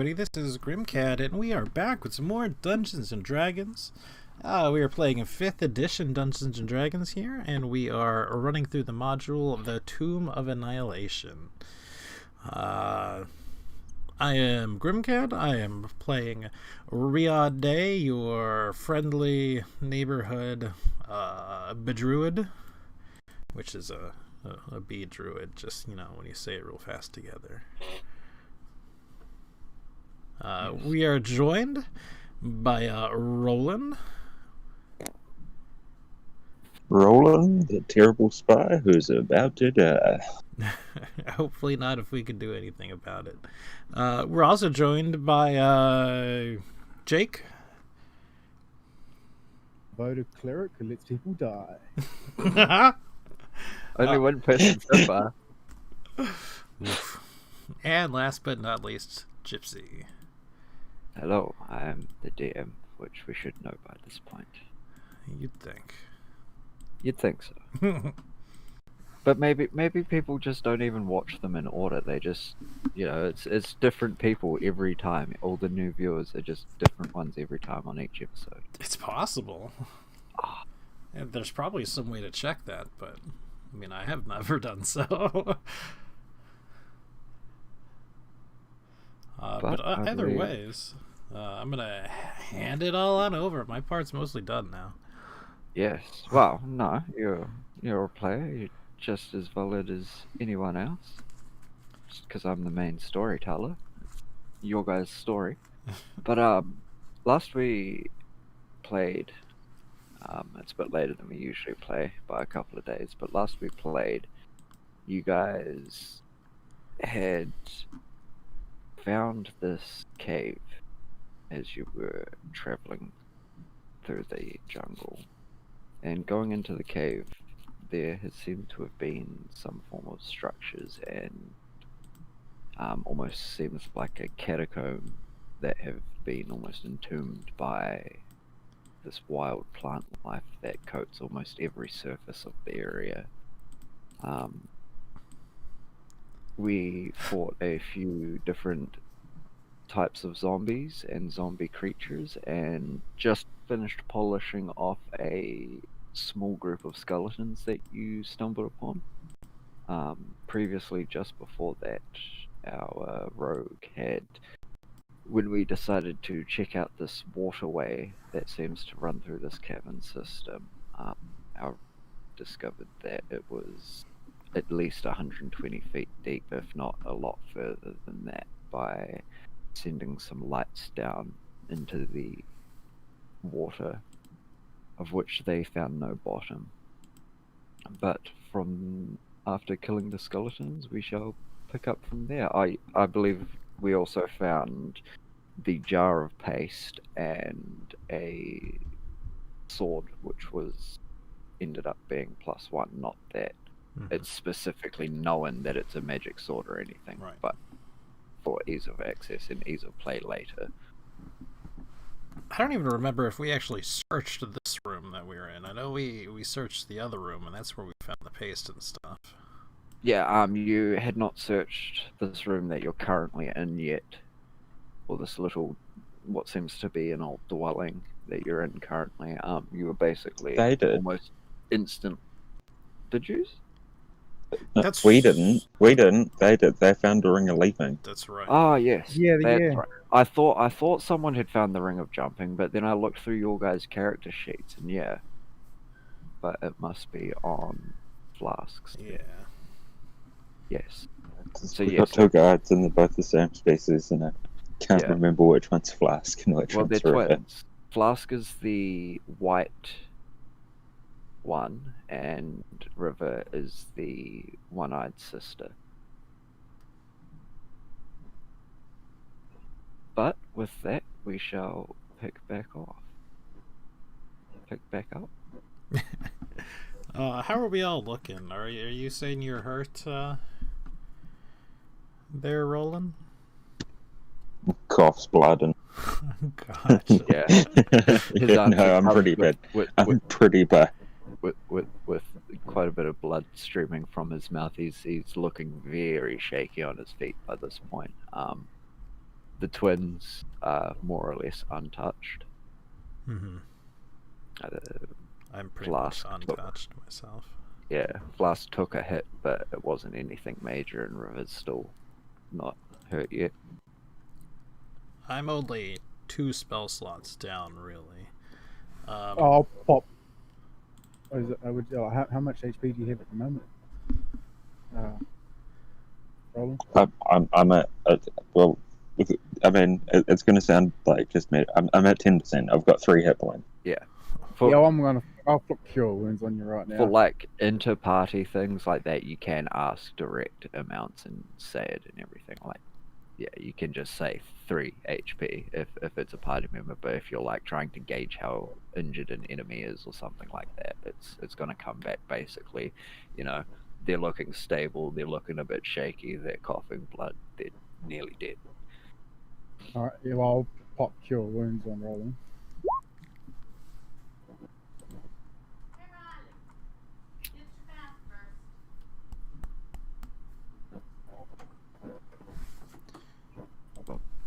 everybody, this is Grimcat, and we are back with some more Dungeons and Dragons. We are playing a 5th edition Dungeons and Dragons here, and we are running through the module of the Tomb of Annihilation. I am Grimcat. I am playing Riyadh Day, your friendly neighborhood bedruid, which is a bee druid, just, when you say it real fast together. We are joined by Roland. Roland, the terrible spy who's about to die. Hopefully not, if we could do anything about it. We're also joined by Jake. Vote a cleric who lets people die. Only one person so far. Oof. And last but not least, Gypsy. Hello, I am the DM, which we should know by this point. You'd think. You'd think so. But maybe people just don't even watch them in order. They just, it's different people every time. All the new viewers are just different ones every time on each episode. It's possible. And there's probably some way to check that, but I have never done so. But either ways, I'm gonna hand it all on over. My part's mostly done now. Yes. Well, no, you're a player. You're just as valid as anyone else. Just because I'm the main storyteller. Your guys' story. But last we played. It's a bit later than we usually play by a couple of days. But last we played, you guys had found this cave as you were traveling through the jungle, and going into the cave there has seemed to have been some form of structures and almost seems like a catacomb that have been almost entombed by this wild plant life that coats almost every surface of the area. We fought a few different types of zombies and zombie creatures, and just finished polishing off a small group of skeletons that you stumbled upon. Previously, just before that, our rogue had, when we decided to check out this waterway that seems to run through this cavern system, our discovered that it was at least 120 feet deep, if not a lot further than that, by sending some lights down into the water, of which they found no bottom. But after killing the skeletons, we shall pick up from there. I believe we also found the jar of paste and a sword, which ended up being +1, not that it's specifically known that it's a magic sword or anything, right, but for ease of access and ease of play later. I don't even remember if we actually searched this room that we were in. I know we searched the other room, and that's where we found the paste and stuff. Yeah, you had not searched this room that you're currently in yet, or this little, what seems to be an old dwelling that you're in currently. You were basically almost instant. Did you? We didn't. They did. They found the Ring of Leaping. That's right. Oh yes. Yeah. Right. I thought someone had found the Ring of Jumping, but then I looked through your guys' character sheets, and yeah, but it must be on flasks. Yeah. Yes. So we've got two guides, and they're both the same species, and I can't remember which one's Flask and which one's they're River. twins. Flask is the white one, and River is the one-eyed sister. But with that, we shall pick back up. How are we all looking? Are you saying you're hurt there, Roland? Coughs blood and God. Yeah. No, I'm pretty bad. I'm pretty bad. With quite a bit of blood streaming from his mouth, he's looking very shaky on his feet by this point. the twins are more or less untouched. Mm-hmm. I'm pretty Flask much untouched myself. Yeah, Flask took a hit, but it wasn't anything major, and River's still not hurt yet. I'm only 2 spell slots down, really. I'll pop. How much HP do you have at the moment? Roland? I'm at well. I mean, it's going to sound like just me. I'm at 10%. I've got 3 hit points. Yeah. I'll put Cure Wounds on you right now. For like inter-party things like that, you can ask direct amounts and say it and everything. Like, yeah, you can just say 3 HP if it's a party member. But if you're like trying to gauge how injured an enemy is or something like that, it's going to come back basically, they're looking stable, they're looking a bit shaky, they're coughing blood, they're nearly dead. Alright, yeah, well, I'll pop Cure Wounds on Roland.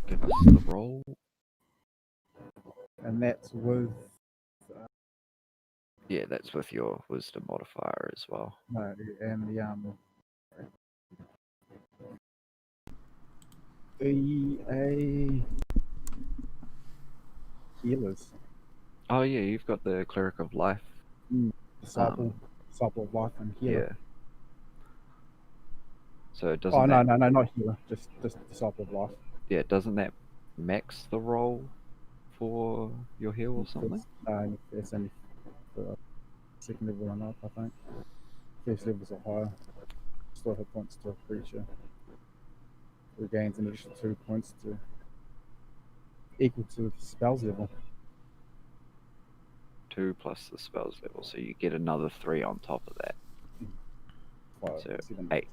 Give us the roll. And that's with... Yeah, that's with your wisdom modifier as well. No, and the healers. Oh yeah, you've got the Cleric of Life. Disciple of Life and healer. Yeah. So it doesn't. Oh no, not healer. Just Disciple of Life. Yeah, doesn't that max the roll for your heal or something? It's only for second level and up, I think. First levels are higher. Still hit points to a creature. Regains an additional 2 points to equal to the spell's level. 2 plus the spell's level, so you get another 3 on top of that. 5, So 7. 8.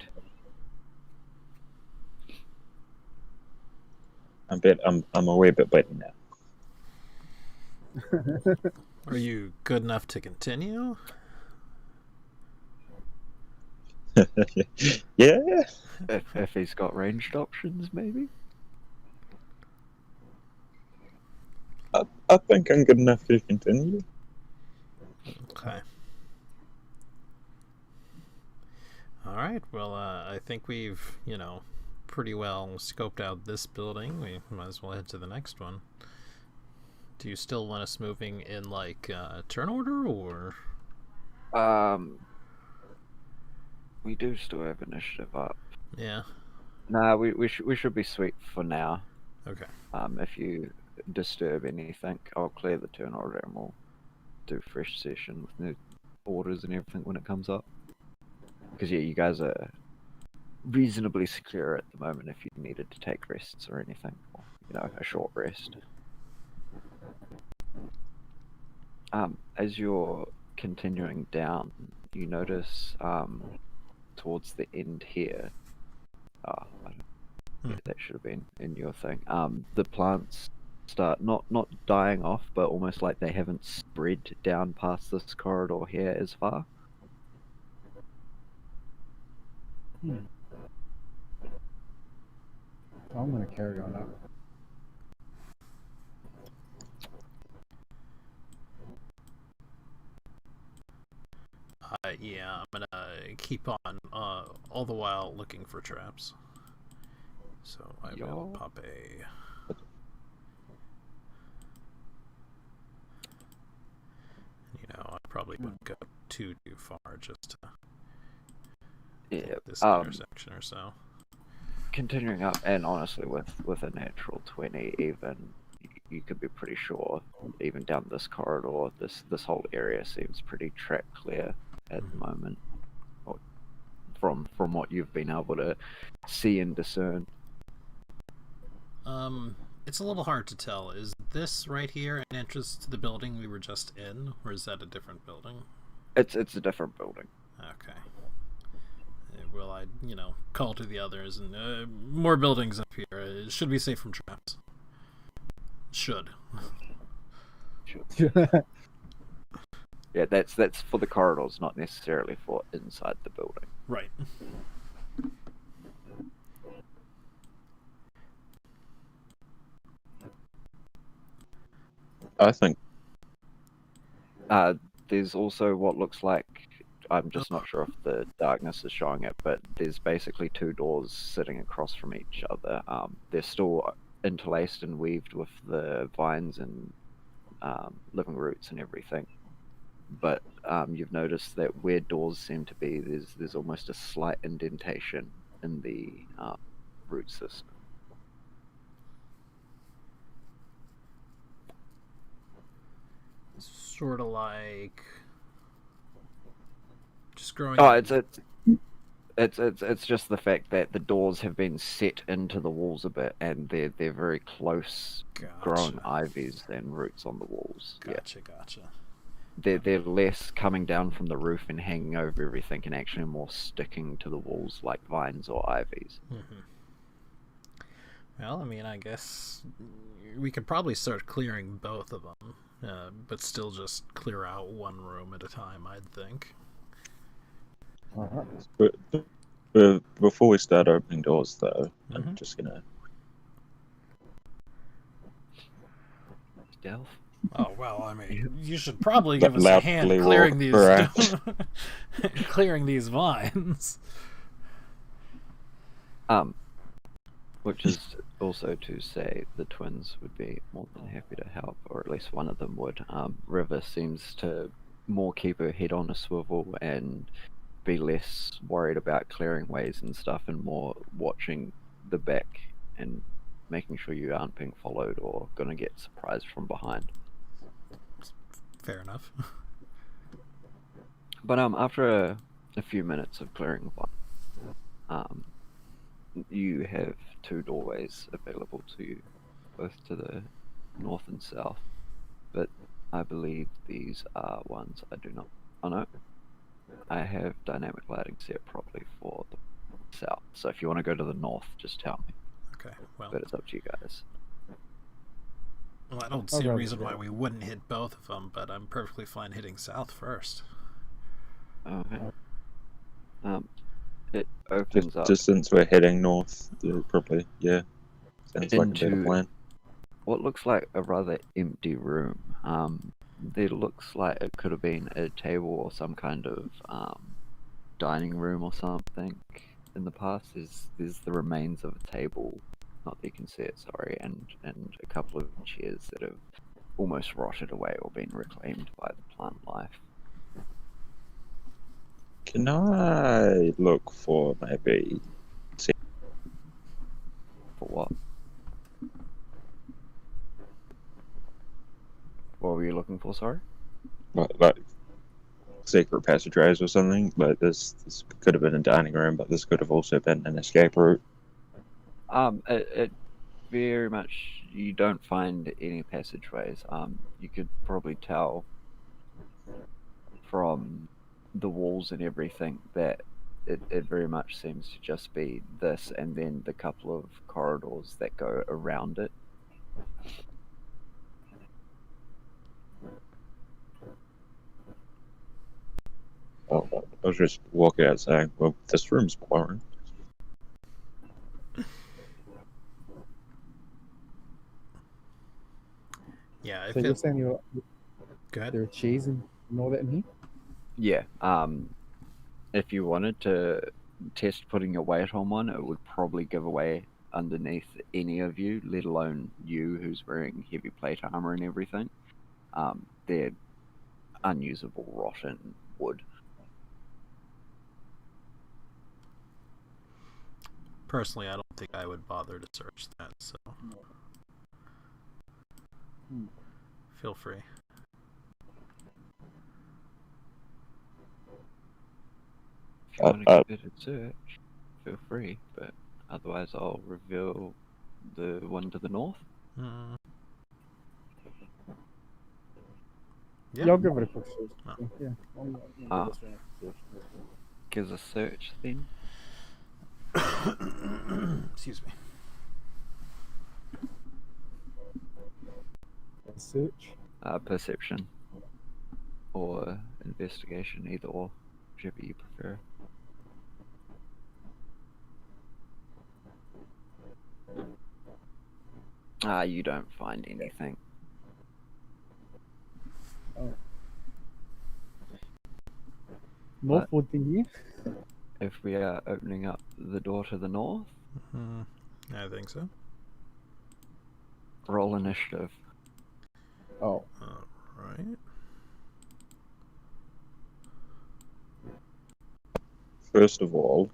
I'm a wee bit better now. Are you good enough to continue? Yeah. If he's got ranged options, maybe? I think I'm good enough to continue. Okay. Alright, well, I think we've, pretty well scoped out this building. We might as well head to the next one. Do you still want us moving in, turn order, or...? We do still have initiative up. Yeah. Nah, we should be sweet for now. Okay. If you disturb anything, I'll clear the turn order and we'll do a fresh session with new orders and everything when it comes up. Because yeah, you guys are reasonably secure at the moment if you needed to take rests or anything, or a short rest. As you're continuing down, you notice towards the end here, that should have been in your thing, the plants start not dying off, but almost like they haven't spread down past this corridor here as far. I'm going to carry on up. Yeah, I'm gonna keep on all the while looking for traps. So I will pop a... I probably wouldn't go too far just to this intersection or so. Continuing up, and honestly, with a natural 20, even you could be pretty sure, even down this corridor, this whole area seems pretty track clear at the moment, or from what you've been able to see and discern. It's a little hard to tell. Is this right here an entrance to the building we were just in, or is that a different building? It's a different building. Okay. Will I, call to the others and more buildings up here. It should be safe from traps. Should. Yeah, that's for the corridors, not necessarily for inside the building. Right. I think There's also what looks like, I'm just not sure if the darkness is showing it, but there's basically two doors sitting across from each other. They're still interlaced and weaved with the vines and living roots and everything. But you've noticed that where doors seem to be, there's almost a slight indentation in the root system. Sort of like just growing. Oh, it's just the fact that the doors have been set into the walls a bit, and they're very close, growing ivies and roots on the walls. Gotcha. They're less coming down from the roof and hanging over everything, and actually more sticking to the walls like vines or ivies. Mm-hmm. Well, I mean, I guess we could probably start clearing both of them, but still just clear out one room at a time, I'd think. But before we start opening doors, though, I'm just gonna Stealth. Oh well, I mean, you should probably give us a hand clearing these clearing these vines. Which is also to say the twins would be more than happy to help, or at least one of them would. River seems to more keep her head on a swivel and be less worried about clearing ways and stuff, and more watching the back and making sure you aren't being followed or gonna get surprised from behind. Fair enough. But after a few minutes of clearing one, you have two doorways available to you, both to the north and south. But I believe these are ones I do not. Oh no, I have dynamic lighting set properly for the south. So if you want to go to the north, just tell me. Okay, well. But it's up to you guys. Well, I don't see a reason why we wouldn't hit both of them, but I'm perfectly fine hitting south first. Okay. It opens up. Just since we're heading north, probably, yeah. Sounds like a better plan. What looks like a rather empty room. It looks like it could have been a table or some kind of dining room or something in the past. There's the remains of a table, not that you can see it, sorry, and a couple of chairs that have almost rotted away or been reclaimed by the plant life. Can I look for maybe... For what? What were you looking for, sorry? Like secret passageways or something? Like this could have been a dining room, but this could have also been an escape route. It very much, you don't find any passageways. You could probably tell from the walls and everything that it very much seems to just be this, and then the couple of corridors that go around it. Oh, I was just walking out saying, well, this room's boring. Yeah, so you're saying there are cheese and all that in here? Yeah. If you wanted to test putting your weight on one, it would probably give away underneath any of you, let alone you who's wearing heavy plate armor and everything. They're unusable, rotten wood. Personally, I don't think I would bother to search that, so feel free. If you want to give it a search, feel free, but otherwise I'll reveal the one to the north. Yeah, I'll give it a quick search. Yeah. Give a search then. Excuse me. Search? Perception. Or investigation, either or, whichever you prefer. You don't find anything. Northwood thing here? If we are opening up the door to the north, I think so. roll initiative. Oh, Alright. First of all,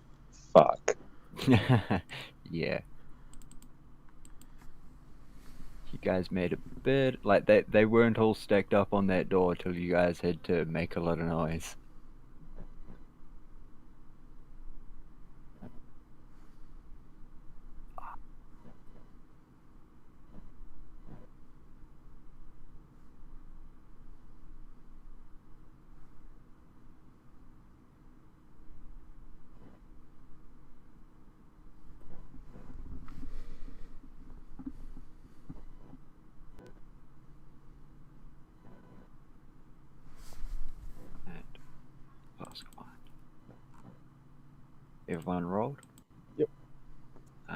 fuck. Yeah. You guys made a bit like they weren't all stacked up on that door till you guys had to make a lot of noise. And plus command. Everyone rolled? Yep.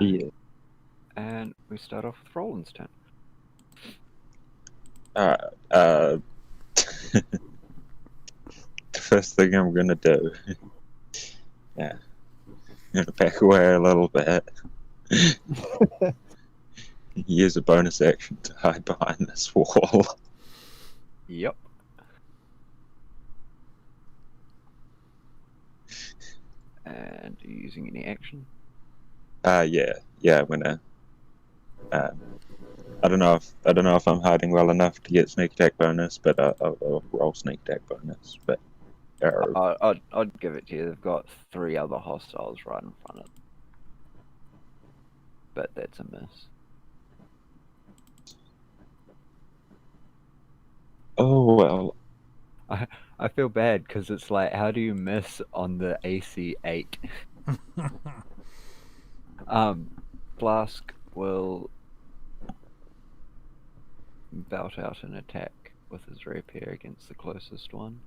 Yeah. And we start off with Roland's turn. The first thing I'm gonna do, yeah, I'm gonna back away a little bit. Use a bonus action to hide behind this wall. Yep. And are you using any action? Yeah, I'm gonna. I don't know if I'm hiding well enough to get sneak attack bonus, but I'll roll sneak attack bonus. But I'd give it to you. They've got 3 other hostiles right in front of them. But that's a miss. oh well. I feel bad because it's like, how do you miss on the AC 8? Flask will belt out an attack with his rapier against the closest one.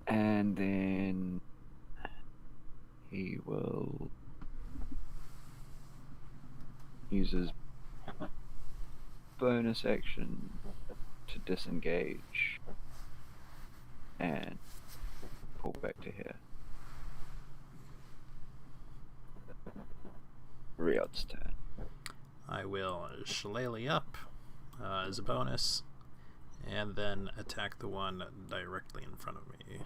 And then he will use his bonus action to disengage and pull back to here. Riot's turn. I will shillelagh up as a bonus, and then attack the one directly in front of me.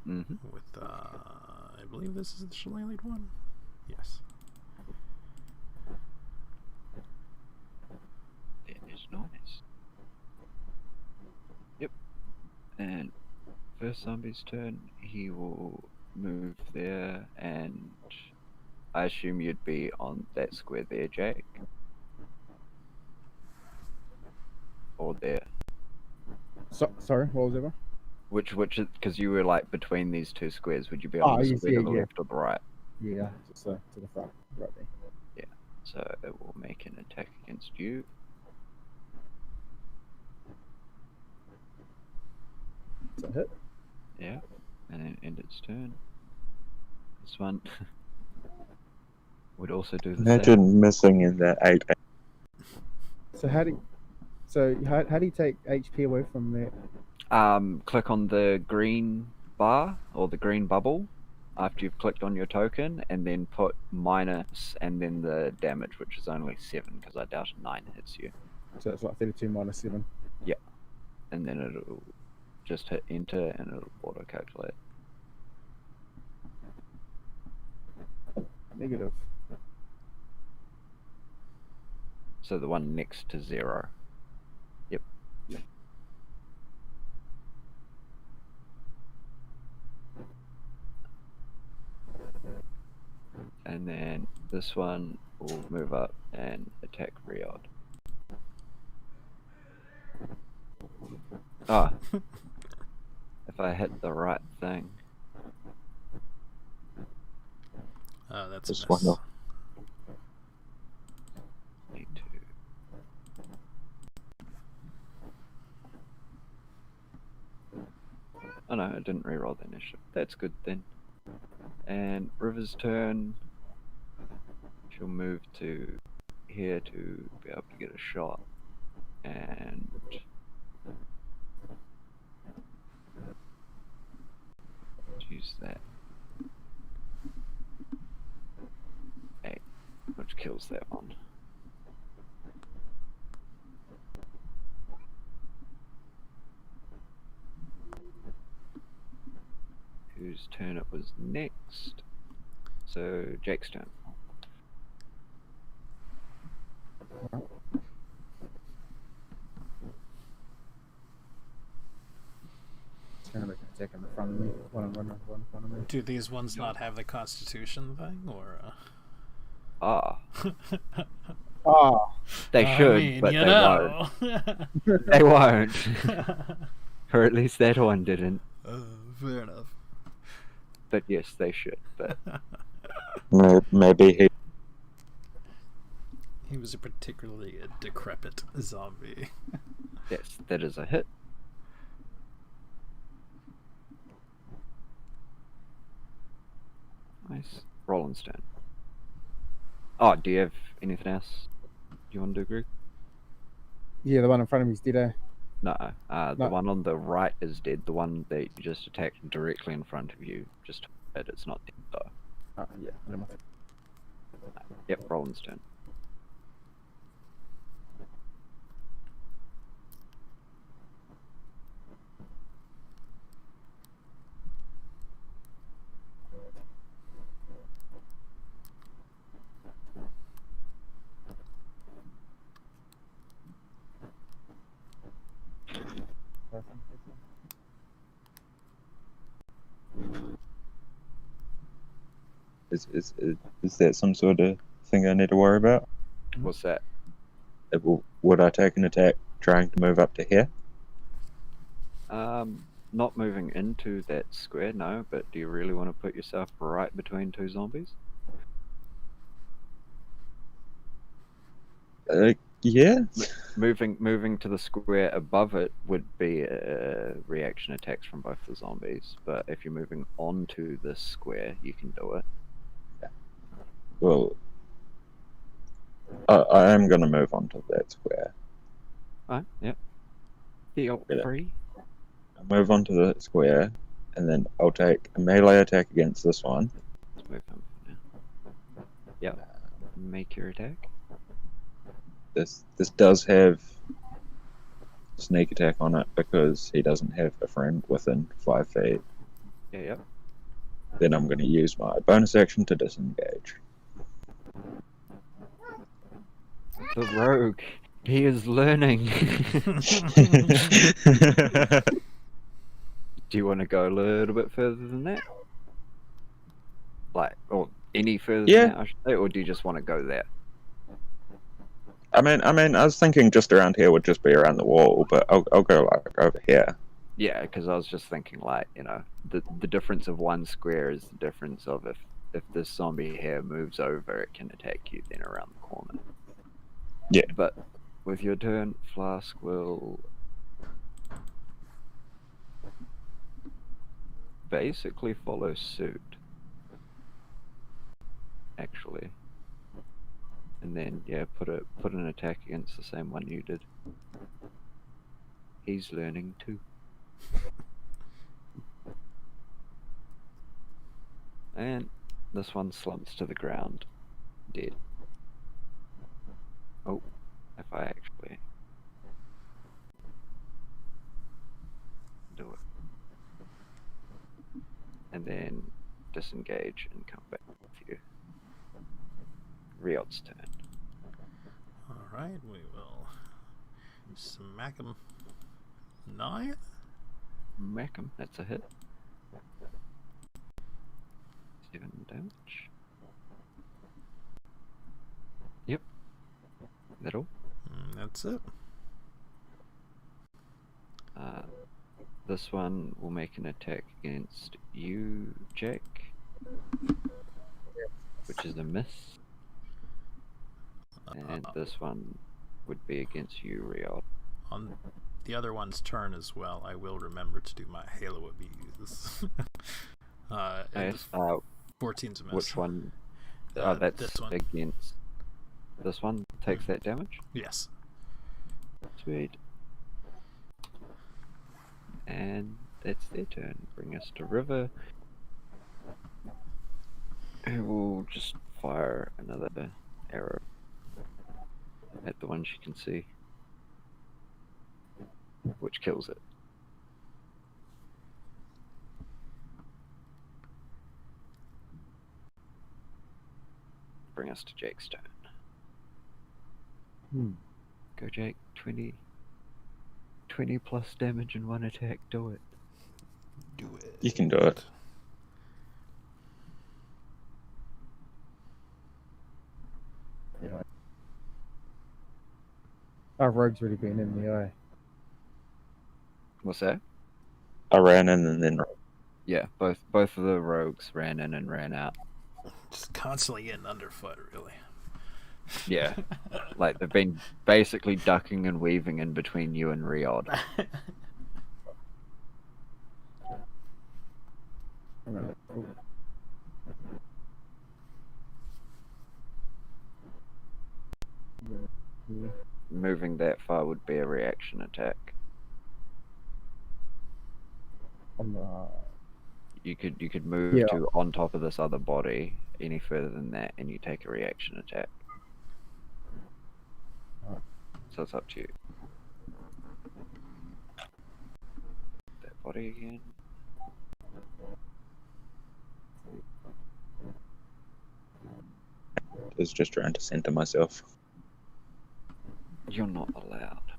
Mm-hmm. With, I believe this is the shillelaghed one? Yes. It is nice. Yep. And first zombie's turn, he will move there, and I assume you'd be on that square there, Jake. Or there. Sorry, what was that one? Which is because you were like between these 2 squares. Would you be Oh, on the yes, square to yeah, the yeah. left or the right? Yeah, just to the front, right there. So it will make an attack against you. Is that hit? Yeah, and then end its turn. This one would also do the same. Imagine missing in that 8. So how do you take HP away from that? Click on the green bar or the green bubble after you've clicked on your token, and then put minus and then the damage, which is only 7 because I doubt a 9 hits you. So it's like 32 minus 7. And then it'll just hit enter and it'll auto calculate. Negative. So the one next to 0. Yep. And then this one will move up and attack Riod. Ah. If I hit the right thing. That's a Just miss. one Need to. Oh no, I didn't reroll the initiative. That's good then. And River's turn. she'll move to here to be able to get a shot, and use that. Hey, which kills that one. Whose turn it was next? So Jake's turn. It's gonna make an attack in the front of me. One in front of me. Do these ones not have the Constitution thing, or? Ah, Ah, they I should, mean, but you they know. won't. They won't. Or at least that one didn't. Fair enough. But yes, they should. But Maybe he. He was a particularly decrepit zombie. yes, that is a hit. Nice. Roland's turn. Oh, do you have anything else you want to do, Greg? yeah, the one in front of me is dead. Eh? No. The No. one on the right is dead. The one that you just attacked directly in front of you, just hit. It's not dead though. Oh, yeah. Never mind. Yep, Roland's turn. Is that some sort of thing I need to worry about? What's that? Would I take an attack trying to move up to here? Not moving into that square, no. But do you really want to put yourself right between two zombies? Yeah. Moving to the square above it would be reaction attacks from both the zombies. But if you're moving onto this square, you can do it. Well, I am going to move on to that square. Alright, yep. Feel Yeah. free. I'll move on to the square, and then I'll take a melee attack against this one. Let's move him now. Yep. Make your attack. This does have sneak attack on it because he doesn't have a friend within 5 feet. Yeah, yep. Then I'm going to use my bonus action to disengage. The rogue. He is learning. Do you want to go a little bit further than that? Like, or any further Yeah. than that, I should say, or do you just want to go there? I mean, I was thinking just around here would just be around the wall, but I'll go like over here. Yeah, because I was just thinking, like, you know, the difference of one square is the difference of if this zombie here moves over, it can attack you then around the corner. Yeah. But with your turn, Flask will basically follow suit. Actually. And then, yeah, put an attack against the same one you did. He's learning too. And this one slumps to the ground, dead. Oh, if I actually do it. And then disengage and come back with you. Riot's turn. Alright, we will smack him. 9? Mack him, that's a hit. 7 damage. Yep. That all? That's it. This one will make an attack against you, Jack. Which is a miss. And this one would be against you, Riot. On the other one's turn as well, I will remember to do my Halo abuse. And Nice. 14's a miss. Which one? That's this one. against this one. Takes that damage. Yes. Sweet. And that's their turn. Bring us to River, who will just fire another arrow at the one she can see, which kills it. Bring us to Jake's turn. Go, Jake. 20 plus damage in one attack. Do it. Do it. You can do it. Yeah. Our rogue's already been in the eye. What's that? I ran in and then Yeah, both of the rogues ran in and ran out. Just constantly getting underfoot, really. Yeah, like they've been basically ducking and weaving in between you and Riod. Moving that far would be a reaction attack. You could move to on top of this other body any further than that, and you take a reaction attack. So it's up to you. That body again. I was just trying to center myself. You're not allowed.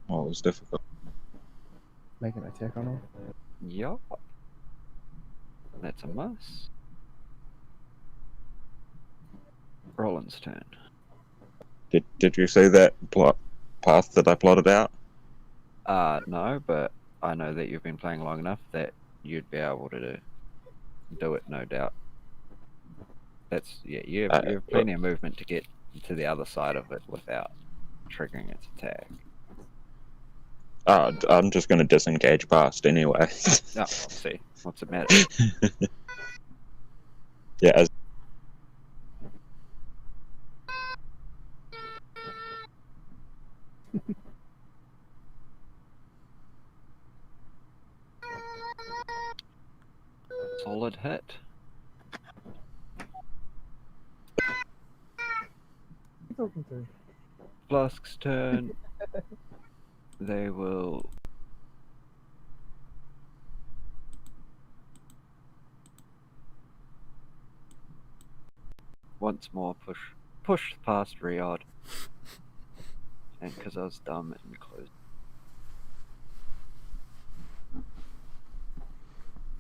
Oh, it was difficult. Make an attack on him. Yup. That's a miss. Roland's turn. Did you see that path that I plotted out? No, but I know that you've been playing long enough that you'd be able to do it, no doubt. That's you have plenty of movement to get to the other side of it without triggering its attack. I'm just going to disengage past anyway. No, see, what's it matter? Yeah. Solid hit. Talking to? Flask's turn. They will once more push past Riod. And because I was dumb and closed.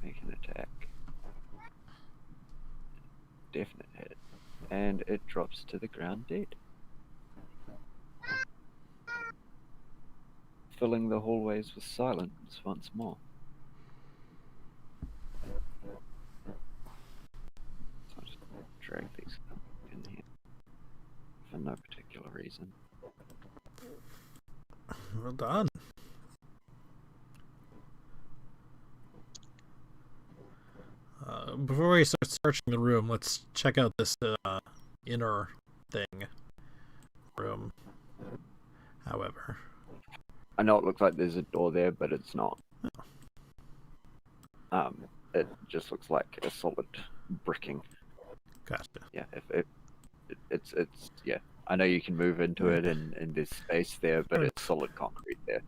Make an attack. Definite hit. And it drops to the ground dead. Filling the hallways with silence once more. So I'll just drag these in here for no particular reason. Well done. Before we start searching the room, let's check out this inner thing room. However, I know it looks like there's a door there, but it's not. It just looks like a solid bricking. gotcha. Yeah, it's yeah. I know you can move into it and there's space there, but it's solid concrete there.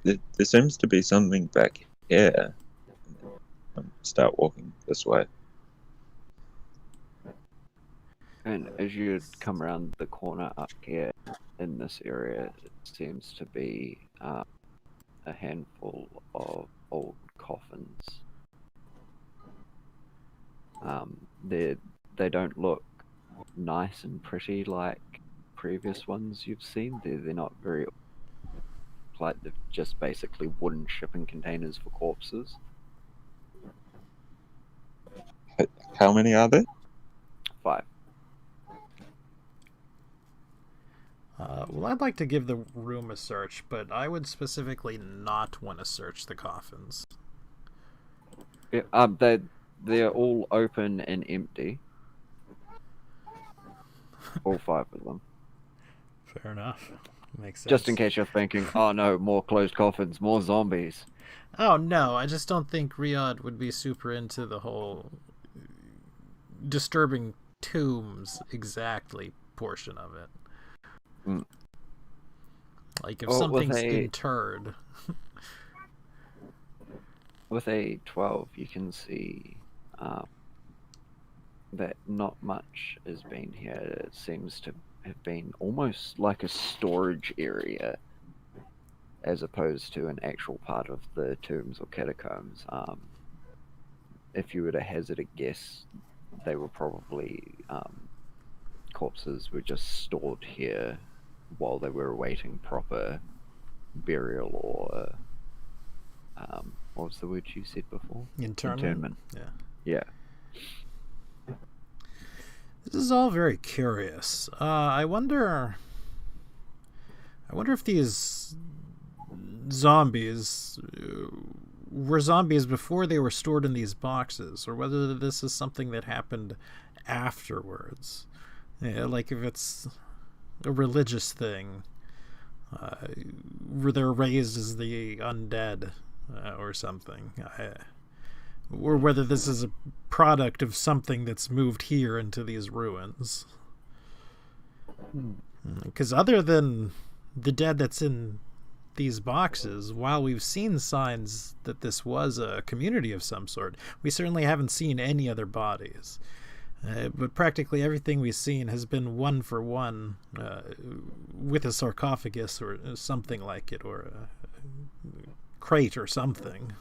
There seems to be something back here. Start walking this way. And as you come around the corner up here in this area, it seems to be a handful of old coffins. They don't look nice and pretty like previous ones you've seen. They're not very like they're just basically wooden shipping containers for corpses. How many are there? 5. Well, I'd like to give the room a search, but I would specifically not want to search the coffins. Yeah, they're all open and empty. All 5 of them. Fair enough. Makes sense. Just in case you're thinking, oh no, more closed coffins, more zombies. Oh no, I just don't think Riyadh would be super into the whole disturbing tombs exactly portion of it. Mm. Like if Well, something's interred. With a 12, you can see that not much has been here. It seems to have been almost like a storage area as opposed to an actual part of the tombs or catacombs. If you were to hazard a guess, they were probably corpses were just stored here while they were awaiting proper burial or what was the word you said before? Internment. Yeah. This is all very curious. I wonder if these zombies were zombies before they were stored in these boxes, or whether this is something that happened afterwards. Yeah, like if it's a religious thing, where they're raised as the undead or something. Or whether this is a product of something that's moved here into these ruins. Because other than the dead that's in these boxes, while we've seen signs that this was a community of some sort, we certainly haven't seen any other bodies. But practically everything we've seen has been one for one with a sarcophagus or something like it, or a crate or something.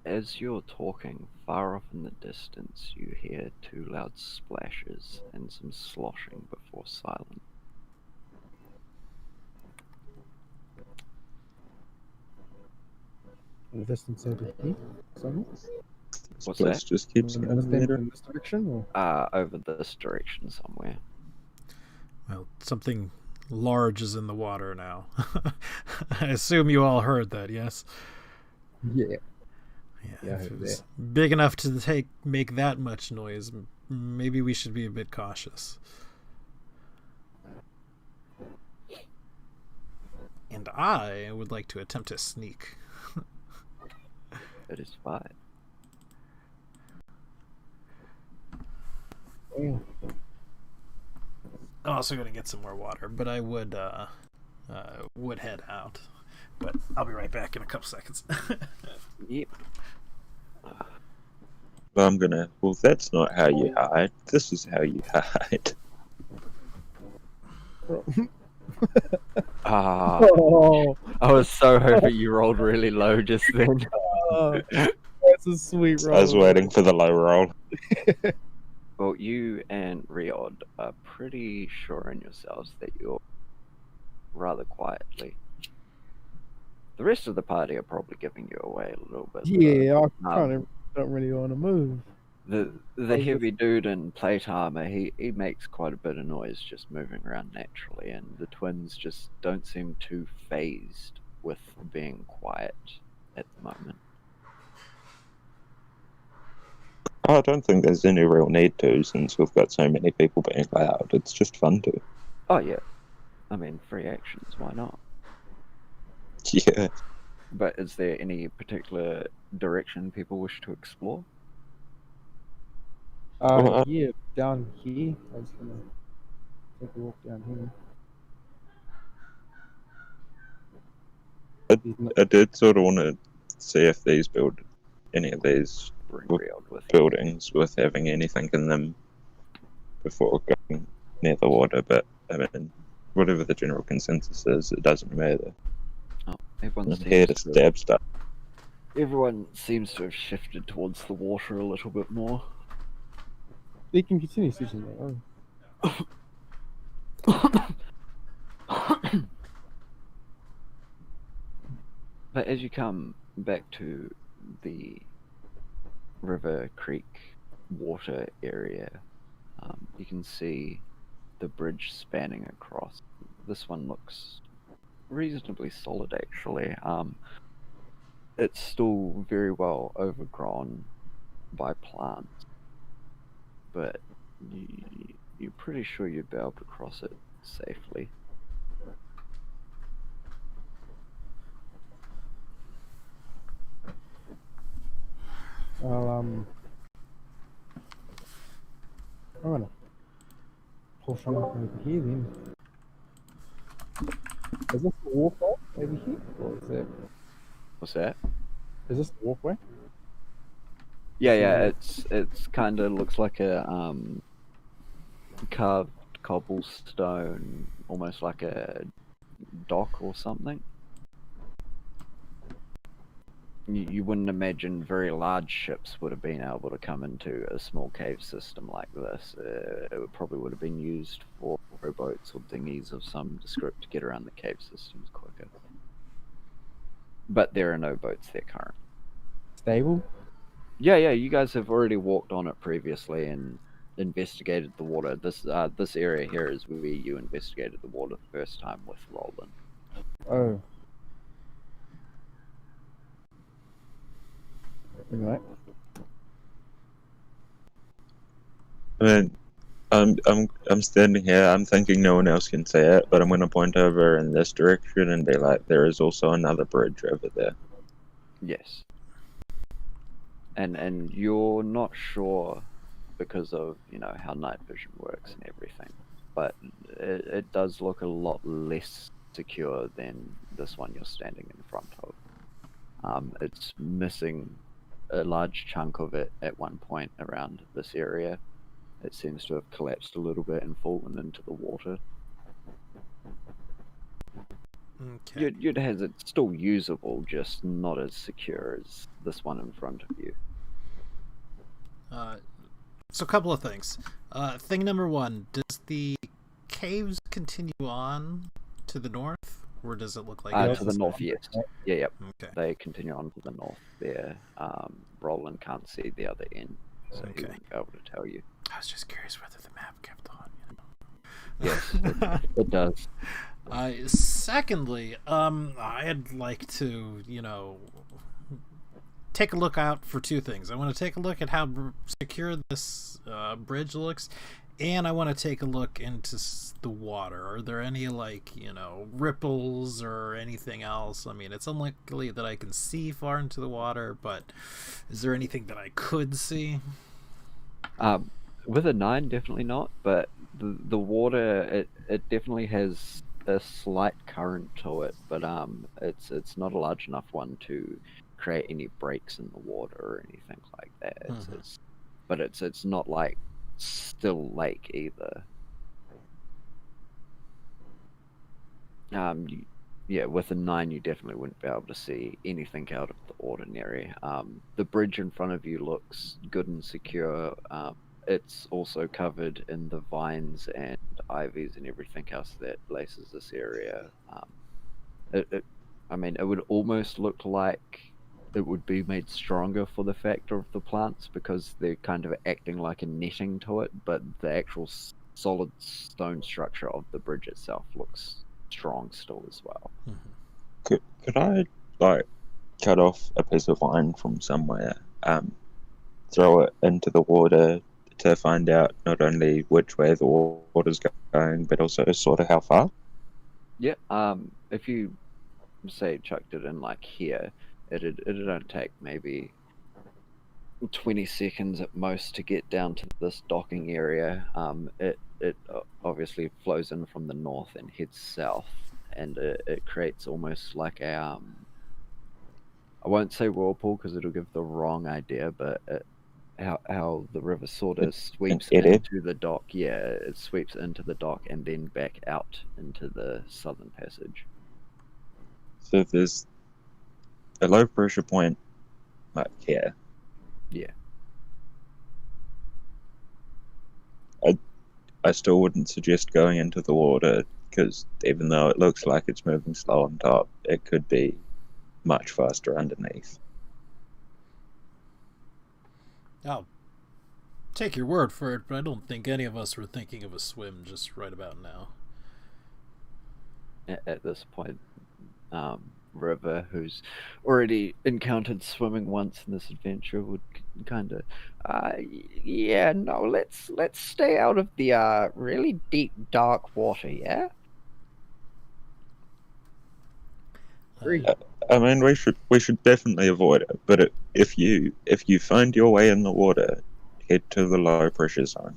As you're talking, far off in the distance, you hear 2 loud splashes and some sloshing before silence. In the distance over here, somewhere. What's Place that? just keeps In getting later. this direction, or? Over this direction somewhere. Well, something large is in the water now. I assume you all heard that, yes? Yeah. Yeah, if it was big enough to make that much noise, maybe we should be a bit cautious. And I would like to attempt to sneak. It is fine. Yeah. I'm also going to get some more water, but I would head out. But I'll be right back in a couple seconds. Yep. Well, that's not how you hide. This is how you hide. Oh, I was so hoping you rolled really low just then. that's a sweet roll. I was waiting for the low roll. Well, you and Riod are pretty sure in yourselves that you're rather quietly. The rest of the party are probably giving you away a little bit. Yeah, I kind of don't really want to move. The heavy dude in plate armor, he makes quite a bit of noise just moving around naturally, and the twins just don't seem too phased with being quiet at the moment. I don't think there's any real need to, since we've got so many people being loud. It's just fun to. Oh yeah, I mean, free actions, why not? Yeah. But is there any particular direction people wish to explore? Yeah, down here. I was gonna take a walk down here. I did sort of want to see if any of these Bring Riod with you. buildings worth having anything in them before going near the water, but I mean, whatever the general consensus is, it doesn't matter. Oh, everyone's I'm here to stab stuff. Everyone seems to have shifted towards the water a little bit more. They can continue switching their own. But as you come back to the River Creek water area, you can see the bridge spanning across. This one looks reasonably solid, actually. It's still very well overgrown by plants, but you're pretty sure you'd be able to cross it safely. Well, I'm gonna push on over here then. Is this the walkway over here? Or is that... What's that? Is this the walkway? Yeah, it's kind of looks like a carved cobblestone, almost like a dock or something. You wouldn't imagine very large ships would have been able to come into a small cave system like this. Probably would have been used for rowboats or dinghies of some description to get around the cave systems quicker. But there are no boats there currently. Stable? Yeah, you guys have already walked on it previously and investigated the water. This area here is where you investigated the water the first time with Roland. Oh. Anyway. I mean, I'm standing here. I'm thinking no one else can see it, but I'm going to point over in this direction and be like, there is also another bridge over there. Yes. And you're not sure because of how night vision works and everything, but it does look a lot less secure than this one you're standing in front of. It's missing a large chunk of it at one point around this area. It seems to have collapsed a little bit and fallen into the water. Okay. It has it's still usable, just not as secure as this one in front of you. So a couple of things. Thing number one, does the caves continue on to the north, or does it look like to the north? Yes. Yeah. Okay. They continue on to the north there. Roland can't see the other end, so he won't be able to tell you. I was just curious whether the map kept on. Yes, it does. Secondly, I'd like to, take a look out for two things. I want to take a look at how secure this bridge looks, and I want to take a look into the water. Are there any, ripples or anything else? I mean, it's unlikely that I can see far into the water, but is there anything that I could see? With a 9, definitely not, but the water, it definitely has a slight current to it, but it's not a large enough one to create any breaks in the water or anything like that. But it's not like still lake either. With a 9 you definitely wouldn't be able to see anything out of the ordinary. The bridge in front of you looks good and secure. It's also covered in the vines and ivies and everything else that laces this area. It would almost look like it would be made stronger for the factor of the plants because they're kind of acting like a netting to it, but the actual solid stone structure of the bridge itself looks strong still as well. Could I cut off a piece of vine from somewhere, throw it into the water to find out not only which way the water's going, but also sort of how far? Yeah. If you say chucked it in here, it'd only take maybe 20 seconds at most to get down to this docking area. It obviously flows in from the north and heads south, and it creates almost like a I won't say whirlpool because it'll give the wrong idea, but how the river sort of sweeps into the dock. Yeah, it sweeps into the dock and then back out into the southern passage. So if there's a low pressure point here. Yeah. I still wouldn't suggest going into the water because even though it looks like it's moving slow on top, it could be much faster underneath. I'll take your word for it, but I don't think any of us were thinking of a swim just right about now. At this point, River, who's already encountered swimming once in this adventure, would kind of, yeah, no, let's stay out of the really deep, dark water, yeah. Agree. I mean, we should definitely avoid it. But if you find your way in the water, head to the low pressure zone.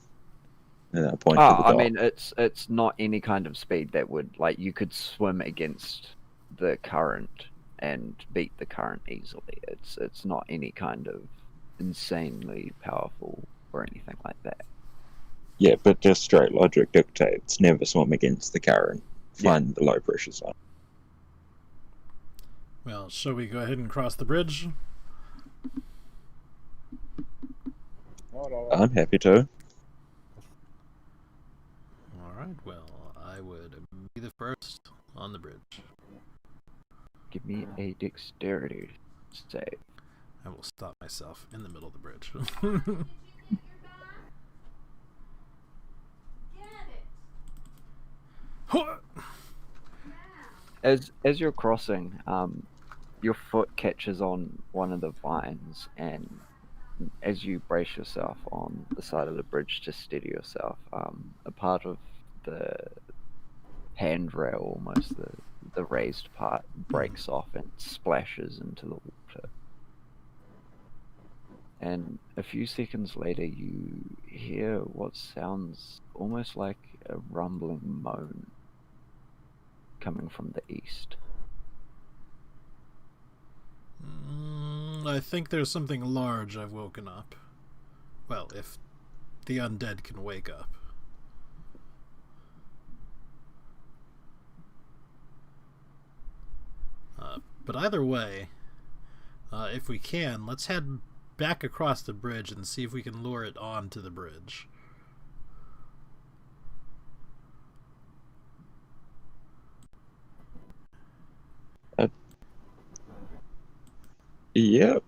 And that point to the I dock. mean, it's not any kind of speed that would, like, you could swim against the current and beat the current easily. It's not any kind of insanely powerful or anything like that. Yeah, but just straight logic dictates never swim against the current. Find the low pressure zone. Well, shall we go ahead and cross the bridge? I'm happy to. Alright, well, I would be the first on the bridge. Give me a dexterity save. I will stop myself in the middle of the bridge. As you're crossing, your foot catches on one of the vines, and as you brace yourself on the side of the bridge to steady yourself, a part of the handrail, almost the raised part, breaks off and splashes into the water. And a few seconds later, you hear what sounds almost like a rumbling moan coming from the east. I think there's something large I've woken up. Well, if the undead can wake up. But either way, if we can, let's head back across the bridge and see if we can lure it onto the bridge. Yep.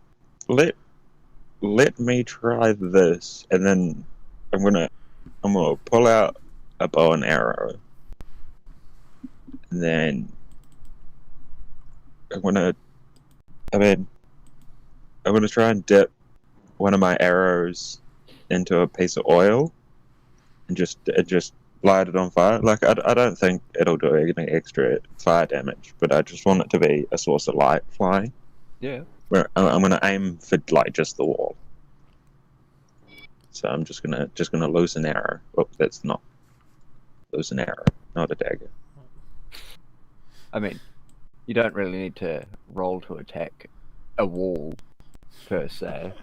Let me try this, and then I'm gonna pull out a bow and arrow, and then I'm gonna try and dip one of my arrows into a piece of oil, and just light it on fire. Like I don't think it'll do any extra fire damage, but I just want it to be a source of light flying. Yeah. Where I'm gonna aim for like just the wall. So I'm just gonna lose an arrow. Oh, that's not lose an arrow, not a dagger. I mean, you don't really need to roll to attack a wall per se.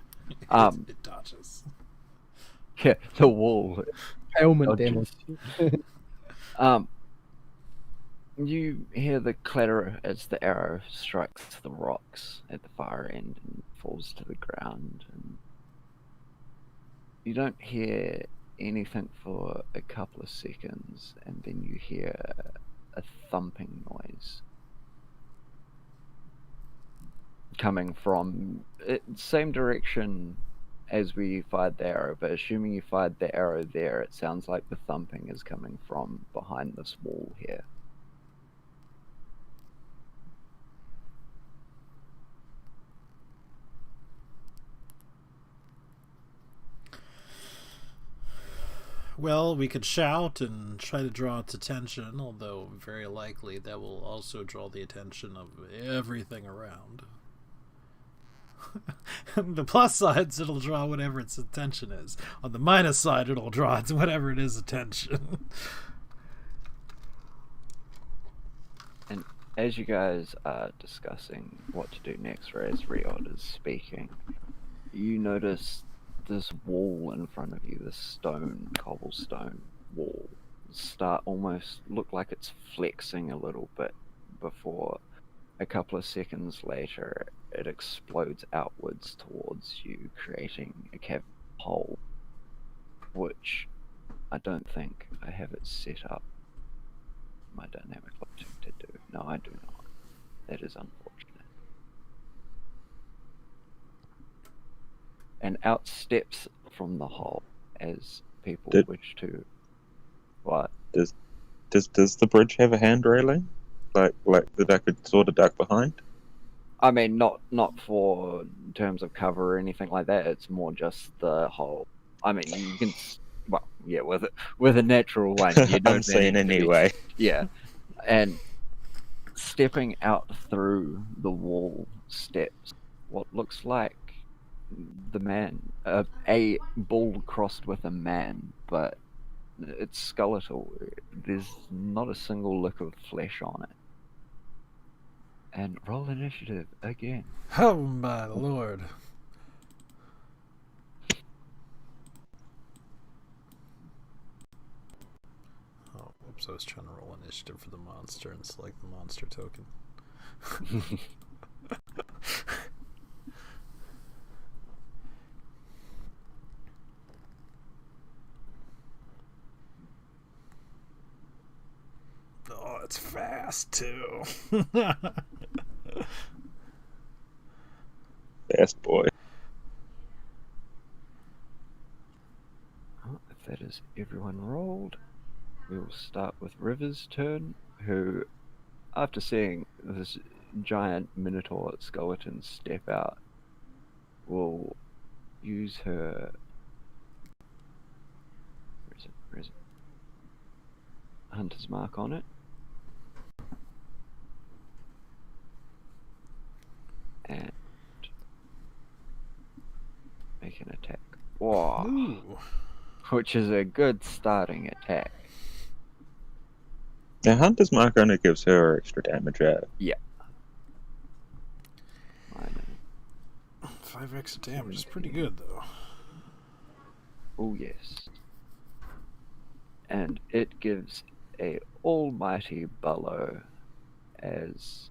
It dodges. Yeah, the wall. Ailment Dodges. damage. You hear the clatter as the arrow strikes the rocks at the far end and falls to the ground. And you don't hear anything for a couple of seconds, and then you hear a thumping noise coming from same direction as we fired the arrow, but assuming you fired the arrow there, it sounds like the thumping is coming from behind this wall here. Well, we could shout and try to draw its attention, although very likely that will also draw the attention of everything around. The plus side is it'll draw whatever its attention is. On the minus side, it'll draw its whatever it is attention. And as you guys are discussing what to do next, or as Riod is speaking, you notice this wall in front of you, this cobblestone wall, almost look like it's flexing a little bit before a couple of seconds later it explodes outwards towards you, creating a cavern hole, which I don't think I have it set up my dynamic logic to do. No, I do not. That is unfortunate. And out steps from the hole as people wish to. What? Does the bridge have a hand railing? like that I could sort of duck behind? I mean, not for terms of cover or anything like that. It's more just the whole. I mean, you can. Well, yeah, with a natural one, you don't Unseen manage to be- anyway. Yeah, and stepping out through the wall steps what looks like the man, a bull crossed with a man, but it's skeletal. There's not a single lick of flesh on it. And roll initiative again. Oh my lord. Oh, whoops, I was trying to roll initiative for the monster and select the monster token. Oh, it's fast too. Fast boy. Well, if that is everyone rolled, we will start with River's turn, who, after seeing this giant minotaur skeleton step out, will use her. Where is it? Hunter's mark on it. And make an attack. Whoa. Ooh. Which is a good starting attack. Now, Hunter's Mark only gives her extra damage out. Minus. 5 extra damage is pretty good though. Oh yes. And it gives a almighty bellow as...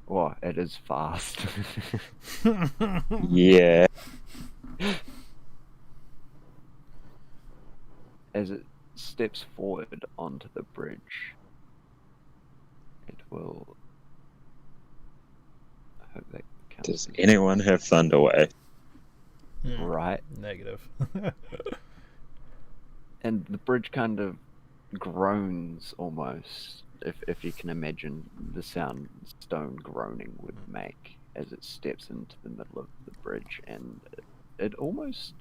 Oh, it is fast. Yeah. As it steps forward onto the bridge, it will... I hope that counts. Does anyone have Thunderwave? Right. Negative. And the bridge kind of groans almost, if you can imagine the sound stone groaning would make as it steps into the middle of the bridge, and it almost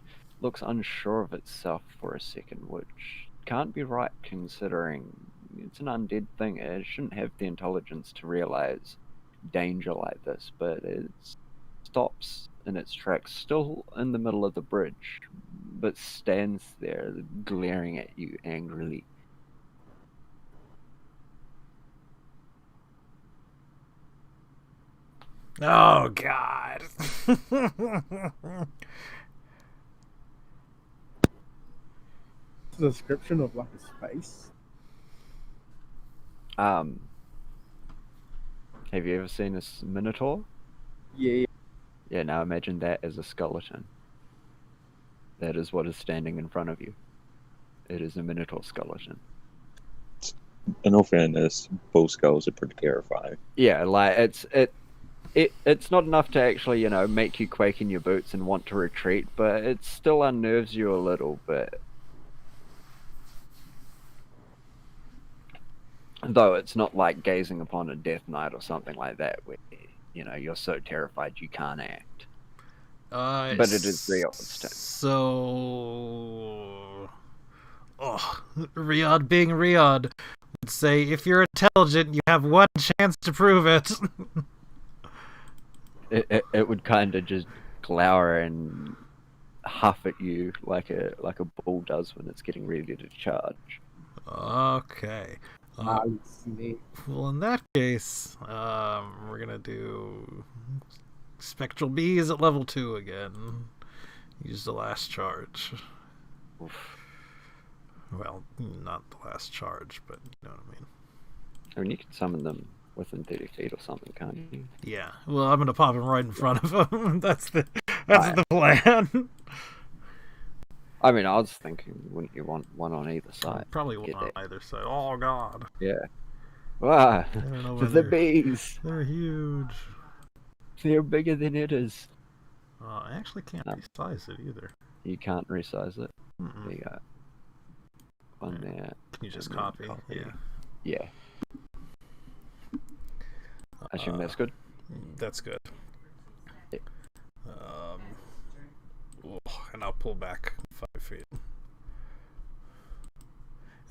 looks unsure of itself for a second, which can't be right considering it's an undead thing. It shouldn't have the intelligence to realize danger like this, but it stops in its tracks, still in the middle of the bridge, but stands there glaring at you angrily. Oh god. The description of like a space. Have you ever seen a minotaur? Yeah. Yeah, now imagine that as a skeleton. That is what is standing in front of you. It is a minotaur skeleton. In all fairness, bull skulls are pretty terrifying. Yeah, like it's not enough to actually, make you quake in your boots and want to retreat, but it still unnerves you a little bit. Though it's not like gazing upon a death knight or something like that, where you're so terrified you can't act. But it is real. So, Riyadh being Riyadh would say, if you're intelligent, you have one chance to prove it. It would kind of just glower and huff at you like a bull does when it's getting ready to charge. Okay. Well, in that case, we're gonna do Spectral Bees at level 2 again. Use the last charge. Oof. Well, not the last charge, but you know what I mean. I mean, you can summon them within 30 feet or something, can't you? Yeah. Well, I'm gonna pop him right in front of him. That's the plan. I mean, I was thinking, wouldn't you want one on either side? Probably one on either side. Oh god. Yeah. Wow. The They're, bees. they're huge. They're bigger than it is. I actually can't resize it either. You can't resize it. Mm-mm. There you go. One there. Can you just copy? Yeah. Yeah. assume that's good. That's good. Yep. And I'll pull back 5 feet. And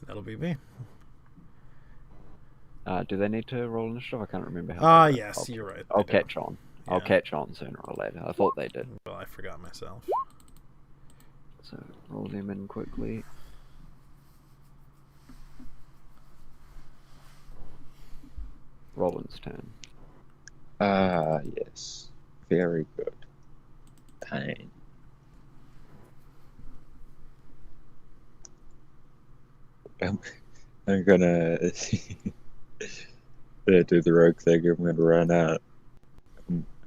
that'll be me. Do they need to roll initiative? I can't remember how. Yes, you're right. I'll they do. catch on. I'll Yeah. catch on sooner or later. I thought they did. Well, I forgot myself. So roll them in quickly. Roland's turn. Yes. Very good. Pain. I'm gonna do the rogue thing. I'm gonna run out.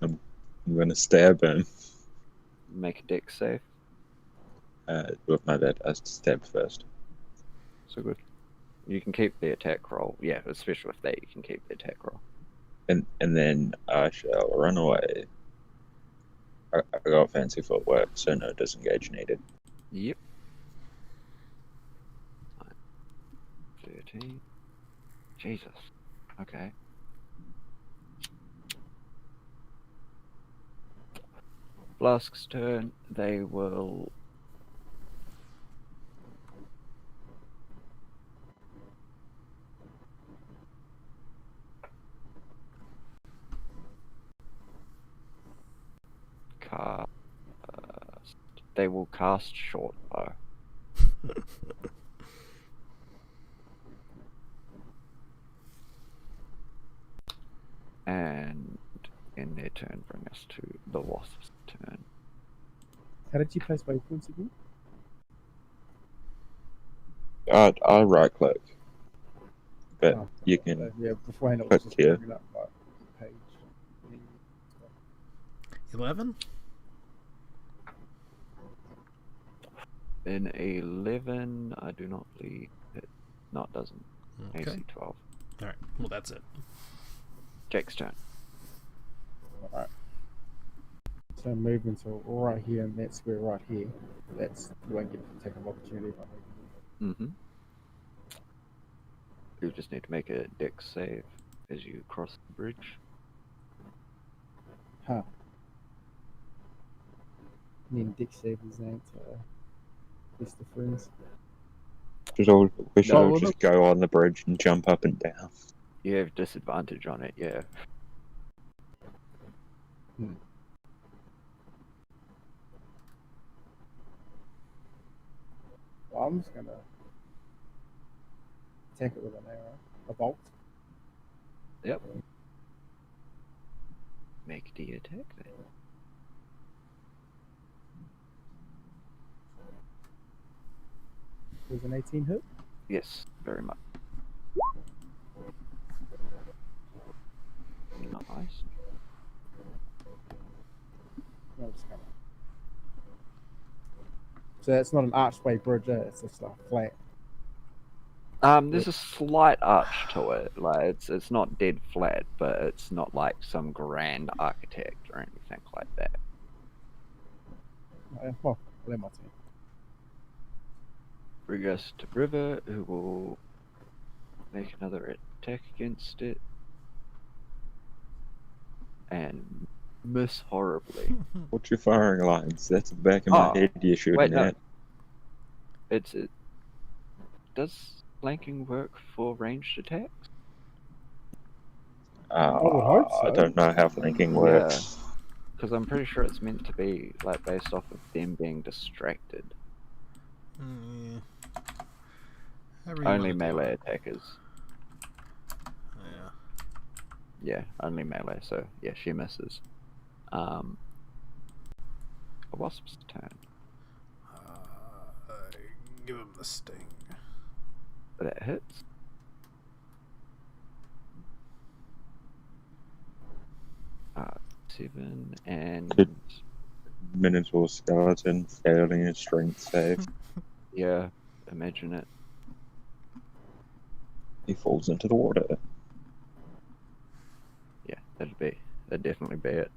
I'm gonna stab him. Make a dex save. With my bad, I stabbed first. So good. You can keep the attack roll. Yeah, especially with that, you can keep the attack roll. And then I shall run away. I got fancy footwork, so no disengage needed. Yep. 13. Jesus. Okay. Flask's turn. They will. They will cast short bow. And in their turn, bring us to the wasp's turn. How did you place waypoints again? I right click, but Oh, you can. yeah, beforehand it was click just here. bringing up like the page. 11? In 11, I do not believe it. No, it doesn't. Okay. AC 12. Alright, well, that's it. Jake's turn. Alright. So move until right here, and that's where right here. That's you won't get to take an opportunity. Mm-hmm. You just need to make a dex save as you cross the bridge. Huh. Me and Dick savers ain't best of friends. We should all well, just go on the bridge and jump up and down. You have disadvantage on it, yeah. Well, I'm just gonna attack it with an arrow. A bolt. Yep. Make the attack then. There's an 18 hit. Yes, very much. Nice. No, it's gonna... So that's not an archway bridge, it's just like flat. There's a slight arch to it. Like it's not dead flat, but it's not like some grand architect or anything like that. Well, let my team. Bring us to River, who will make another attack against it. And miss horribly. What's your firing lines? That's the back of my head you're shooting wait, no. at. It does flanking work for ranged attacks? would hope so. I don't know how flanking works. Because I'm pretty sure it's meant to be like based off of them being distracted. Only melee attackers. Yeah. Yeah, only melee. So yeah, she misses. A wasp's turn. Give him the sting. That hits. Seven and Good. Minotaur skeleton failing a strength save. yeah, imagine it. He falls into the water. Yeah, that'd definitely be it.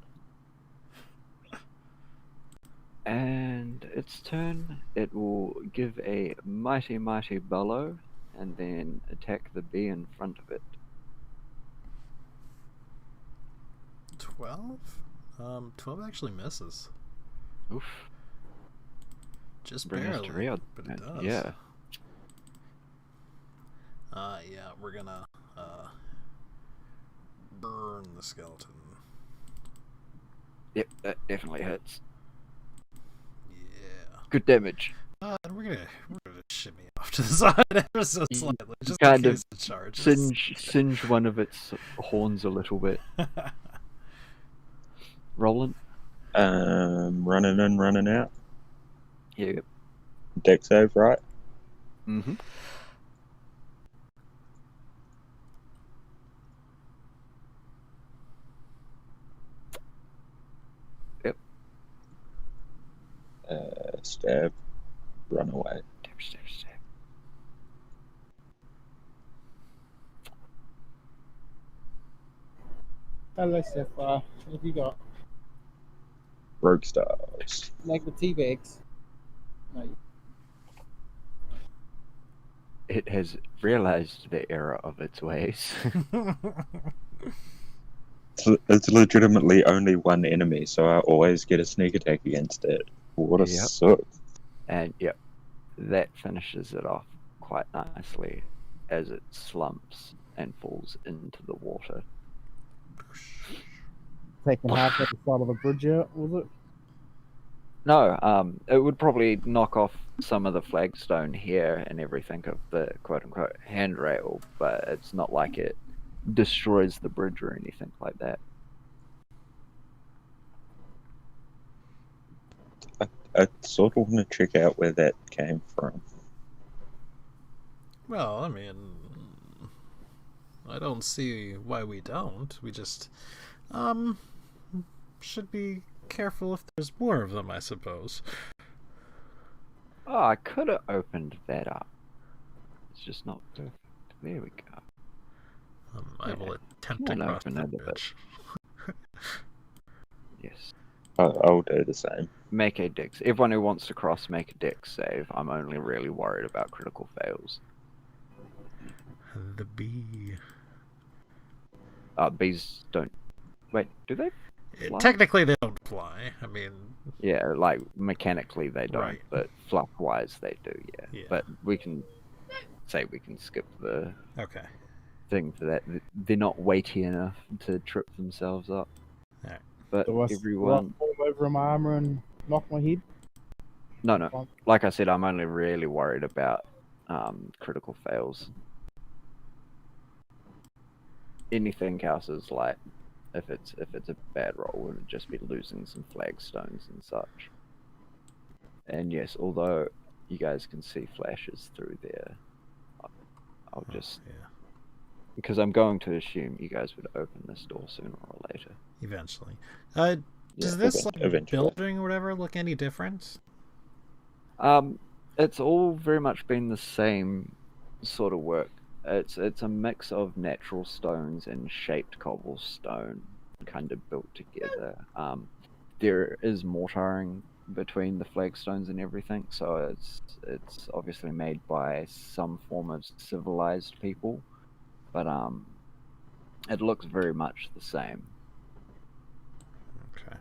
And its turn, it will give a mighty bellow and then attack the bee in front of it. 12? 12 actually misses. Oof. Just Bring us barely, to Rio. but it does. Yeah. Yeah, we're gonna burn the skeleton. Yep, that definitely hits. Yeah. Good damage. And we're gonna shimmy off to the side ever so You slightly, just kind in of case it charges. Singe one of its horns a little bit. Roland? Running in, running out. Yeah. Deck save, right? Mm-hmm. Yep. Stab. Run away. Stab. Hello, Seth. What have you got? Rogue stars. Like the tea bags. No. It has realized the error of its ways. It's legitimately only one enemy, so I always get a sneak attack against it. What a Yep. suck. And yep, that finishes it off quite nicely as it slumps and falls into the water. Taking half at the side of the bridge out, was it? No, it would probably knock off some of the flagstone here and everything of the quote-unquote handrail, but it's not like it destroys the bridge or anything like that. I sort of want to check out where that came from. Well, I mean, I don't see why we don't. We just, should be careful if there's more of them, I suppose. Oh, I could have opened that up. It's just not perfect. There we go. I will attempt Come to on, cross open that it a bit. bridge. Yes. I'll do the same. Make a dex. Everyone who wants to cross, make a dex save. I'm only really worried about critical fails. The bee. Bees don't... Wait, do they? Fly? Technically, they don't fly. I mean, Yeah, like mechanically they don't, Right. but fluff-wise they do, Yeah. But we can say we can skip the okay. thing for that. They're not weighty enough to trip themselves up. Alright. But Do I everyone... fall over in my armor and knock my head? No. Like I said, I'm only really worried about critical fails. Anything else is like, if it's a bad roll, it would just be losing some flagstones and such. And yes, although you guys can see flashes through there, I'll just... Yeah. Because I'm going to assume you guys would open this door sooner or later. Eventually. Yeah, Does this eventually. building or whatever look any different? It's all very much been the same sort of work. It's a mix of natural stones and shaped cobblestone kind of built together. There is mortaring between the flagstones and everything, so it's obviously made by some form of civilized people, but it looks very much the same. Okay.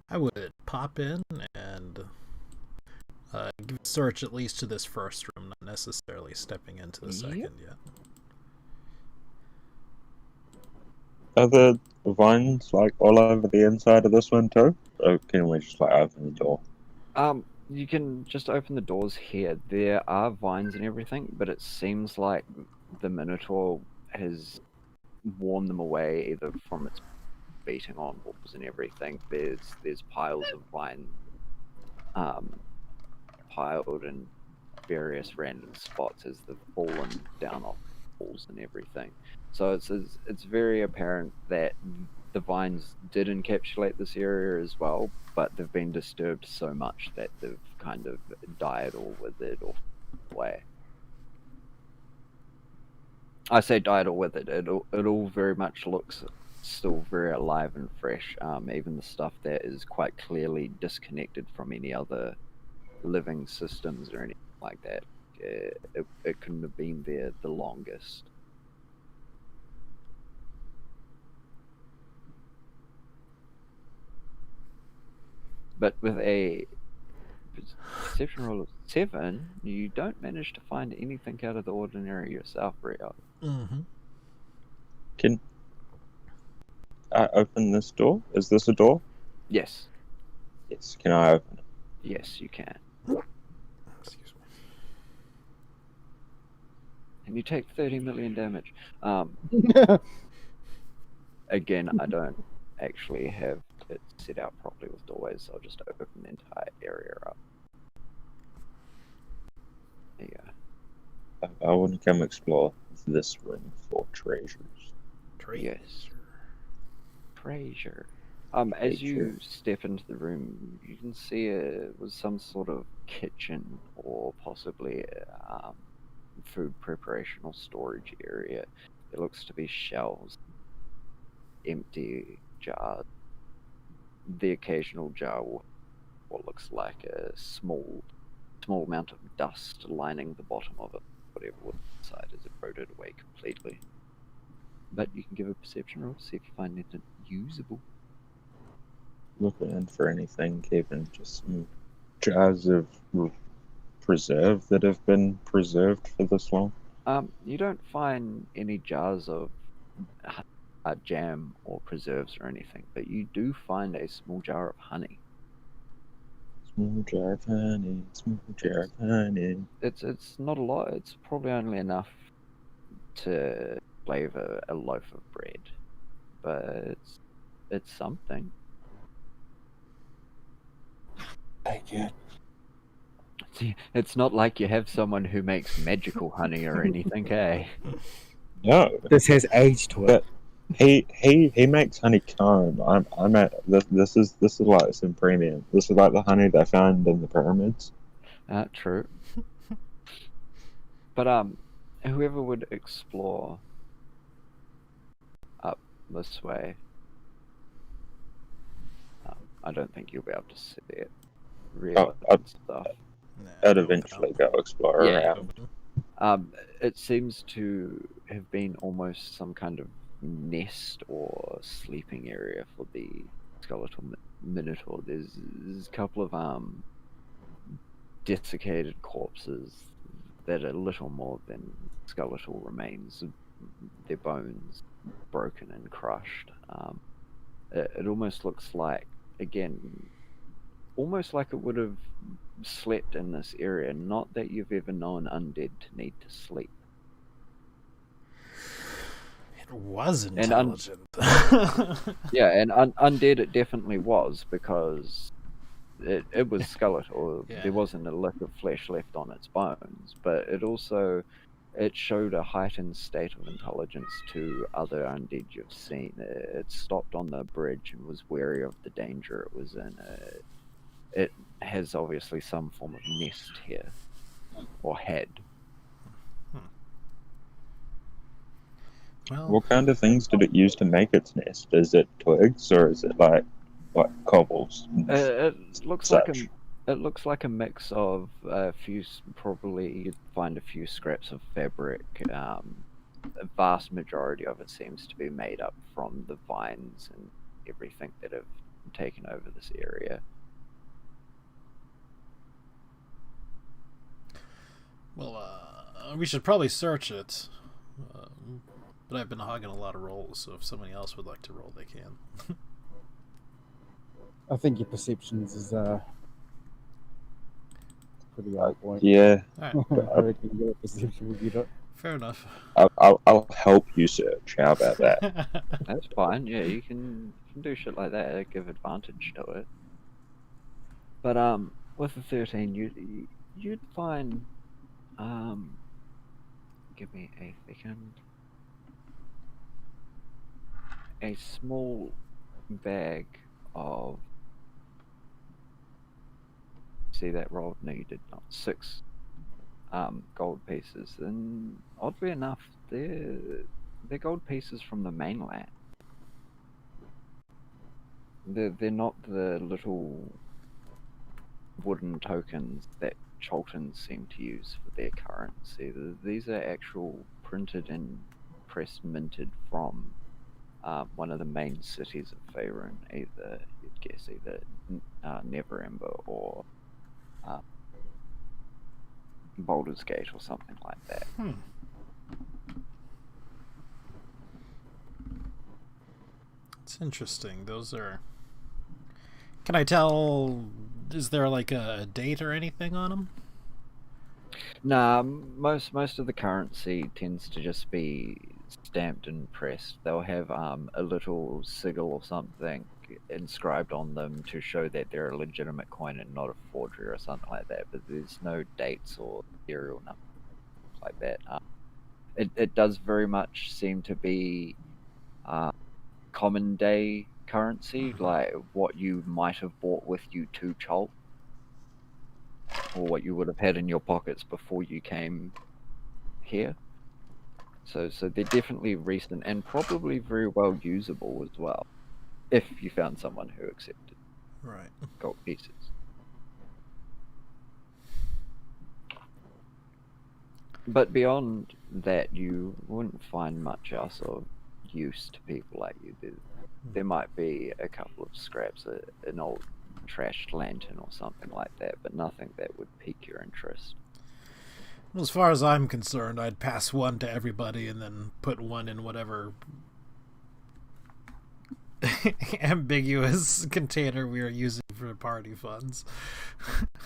I would pop in and give a search at least to this first room, not necessarily stepping into the second yet. Are the vines like all over the inside of this one too? Or can we just like open the door? You can just open the doors here. There are vines and everything, but it seems like the Minotaur has worn them away either from its beating on walls and everything. There's piles of vine piled in various random spots as they've fallen down off walls and everything. So it's very apparent that the vines did encapsulate this area as well, but they've been disturbed so much that they've kind of died or withered or away. I say died or withered. It all very much looks still very alive and fresh. Even the stuff that is quite clearly disconnected from any other living systems or anything like that. It couldn't have been there the longest. But with a perception roll of 7, you don't manage to find anything out of the ordinary yourself, Rio. Mm-hmm. Can I open this door? Is this a door? Yes. Yes. Can I open it? Yes, you can. Excuse me. And you take 30 million damage. Again, I don't actually have it set out properly with doorways, so I'll just open the entire area up. There you go. I want to come explore this room for treasures. Yes. Treasure. As you step into the room, you can see it was some sort of kitchen or possibly food preparation or storage area. It looks to be shelves, empty jars. The occasional jar with what looks like a small amount of dust lining the bottom of it. Whatever was inside is eroded away completely. But you can give a perception roll to see if you find anything usable. Looking in for anything, even just some jars of preserve that have been preserved for this long. You don't find any jars of jam or preserves or anything, but you do find a small jar of honey. Small jar of honey, small jar of honey. It's not a lot. It's probably only enough to flavor a loaf of bread, but it's something. Thank you. See, it's not like you have someone who makes magical honey or anything, eh? No, This has age to it. he makes honeycomb. I'm at this is like some premium. This is like the honey they found in the pyramids. True. But whoever would explore up this way, I don't think you'll be able to see it. Real stuff. I'd eventually go explore around. It seems to have been almost some kind of nest or sleeping area for the skeletal minotaur. There's a couple of desiccated corpses that are little more than skeletal remains, their bones broken and crushed. It almost looks like, again, almost like it would have slept in this area. Not that you've ever known undead to need to sleep. It was intelligent. Yeah, and undead it definitely was, because it was skeletal. Yeah. There wasn't a lick of flesh left on its bones, but it showed a heightened state of intelligence to other undead you've seen. It stopped on the bridge and was wary of the danger it was in. It has obviously some form of nest here, or head. Well, What kind of things did it use to make its nest? Is it twigs or is it like cobbles? It looks like a mix of a few. Probably you'd find a few scraps of fabric. A vast majority of it seems to be made up from the vines and everything that have taken over this area. Well, we should probably search it. But I've been hogging a lot of rolls, so if somebody else would like to roll, they can. I think your perceptions is pretty on point. Yeah, All right, I reckon your perception will get it. fair enough. I'll help you search. How about that? That's fine. Yeah, you can do shit like that. Give advantage to it. But with the 13, you'd find. Give me a second. A small bag of. See that roll? No, you did not. 6 gold pieces, and oddly enough, they're gold pieces from the mainland. They're not the little wooden tokens that Choltons seem to use for their currency. These are actual printed and pressed minted from one of the main cities of Faerun, either you'd guess Neverember or Baldur's Gate or something like that. It's interesting. Those are. Can I tell? Is there like a date or anything on them? Nah, most of the currency tends to just be stamped and pressed. They'll have a little sigil or something inscribed on them to show that they're a legitimate coin and not a forgery or something like that. But there's no dates or serial numbers like that. It does very much seem to be common day currency, like what you might have bought with you to Chol, or what you would have had in your pockets before you came here. So they're definitely recent and probably very well usable as well, if you found someone who accepted gold pieces. But beyond that, you wouldn't find much else of use to people like you. There might be a couple of scraps, an old trashed lantern or something like that, but nothing that would pique your interest. Well, as far as I'm concerned, I'd pass one to everybody and then put one in whatever ambiguous container we are using for party funds.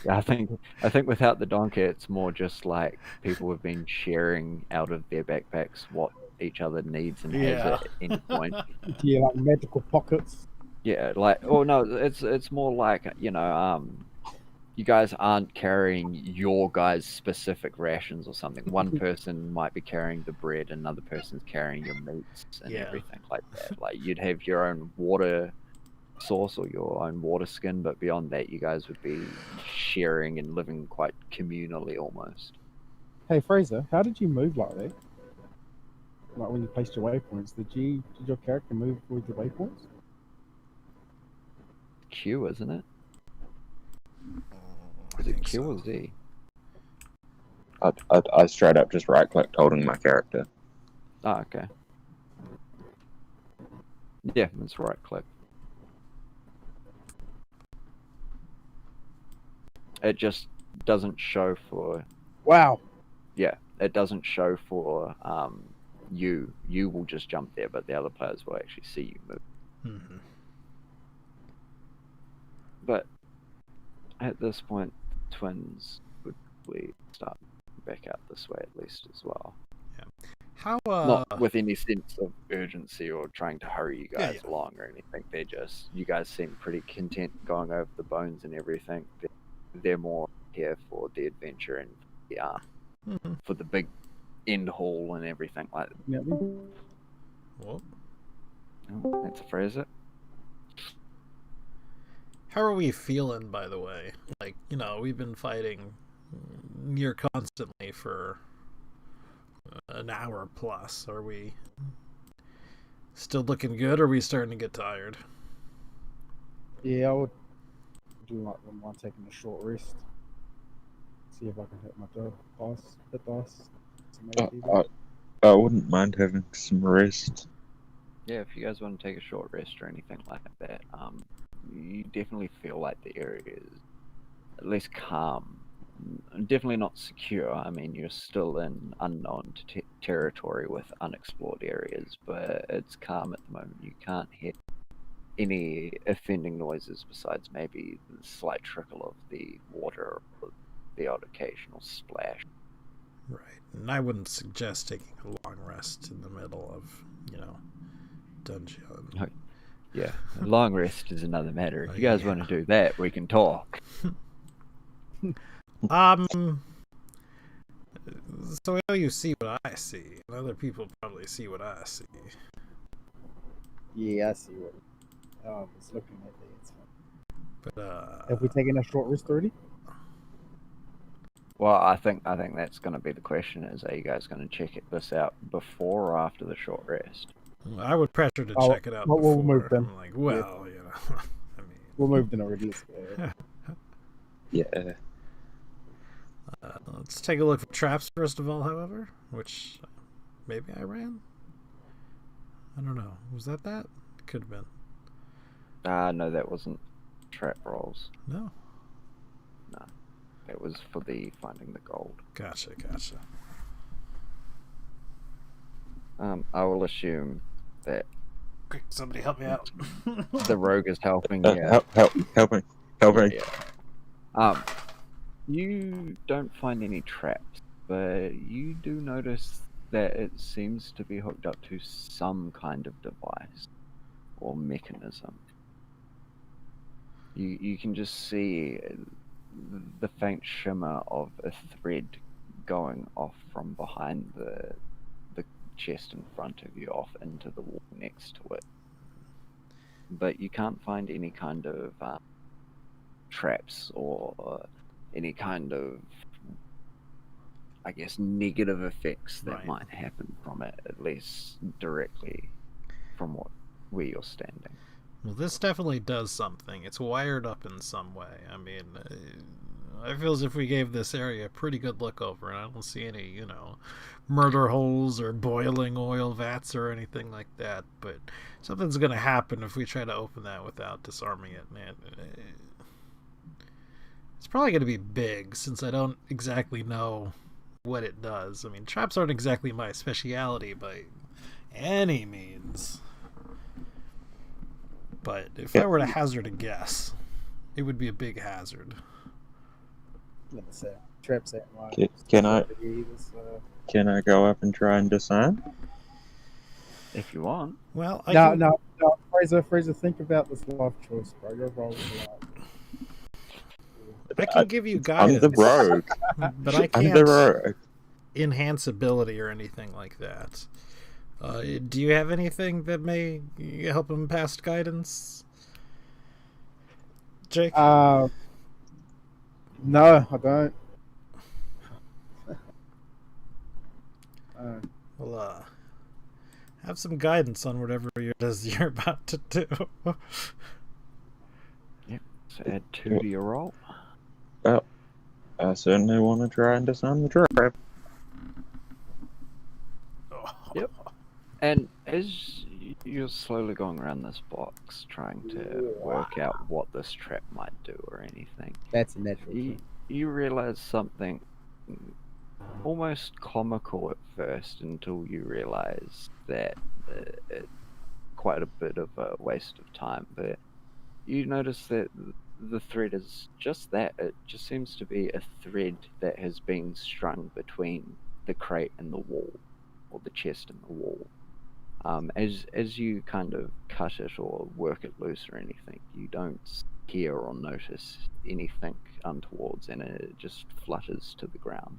I think without the donkey, it's more just like people have been sharing out of their backpacks what each other needs and has at any point. Yeah, like medical pockets. Yeah, like, oh no, it's more like, you guys aren't carrying your guys' specific rations or something. One person might be carrying the bread, another person's carrying your meats and everything like that. Like, you'd have your own water source or your own water skin, but beyond that, you guys would be sharing and living quite communally almost. Hey Fraser, how did you move like that? Like when you placed your waypoints, did your character move with the waypoints? Q, isn't it? Is it Q or Z? I straight up just right clicked holding my character. Oh, okay. Yeah, that's right click. It just doesn't show for. Wow. Yeah, it doesn't show for you. You will just jump there, but the other players will actually see you move. Mm-hmm. But at this point, twins would probably start back out this way at least as well. Yeah. How not with any sense of urgency or trying to hurry you guys along or anything. They just, you guys seem pretty content going over the bones and everything. They're more here for the adventure and for the big end haul and everything like that. Yeah. What? Oh, that's a Fraser. How are we feeling, by the way? Like, we've been fighting near constantly for an hour plus. Are we still looking good, or are we starting to get tired? Yeah, I would do like one taking a short rest. See if I can hit my dice. I wouldn't mind having some rest. Yeah, if you guys want to take a short rest or anything like that, you definitely feel like the area is at least calm. Definitely not secure. I mean, you're still in unknown territory with unexplored areas, but it's calm at the moment. You can't hear any offending noises besides maybe the slight trickle of the water or the odd occasional splash. Right. And I wouldn't suggest taking a long rest in the middle of, dungeon. Yeah, a long rest is another matter. If you guys want to do that, we can talk. So I know you see what I see, and other people probably see what I see. Yeah, I see what I was looking at that. But have we taken a short rest already? Well, I think that's going to be the question: is are you guys going to check this out before or after the short rest? I would pressure to check it out before. We'll move them. I'm like, well, I mean, we'll move them already. Yeah. Let's take a look for traps first of all, however, which maybe I ran. I don't know. Was that? Could have been. No, that wasn't trap rolls. No. No, that was for the finding the gold. Gotcha. I will assume that Quick, somebody help me out. the rogue is helping. Yeah. Help me. You don't find any traps, but you do notice that it seems to be hooked up to some kind of device or mechanism. You can just see the faint shimmer of a thread going off from behind the chest in front of you off into the wall next to it. But you can't find any kind of traps or any kind of, I guess, negative effects that might happen from it, at least directly from where you're standing. Well, this definitely does something. It's wired up in some way. I mean, I feel as if we gave this area a pretty good look over, and I don't see any, murder holes or boiling oil vats or anything like that. But something's going to happen if we try to open that without disarming it, man. It's probably going to be big, since I don't exactly know what it does. I mean, traps aren't exactly my speciality by any means. But if I were to hazard a guess, it would be a big hazard. Let's say traps ain't right. Can I go up and try and disarm? If you want. Well, No, Fraser, think about this life choice, bro. Your role is I can give you guidance. I'm the rogue. But I can't I'm the rogue. enhance ability or anything like that. Do you have anything that may help him pass guidance, Jake? No, I don't. Well, have some guidance on whatever it is you're about to do. Yep. So add 2 to your roll. Well, I certainly want to try and disarm the trap. Yep. And as you're slowly going around this box, trying to work out what this trap might do or anything, That's a natural. you realize something almost comical at first, until you realize that it's quite a bit of a waste of time. But you notice that the thread is just that. It just seems to be a thread that has been strung between the crate and the wall, or the chest and the wall. As you kind of cut it or work it loose or anything, you don't hear or notice anything untowards, and it just flutters to the ground.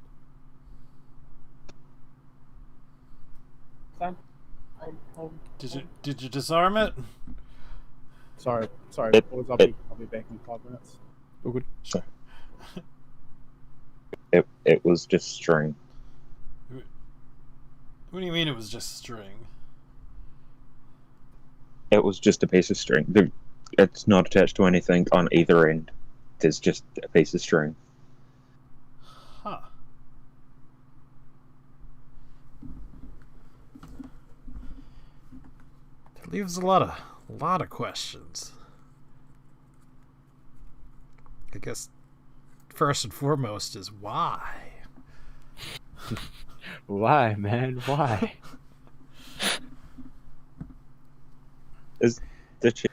Did you disarm it? Sorry, boys. I'll be back in 5 minutes. Oh, good. Sorry. It was just string. What do you mean it was just string? It was just a piece of string. It's not attached to anything on either end. There's just a piece of string. Huh. That leaves a lot of questions. I guess first and foremost is why? Why, man? Why? Is the chest?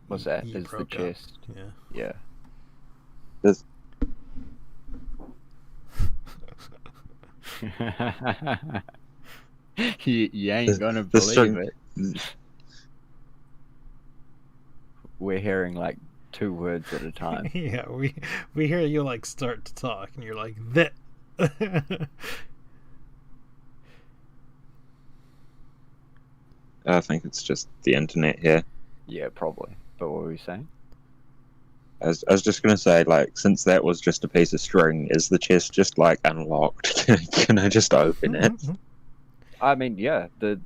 What's that? You Is the broke up. chest? Yeah. Does you ain't gonna the believe string- it. We're hearing like 2 words at a time. Yeah, we hear you like start to talk, and you're like that. I think it's just the internet here. Yeah, probably. But what were we saying? I was just gonna say, like, since that was just a piece of string, is the chest just like unlocked? Can I just open it? I mean, yeah, the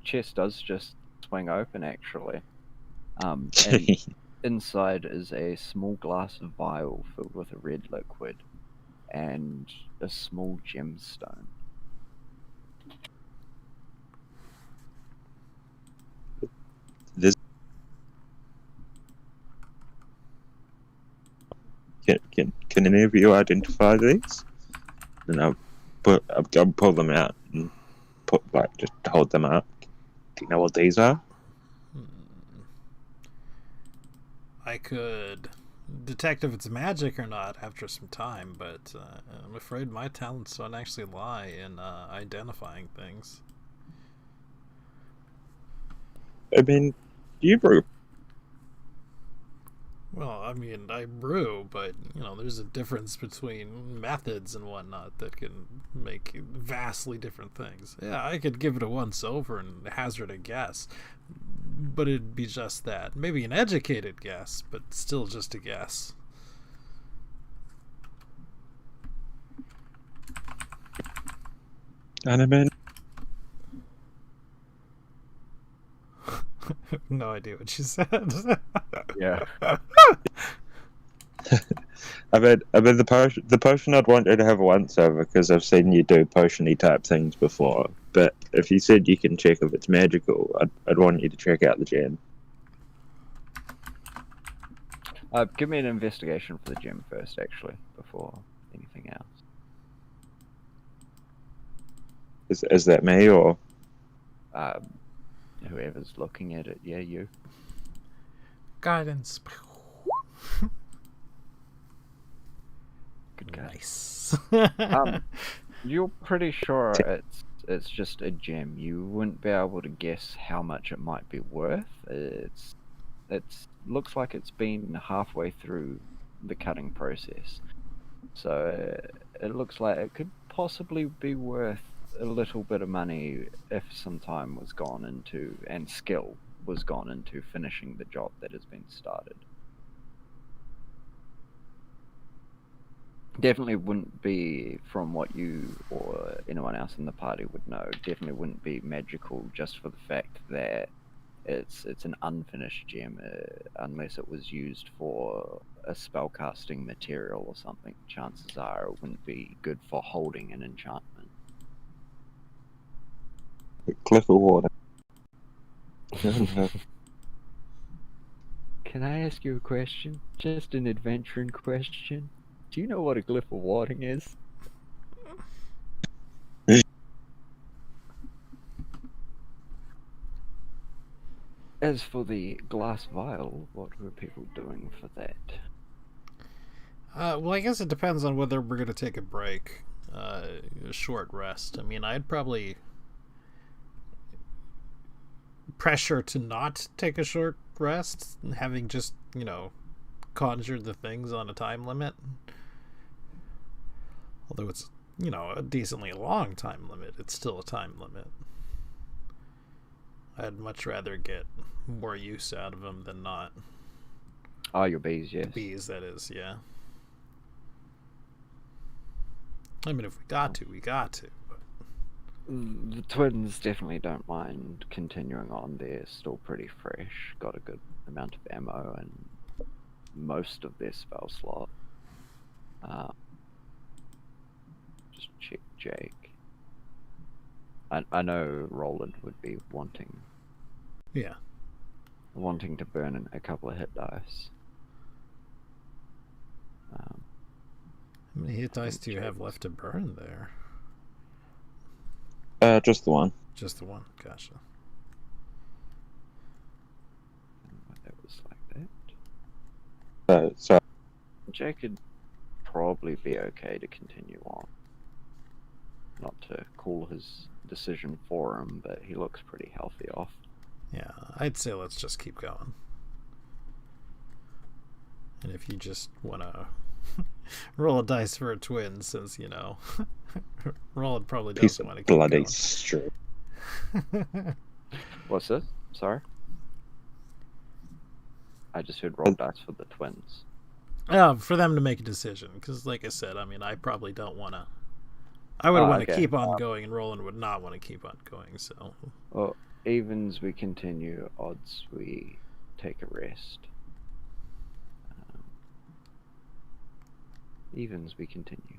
chest does just swing open, actually. And inside is a small glass vial filled with a red liquid and a small gemstone. Can any of you identify these? And I'll pull them out and just hold them up. Do you know what these are? I could detect if it's magic or not after some time, but I'm afraid my talents don't actually lie in identifying things. I mean, you brew. Well, I mean, I brew, but, there's a difference between methods and whatnot that can make vastly different things. Yeah, I could give it a once over and hazard a guess, but it'd be just that. Maybe an educated guess, but still just a guess. And I mean, No idea what she said. Yeah. I mean, the potion I'd want you to have a once over because I've seen you do potion-y type things before. But if you said you can check if it's magical, I'd want you to check out the gem. Give me an investigation for the gem first, actually, before anything else. Is that me or? Whoever's looking at it, yeah, you. Guidance. Good guy. Nice. You're pretty sure it's just a gem. You wouldn't be able to guess how much it might be worth. It's looks like it's been halfway through the cutting process, so it looks like it could possibly be worth a little bit of money if some time was gone into and skill was gone into finishing the job that has been started. Definitely wouldn't be, from what you or anyone else in the party would know, definitely wouldn't be magical just for the fact that it's an unfinished gem, unless it was used for a spellcasting material or something. Chances are it wouldn't be good for holding an enchantment. Cliff of water. Can I ask you a question? Just an adventuring question. Do you know what a glyph of warding is? As for the glass vial, what were people doing for that? Well, I guess it depends on whether we're going to take a break, a short rest. I mean, I'd probably pressure to not take a short rest, having just, conjured the things on a time limit. Although it's, a decently long time limit, it's still a time limit. I'd much rather get more use out of them than not. Oh, your bees, yes. Bees, that is, yeah. I mean, if we got to, we got to. But... The twins definitely don't mind continuing on. They're still pretty fresh, got a good amount of ammo and most of their spell slot. Just check Jake. I know Roland would be wanting to burn in a couple of hit dice. How many hit dice do you have left to burn there? Just the one. Just the one, gotcha. That was like that. So Jake could probably be okay to continue on. Not to call his decision for him, but he looks pretty healthy off. Yeah, I'd say let's just keep going. And if you just want to roll a dice for a twin, since, Roland probably doesn't want to keep bloody going. straight. What's this? Sorry? I just heard roll dice for the twins. For them to make a decision, because like I said, I mean, I probably don't want to. I would want to keep on going, and Roland would not want to keep on going, so... Well, evens we continue, odds we take a rest. Evens we continue.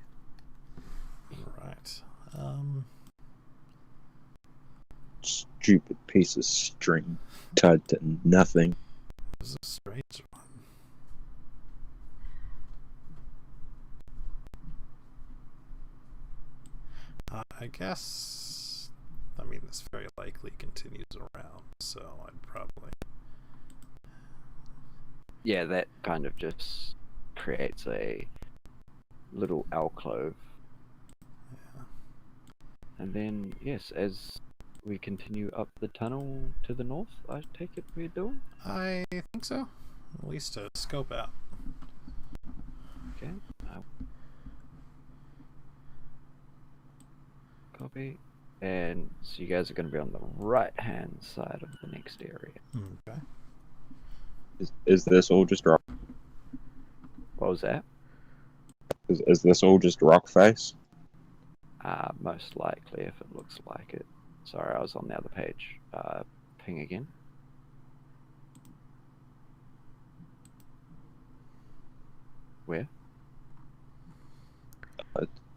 Right. Stupid piece of string tied to nothing. This is a strange one. I guess, I mean, this very likely continues around, so I'd probably... Yeah, that kind of just creates a little alcove. Yeah. And then, yes, as we continue up the tunnel to the north, I take it we're doing? I think so. At least to scope out. Okay. Copy. And so you guys are going to be on the right-hand side of the next area. Okay. Is this all just rock? What was that? Is this all just rock face? Most likely, if it looks like it. Sorry, I was on the other page. Ping again. Where?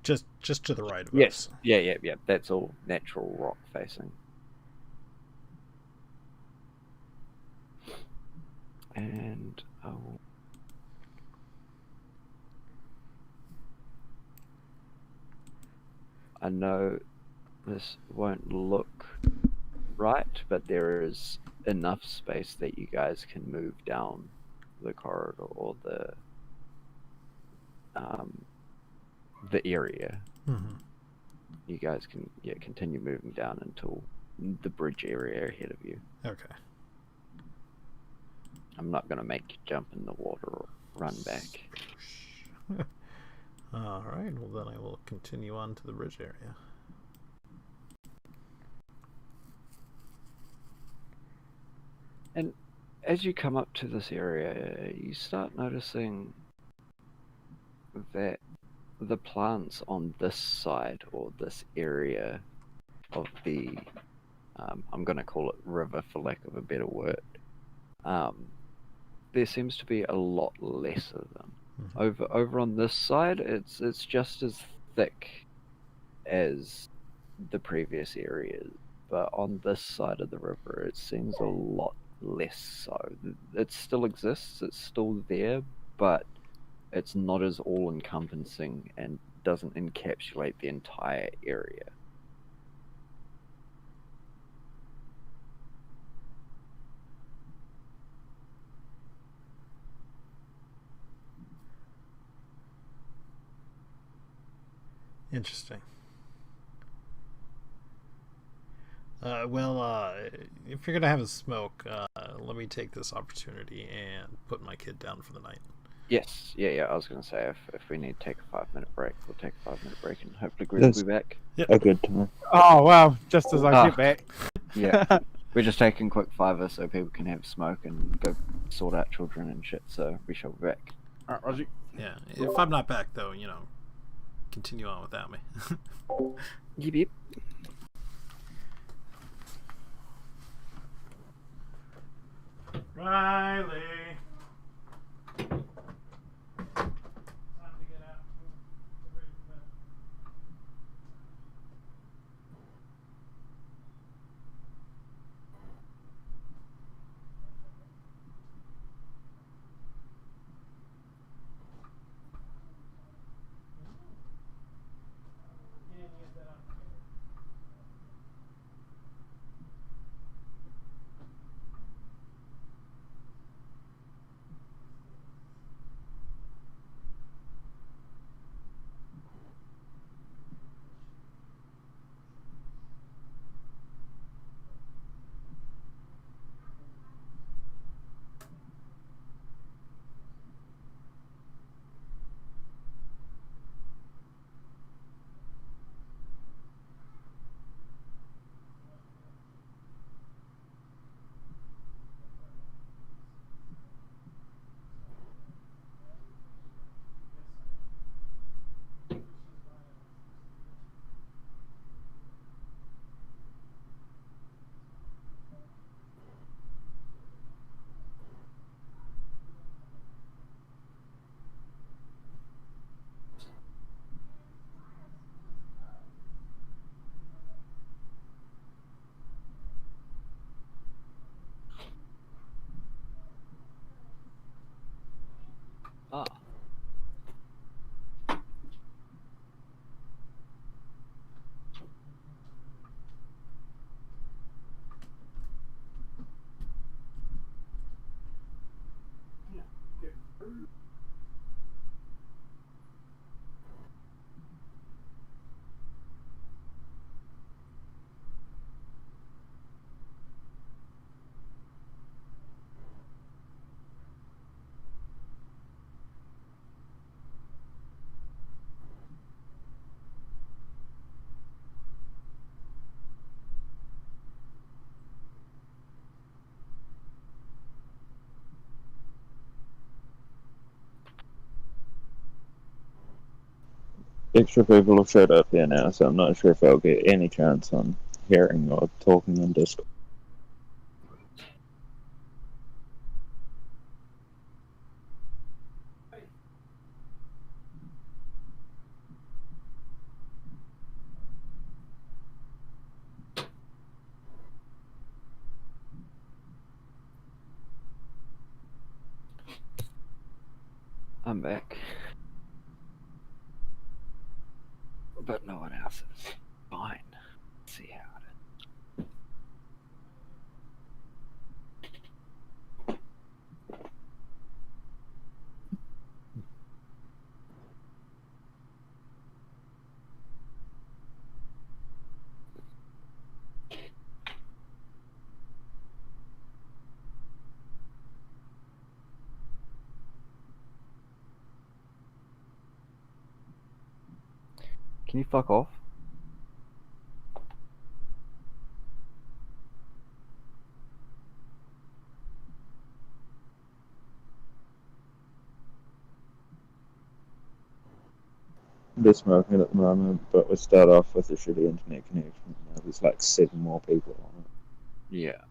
Just to the right of Yes. us. Yeah. That's all natural rock facing. And I know this won't look right, but there is enough space that you guys can move down the corridor or the area. Mm-hmm. You guys can continue moving down until the bridge area ahead of you. Okay. I'm not going to make you jump in the water or run back. Alright, well then I will continue on to the bridge area. And as you come up to this area, you start noticing that the plants on this side, or this area of the, I'm going to call it river for lack of a better word, there seems to be a lot less of them. Mm-hmm. Over on this side, it's just as thick as the previous areas, but on this side of the river, it seems a lot less so. It still exists, it's still there, but it's not as all-encompassing and doesn't encapsulate the entire area. Interesting. If you're gonna have a smoke, let me take this opportunity and put my kid down for the night. Yes, yeah. I was going to say if we need to take a 5-minute break, we'll take a 5-minute break, and hopefully Greg will be back. A good time. Oh, wow. Just as I get back. Yeah, we're just taking a quick fiver so people can have a smoke and go sort out children and shit. So we shall be back. Alright, Roger. Yeah, if I'm not back though, continue on without me. Yep. Riley. Time to get out. Get ready for bed. extra people have showed up here now, so I'm not sure if I'll get any chance on hearing or talking on Discord. I'm back. But no one else is. Fine. Let's see how it is. Can you fuck off? I'm just smoking at the moment, but we start off with a shitty internet connection. There's like 7 more people on it. Yeah.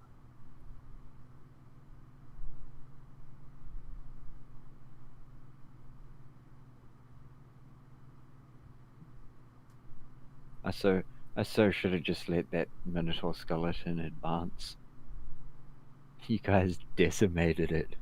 I so should have just let that Minotaur skeleton advance. You guys decimated it.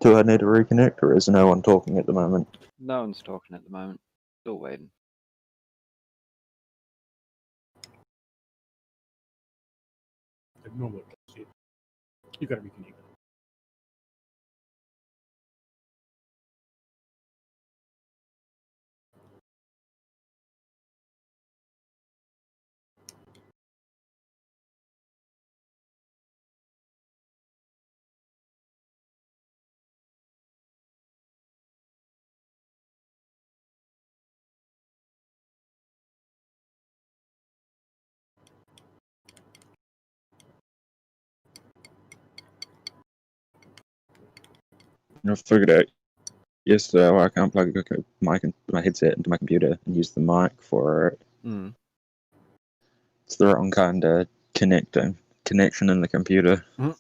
Do I need to reconnect, or is no one talking at the moment? No one's talking at the moment. Still waiting. Ignore what shit. You gotta reconnect. I figured out yesterday why I can't plug my headset into my computer and use the mic for it. Mm. It's the wrong kind of connection in the computer. Mhm.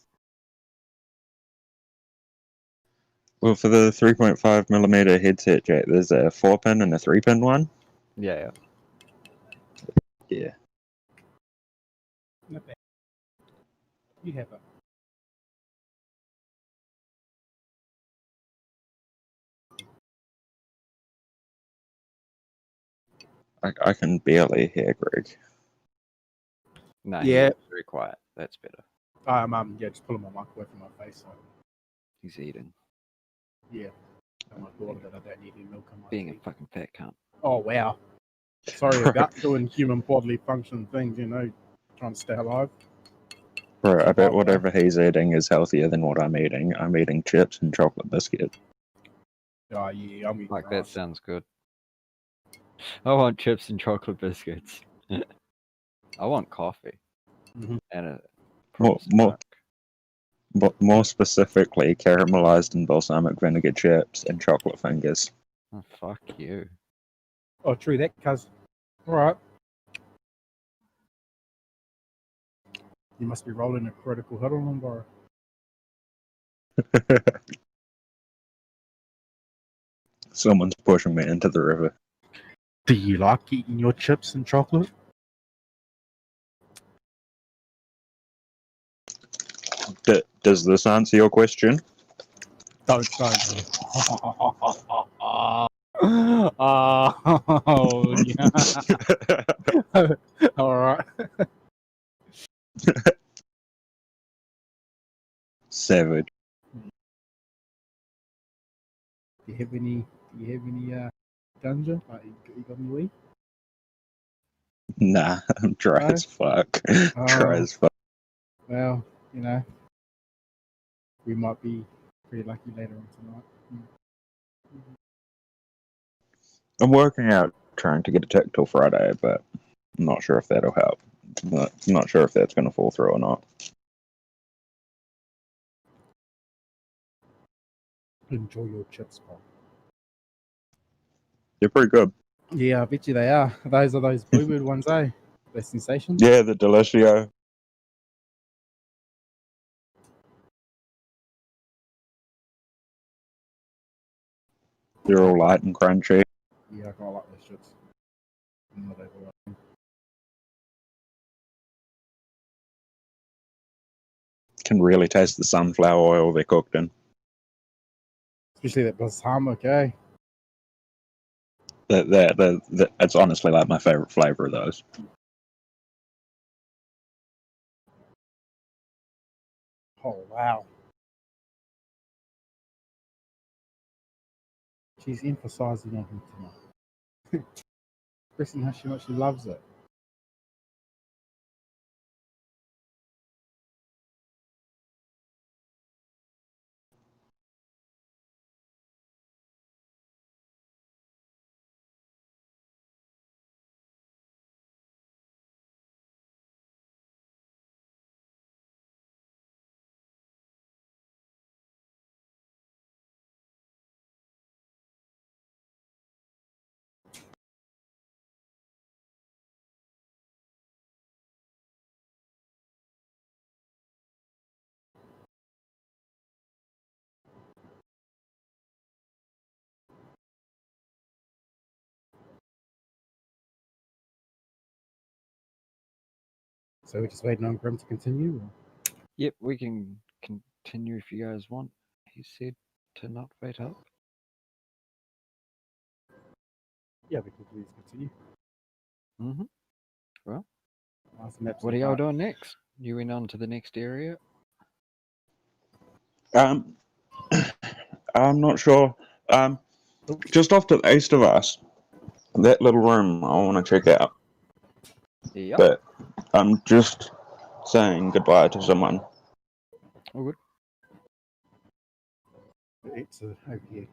Well, for the 3.5mm headset jack, there's a 4-pin and a 3-pin one. Yeah. Yeah. Not bad. You have it. I can barely hear Greg. No, Yeah. he's very quiet. That's better. Yeah, just pulling my mic away from my face. So, He's eating. yeah. Oh my god, that I don't need any milk on my Being a teeth. fucking fat cunt. Oh wow. Sorry about doing human bodily function things, trying to stay alive. Right, I bet Survival. whatever he's eating is healthier than what I'm eating. I'm eating chips and chocolate biscuits. Oh yeah, I'm eating Like, that rice. sounds good. I want chips and chocolate biscuits. I want coffee. Mhm. And a More, proper more, smoke. but more specifically, caramelized and balsamic vinegar chips and chocolate fingers. Oh, fuck you. Oh, true that, cuz. Alright. You must be rolling a critical hit on them, bro. Someone's pushing me into the river. Do you like eating your chips and chocolate? Does this answer your question? Don't. Oh, yeah. Alright. Savage. Do you have any ganja? Like, you got any weed? Nah, I'm dry No? as fuck. Dry Oh. as fuck. Well, we might be pretty lucky later on tonight. I'm working out trying to get a tick till Friday, but I'm not sure if that'll help. I'm not sure if that's going to fall through or not. Enjoy your chips, bro. They're pretty good. Yeah, I bet you they are. Those are those bluebird ones, eh? Those sensations. Yeah, the Delicio. They're all light and crunchy. Yeah, I quite like those shits. I'm not overall. Can really taste the sunflower oil they're cooked in. Especially that balsamic, eh? It's honestly like my favorite flavor of those. Oh, wow. She's emphasizing on him tonight. Expressing how much she loves it. So we're just waiting on Grim to continue? Or? Yep, we can continue if you guys want. He said to not wait up. Yeah, we can please continue. Mm-hmm. Well, Nice maps what are and y'all parts. doing next? You went on to the next area? I'm not sure. Just off to the east of us, that little room I want to check out. Yep. But I'm just saying goodbye to someone. Oh, good. It's over here.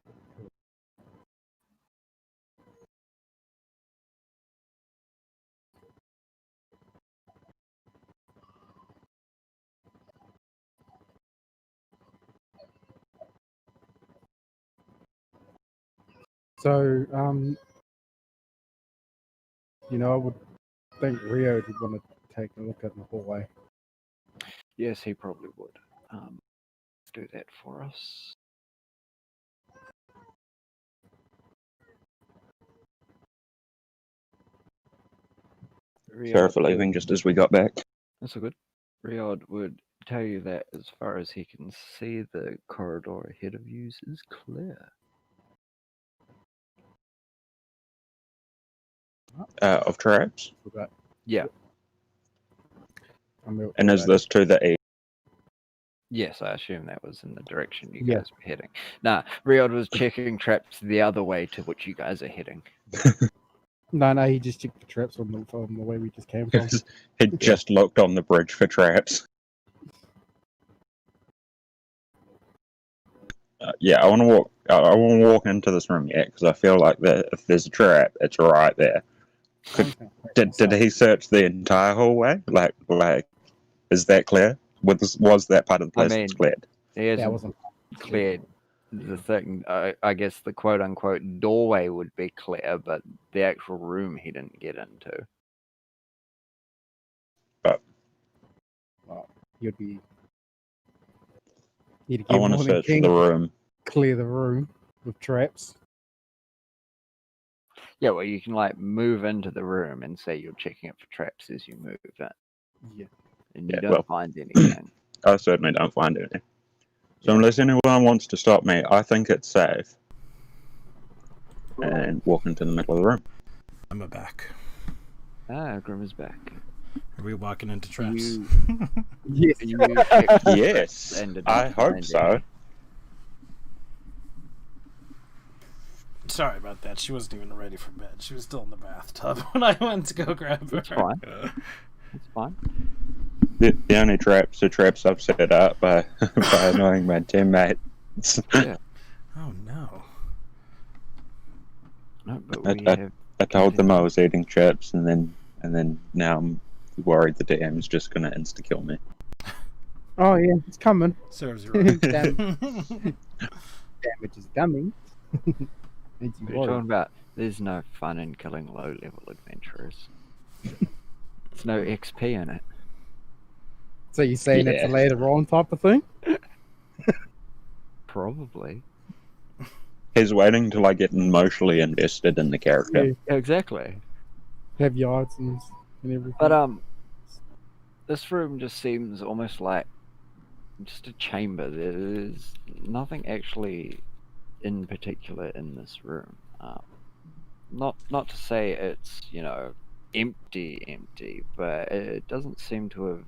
So, I would think Rio would want to take a look at the hallway. Yes, he probably would. Do that for us. Sorry for leaving just as we got back. That's all good. Riyadh would tell you that as far as he can see, the corridor ahead of you is clear. Of traps? Forgot. Yeah. And is this to the east? Yes, I assume that was in the direction you Yeah. guys were heading. Nah, Riyadh was checking traps the other way to which you guys are heading. No, he just checked the traps on the way we just came from. It just looked on the bridge for traps. Yeah, I want to walk. I want to walk into this room yet because I feel like that if there's a trap, it's right there. Did he search the entire hallway? Like, is that clear? Was that part of the place cleared? He hasn't cleared the thing. I guess the quote-unquote doorway would be clear, but the actual room he didn't get into. But You'd be. I want to search the room. Clear the room with traps. Yeah, well, you can move into the room and say you're checking it for traps as you move it. Yeah. And you don't find anything. I certainly don't find anything. So unless anyone wants to stop me, I think it's safe. And walk into the middle of the room. I'm back. Grim is back. Are we walking into traps? Yes, I hope so. Sorry about that. She wasn't even ready for bed. She was still in the bathtub when I went to go grab her. It's fine. It's fine. The only traps are traps I've set up by annoying my teammates. Yeah. Oh no. No, but I told them I was eating chips, and then now I'm worried the DM is just going to insta kill me. Oh yeah, it's coming. Serves you right. Damage is coming. What are you talking about? There's no fun in killing low-level adventurers. There's no XP in it. So you're saying it's a later on type of thing? Probably. He's waiting till I get emotionally invested in the character. Yeah, exactly. Have your items and everything. But this room just seems almost like just a chamber. There's nothing actually in particular in this room. Not to say it's empty, but it doesn't seem to have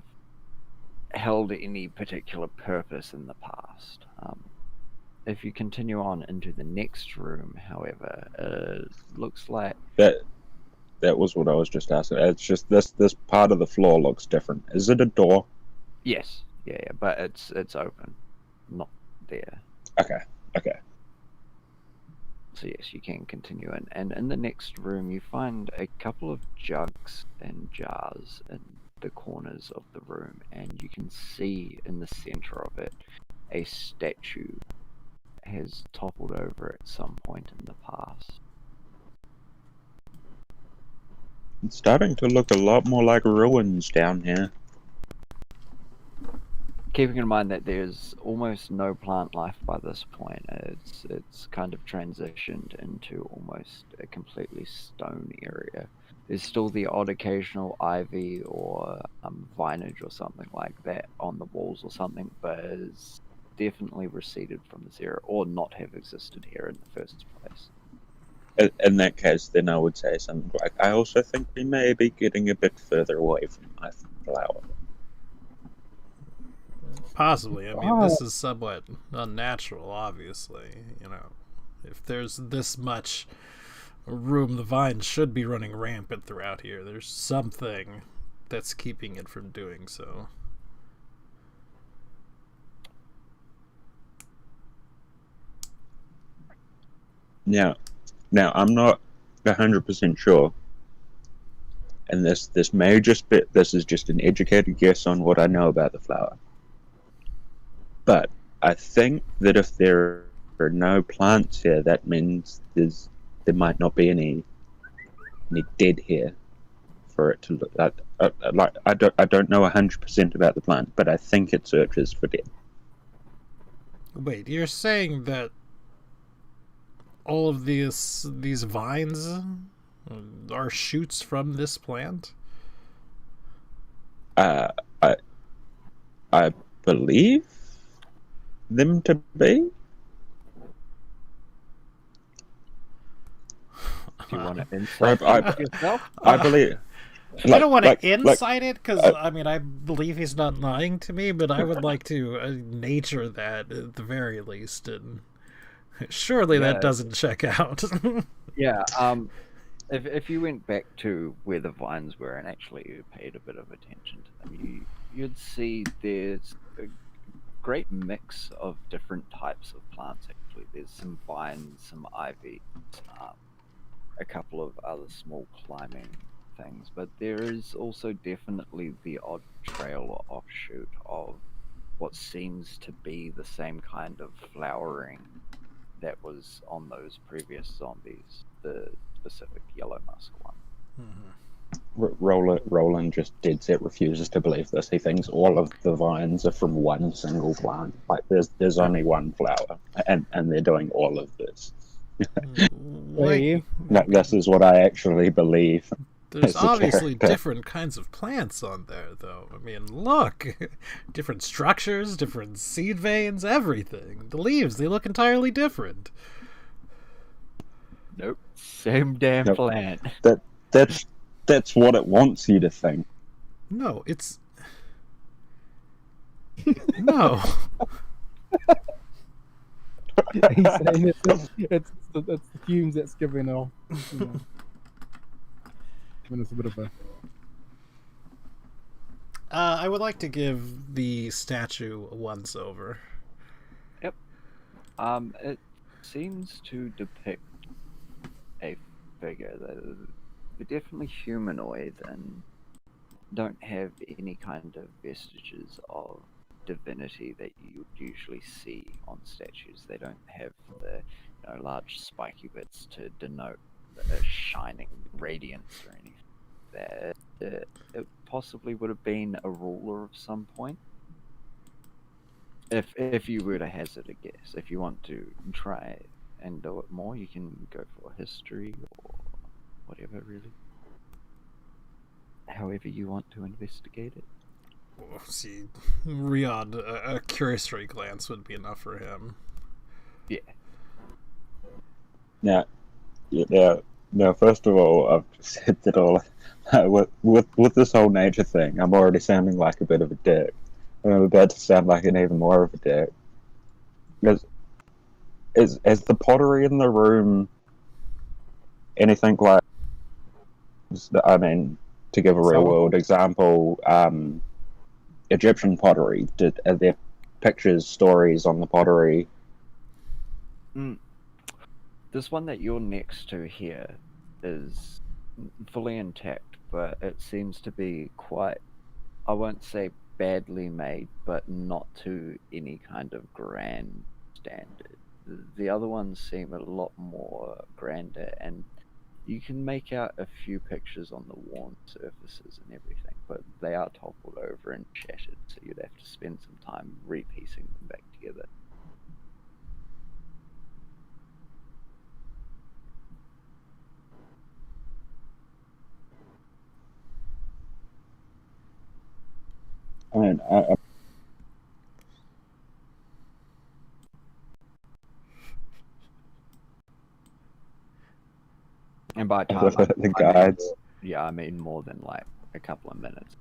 held any particular purpose in the past. If you continue on into the next room, however, it looks like that was what I was just asking. It's just this part of the floor looks different. Is it a door? Yes, yeah, but it's open, not there. Okay. So yes, you can continue in. And in the next room, you find a couple of jugs and jars in the corners of the room, and you can see in the center of it a statue has toppled over at some point in the past. It's starting to look a lot more like ruins down here. Keeping in mind that there's almost no plant life by this point, it's kind of transitioned into almost a completely stone area. There's still the odd occasional ivy or vinage or something like that on the walls or something, but it's definitely receded from this area or not have existed here in the first place. In that case, then I would say something like, I also think we may be getting a bit further away from my flower. Possibly. I mean, this is somewhat unnatural, obviously. If there's this much room, the vines should be running rampant throughout here. There's something that's keeping it from doing so. Now, I'm not 100% sure, and this may just be, this is just an educated guess on what I know about the flower. But I think that if there are no plants here, that means there's there might not be any dead here for it to look like. I don't know 100% about the plant, but I think it searches for dead. Wait, you're saying that all of these vines are shoots from this plant? I believe them to be. Do you want to insight yourself? I believe. I don't want to insight it, because, I mean, I believe he's not lying to me, but I would like to nature that at the very least, and surely that doesn't check out. Yeah, if you went back to where the vines were and actually paid a bit of attention to them, you'd see there's a great mix of different types of plants, actually. There's some vines, some ivy, a couple of other small climbing things, but there is also definitely the odd trail or offshoot of what seems to be the same kind of flowering that was on those previous zombies, the specific yellow musk one. Roland just dead set refuses to believe this. He thinks all of the vines are from one single plant. Like there's only one flower, and they're doing all of this. This is what I actually believe. There's obviously different kinds of plants on there, though. I mean, look! Different structures, different seed veins, everything. The leaves, they look entirely different. Nope. Same damn plant. That's what it wants you to think. No, it's... No. He's saying it's the fumes that's giving off. You know. It's a bit of a... I would like to give the statue a once over. Yep. It seems to depict a figure that they're definitely humanoid and don't have any kind of vestiges of divinity that you usually see on statues. They don't have the large spiky bits to denote a shining radiance or anything. That it possibly would have been a ruler of some point. If you were to hazard a guess, if you want to try and do it more, you can go for history or whatever, really. However you want to investigate it. Well, see, Riyadh, a cursory glance would be enough for him. Yeah. Now, first of all, I've said that all with this whole nature thing, I'm already sounding like a bit of a dick. And I'm about to sound like an even more of a dick. Is the pottery in the room anything like? I mean, to give a real world example, Egyptian pottery. Are there pictures, stories on the pottery? This one that you're next to here is fully intact, but it seems to be quite, I won't say badly made, but not to any kind of grand standard. The other ones seem a lot more grander, and you can make out a few pictures on the worn surfaces and everything, but they are toppled over and shattered, so you'd have to spend some time repiecing them back together. I mean, and by time, the guides. I mean more than like a couple of minutes.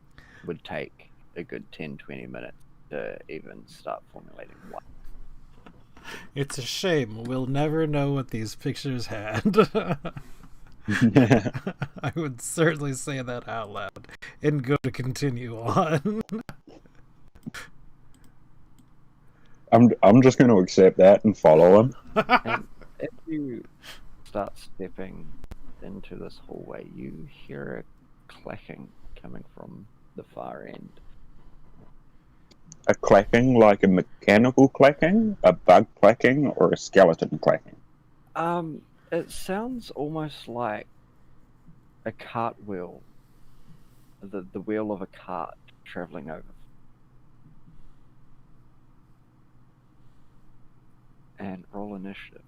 Would take a good 10-20 minutes to even start formulating one. It's a shame. We'll never know what these pictures had. I would certainly say that out loud and go to continue on. I'm just going to accept that and follow him. And if you start stepping into this hallway, you hear a clacking coming from the far end. A clacking, like a mechanical clacking, a bug clacking, or a skeleton clacking? It sounds almost like a cartwheel, the wheel of a cart traveling over. And roll initiative.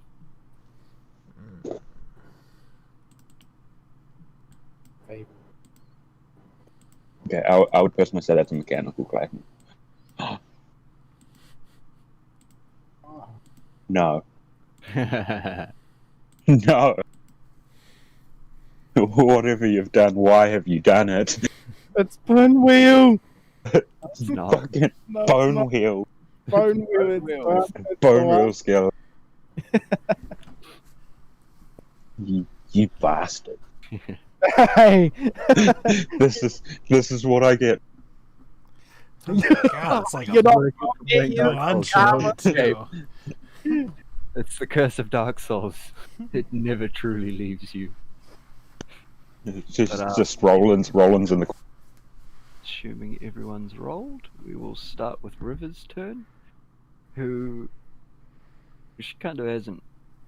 Fable. Okay, I would personally say that's a mechanical clapping. Oh, No. No. Whatever you've done, why have you done it? it's Pinwheel! No. Fucking No, bone it's wheel. not Bone Wheel. It's Wheel. it's Bone the one. wheel skill. You bastard. Hey! This is what I get. Oh my God, it's like You're a not Break wrong, lunch Dark Souls, too. It's the curse of Dark Souls. It never truly leaves you. It's But, just Rollins in the. Assuming everyone's rolled, we will start with River's turn, who she kind of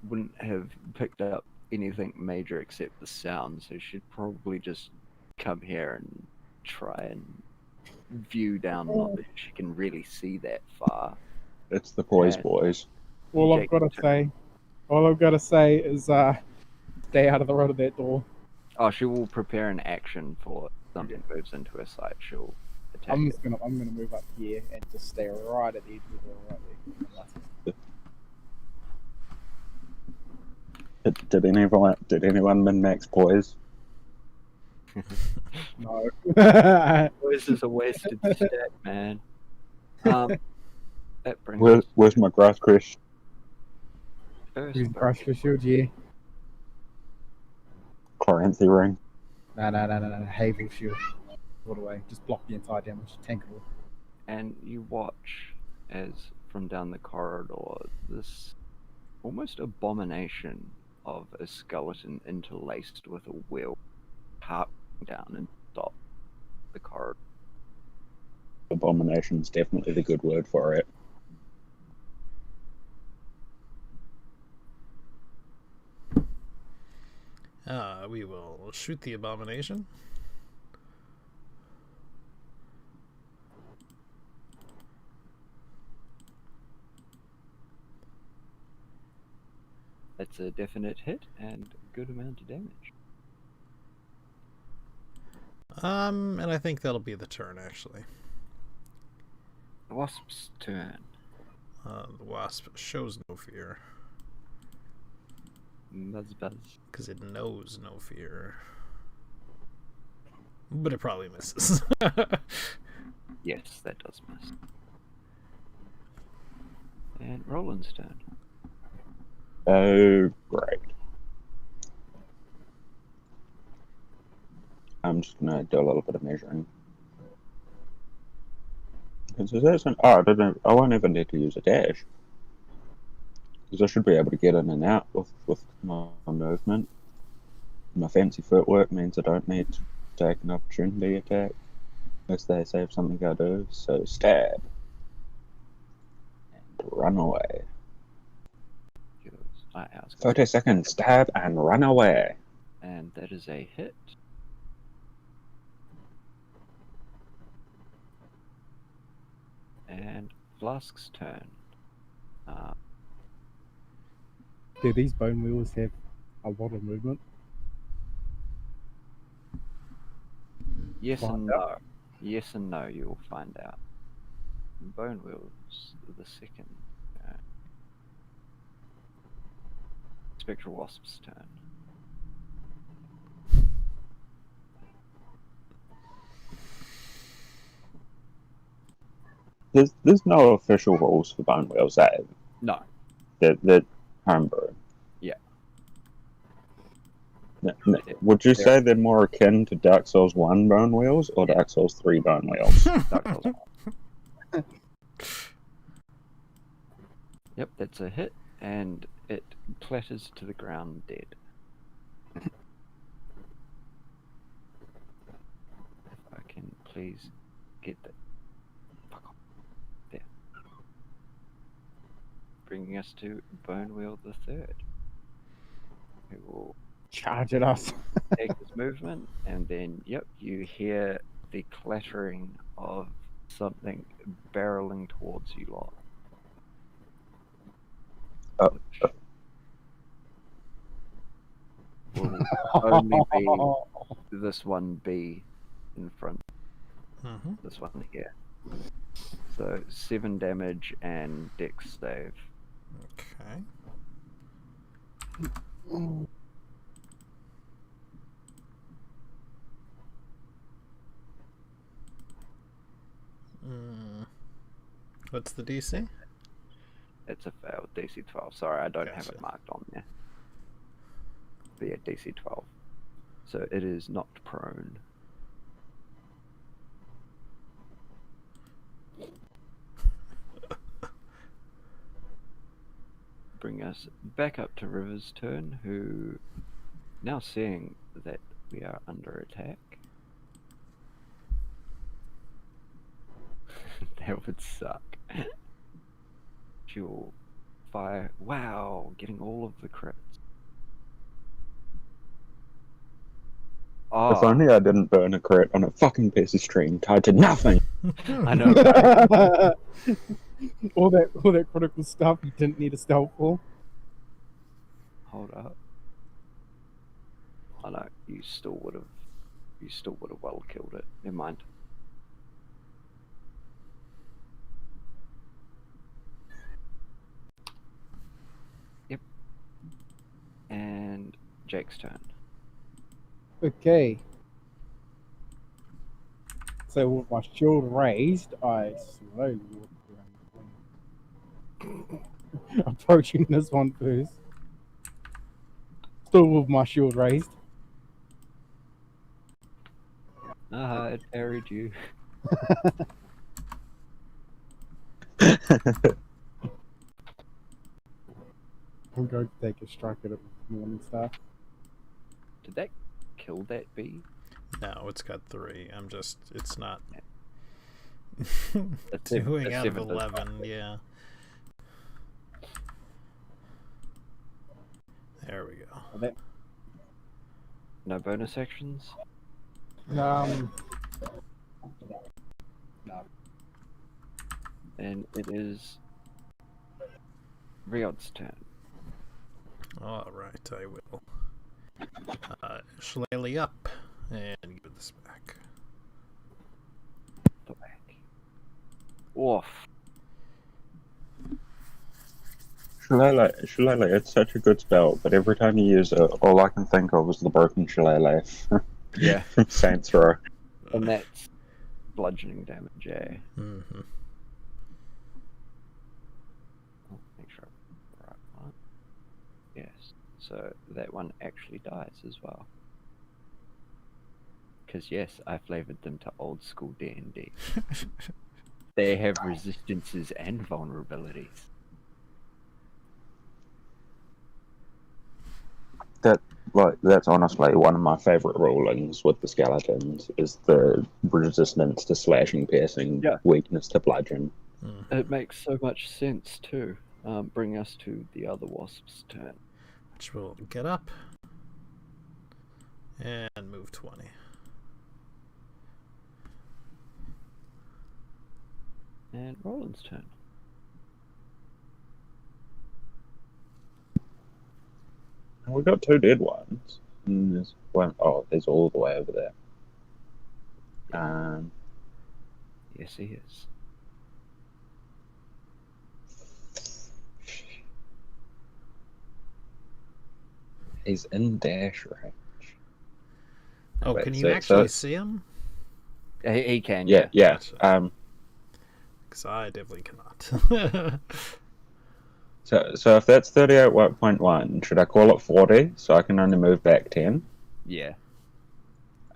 wouldn't have picked up anything major except the sound, so she'd probably just come here and try and view down. Not that she can really see that far. It's the poise And- boys. All I've Jake, got to say is stay out of the road of that door. Oh, she will prepare an action for something moves into her sight. She'll attack. I'm it. gonna move up here and just stay right at the edge of the door, right there. Did anyone min-max poise? No. This is a wasted stat, man. That brings Where's my grass crush? us Use first. brush for shield, yeah. Chloranthy ring. No. Havel shield. All the way. Just block the entire damage. Tank it all. And you watch as from down the corridor this almost abomination of a skeleton interlaced with a wheel carving down and stop the corridor. Abomination's definitely the good word for it. We will shoot the abomination. That's a definite hit and a good amount of damage. And I think that'll be the turn, actually. Wasp's turn. The wasp shows no fear, Buzz. because it knows no fear. But it probably misses. Yes, that does miss. And Roland's turn. Oh, great. I'm just gonna do a little bit of measuring. Because I won't even need to use a dash. Because I should be able to get in and out with my movement. My fancy footwork means I don't need to take an opportunity attack. Unless they save something I do. So stab. And run away. 30 seconds, stab and run away. And that is a hit. And Flask's turn. Do these bone wheels have a lot of movement? Yes Find and no. Yes and no, you will find out. Bone Wheels, the second. Spectral Wasp's turn. There's no official rules for bone wheels. No. They're homebrew. Yeah. Would you say they're more akin to Dark Souls 1 bone wheels or Dark Souls 3 bone wheels? Dark Souls 1. Yep, that's a hit, and it clatters to the ground dead. If I can please get that. Fuck off. There. Bringing us to Bone Wheel the third. He will Charge at us. take his movement, and then, yep, you hear the clattering of something barreling towards you lot. Which will only be this one B in front. Mm-hmm. This one here. So 7 damage and dex save. Okay. What's the DC? It's a failed DC 12. Sorry, I don't have Gotcha. it marked on there. But yeah, DC 12. So it is knocked prone. Bring us back up to River's turn, who, now seeing that we are under attack, that would suck. She'll fire. Wow, getting all of the crits. If Oh, only I didn't burn a crit on a fucking piece of string tied to nothing. I know. Right? all that critical stuff you didn't need a stealth for. Hold up. Oh no, you still would have well killed it. Never mind. Yep. And Jake's turn. Okay. So with my shield raised, I slowly walk around, approaching this one first. Still with my shield raised. It parried you. I'm going to take a strike at it with Morning Star. Did that kill that bee? No, it's got 3. It's not A seven- doing a out of 7 does 11, not hit. yeah. There we go. No bonus actions? No. And it is Riod's turn. Alright, I will. Shillelagh up and give this back. Back. Oof. Shillelagh, it's such a good spell, but every time you use it, all I can think of is the broken Shillelagh Yeah. from Saints Row. And that's bludgeoning damage, eh? Mm-hmm. Oh, make sure I'm the right one. Yes. So that one actually dies as well. Because yes, I flavored them to old school D&D. They have resistances and vulnerabilities. That's honestly one of my favourite rulings with the skeletons is the resistance to slashing, piercing, Yeah. weakness to bludgeon. It makes so much sense too. Bring us to the other wasp's turn. Which will get up and move 20. And Roland's turn. We've got 2 dead ones. And there's one, there's all the way over there. Yes, he is. He's in dash range. Oh, Wait, can you so- actually so- see him? He can, Yeah. Because I definitely cannot. So if that's 38.1, should I call it 40 so I can only move back 10? Yeah.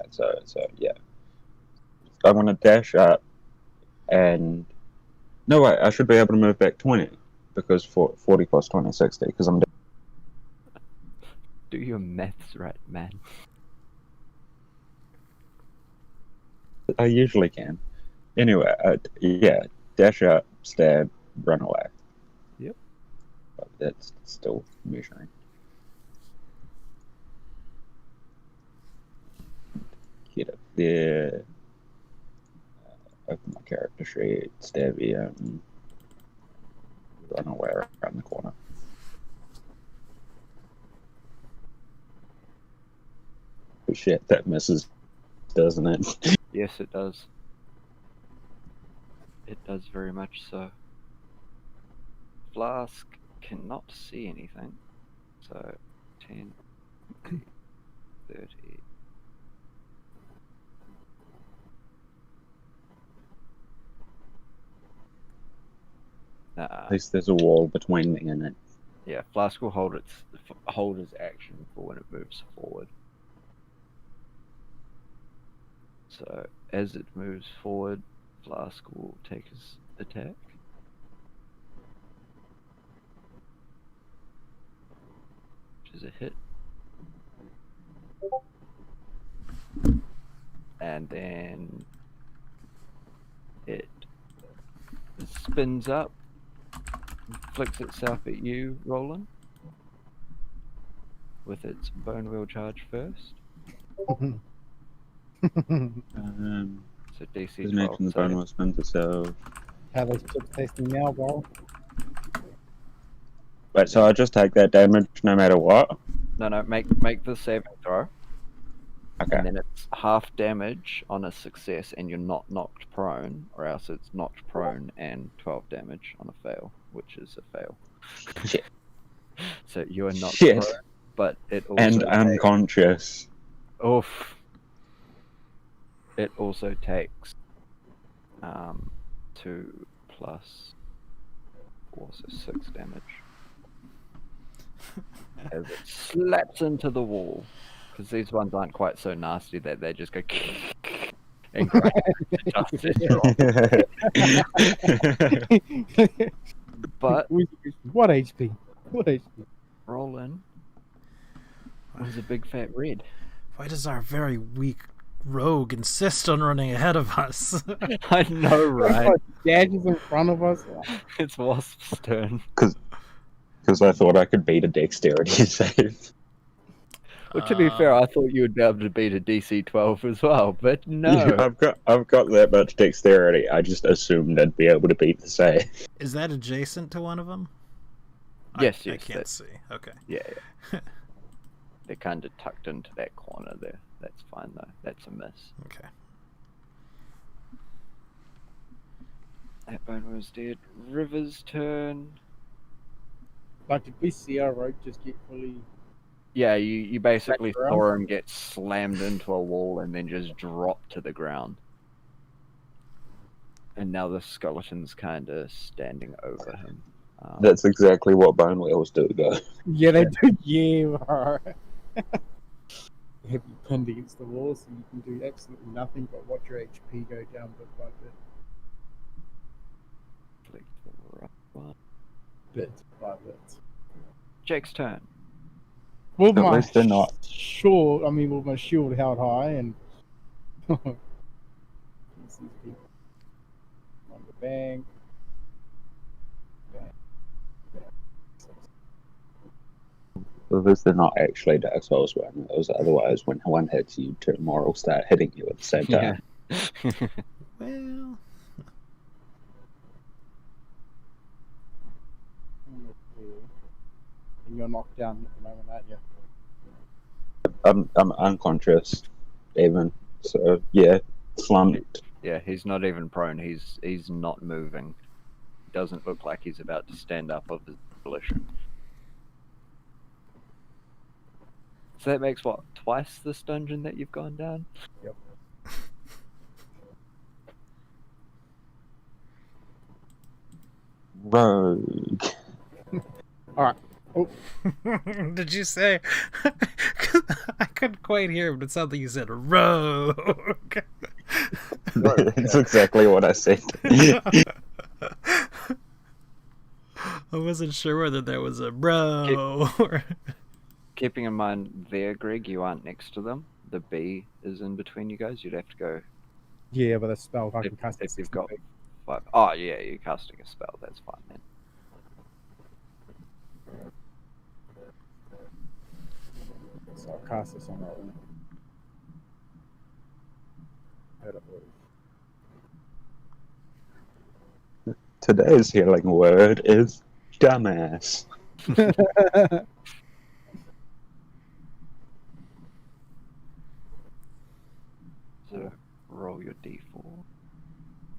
So yeah. I'm going to dash up and... No, wait, I should be able to move back 20 because 40 plus 20 is 60 because I'm... Do your maths right, man. I usually can. Anyway, yeah, dash up, stab, run away. Yep. But that's still measuring. there. Open my character sheet, stabby, run away around the corner. Oh shit, that misses, doesn't it? Yes, it does. It does very much so. Flask cannot see anything. So 10, 20, 30. Nah. At least there's a wall between me and it. Yeah, Flask will hold his action for when it moves forward. So as it moves forward, Flask will take his attack. Which is a hit. And then it spins up, flicks itself at you, Roland, with its bone wheel charge first. So DC Doesn't 12 mention the bone will spins itself. How those chips tasting now, bro? Wait, so I just take that damage no matter what? No, make the saving throw. Okay. And then it's half damage on a success and you're not knocked prone, or else it's knocked prone and 12 damage on a fail, which is a fail. Shit. So you are knocked Shit. prone, but it also And unconscious. Oof. It also takes 2 plus 4, so 6 damage. As it slaps into the wall. Because these ones aren't quite so nasty that they just go and crack the dust is wrong. But What HP? What HP? Roland was a big fat red. Why does our very weak rogue insist on running ahead of us? I know, right? Gadgets in front of us. It's Wasp's turn. Because I thought I could beat a dexterity save. Well, to be fair, I thought you would be able to beat a DC 12 as well, but no. I've got that much dexterity. I just assumed I'd be able to beat the save. Is that adjacent to one of them? Yes, I yes. can't see. Okay. Yeah. They're kind of tucked into that corner there. That's fine, though. That's a miss. Okay. That bone was dead. River's turn. Like, did we see our rope just get fully... Yeah, you basically Back saw him get slammed into a wall and then just drop to the ground. And now the skeleton's kind of standing over him. That's exactly what bone wheels do, though. Yeah, they do. Yeah, bro. Have you pinned against the wall so you can do absolutely nothing but watch your HP go down bit by bit. Click the right one. Bit by bit. Jake's turn. Well, At my least they're not. shield, with my shield held high and... on the bank. At least they're not actually Dark Souls one. Otherwise, when one hits you, two more will start hitting you at the same time. Yeah. Well, And you're knocked down at the moment, aren't you? I'm unconscious, even. So yeah, slumped. Yeah, he's not even prone. He's not moving. Doesn't look like he's about to stand up of his volition. So that makes what, twice this dungeon that you've gone down? Yep. Rogue. Alright. Oh, did you say? 'Cause I couldn't quite hear, but it sounded like you said rogue. That's exactly what I said. I wasn't sure whether there was a bro or... Keeping in mind there, Greg, you aren't next to them. The B is in between you guys. You'd have to go yeah, but a spell, if I can cast if it. you've got 5. Oh, yeah, you're casting a spell. That's fine then. So I'll cast this on that one. Today's healing word is dumbass. So roll your d4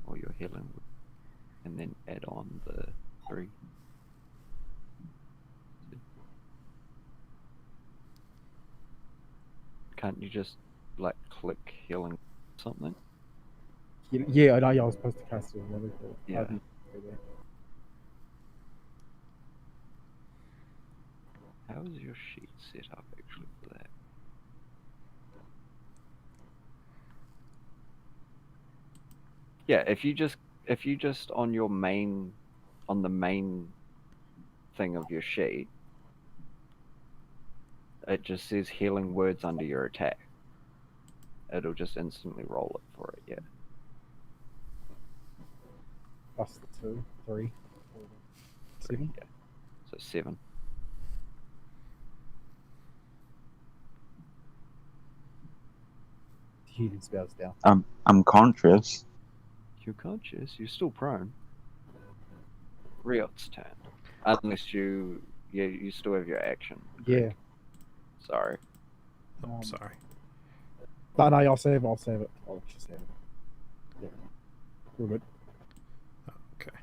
or your healing, and then add on the 3. Can't you just like click healing something? Yeah, I know. I was supposed to cast it. Really cool. Yeah. How is your sheet set up actually for that? Yeah, if you just on the main thing of your sheet, it just says healing words under your attack. It'll just instantly roll it for it, yeah. Plus 2, 3, 7. Yeah. So 7. Healing spells down. I'm conscious. You're conscious, you're still prone. Riot's turn. Unless you still have your action. Yeah. Sorry. Oh, sorry. No, I'll save it. I'll let you save it. Yeah. We're good. Okay.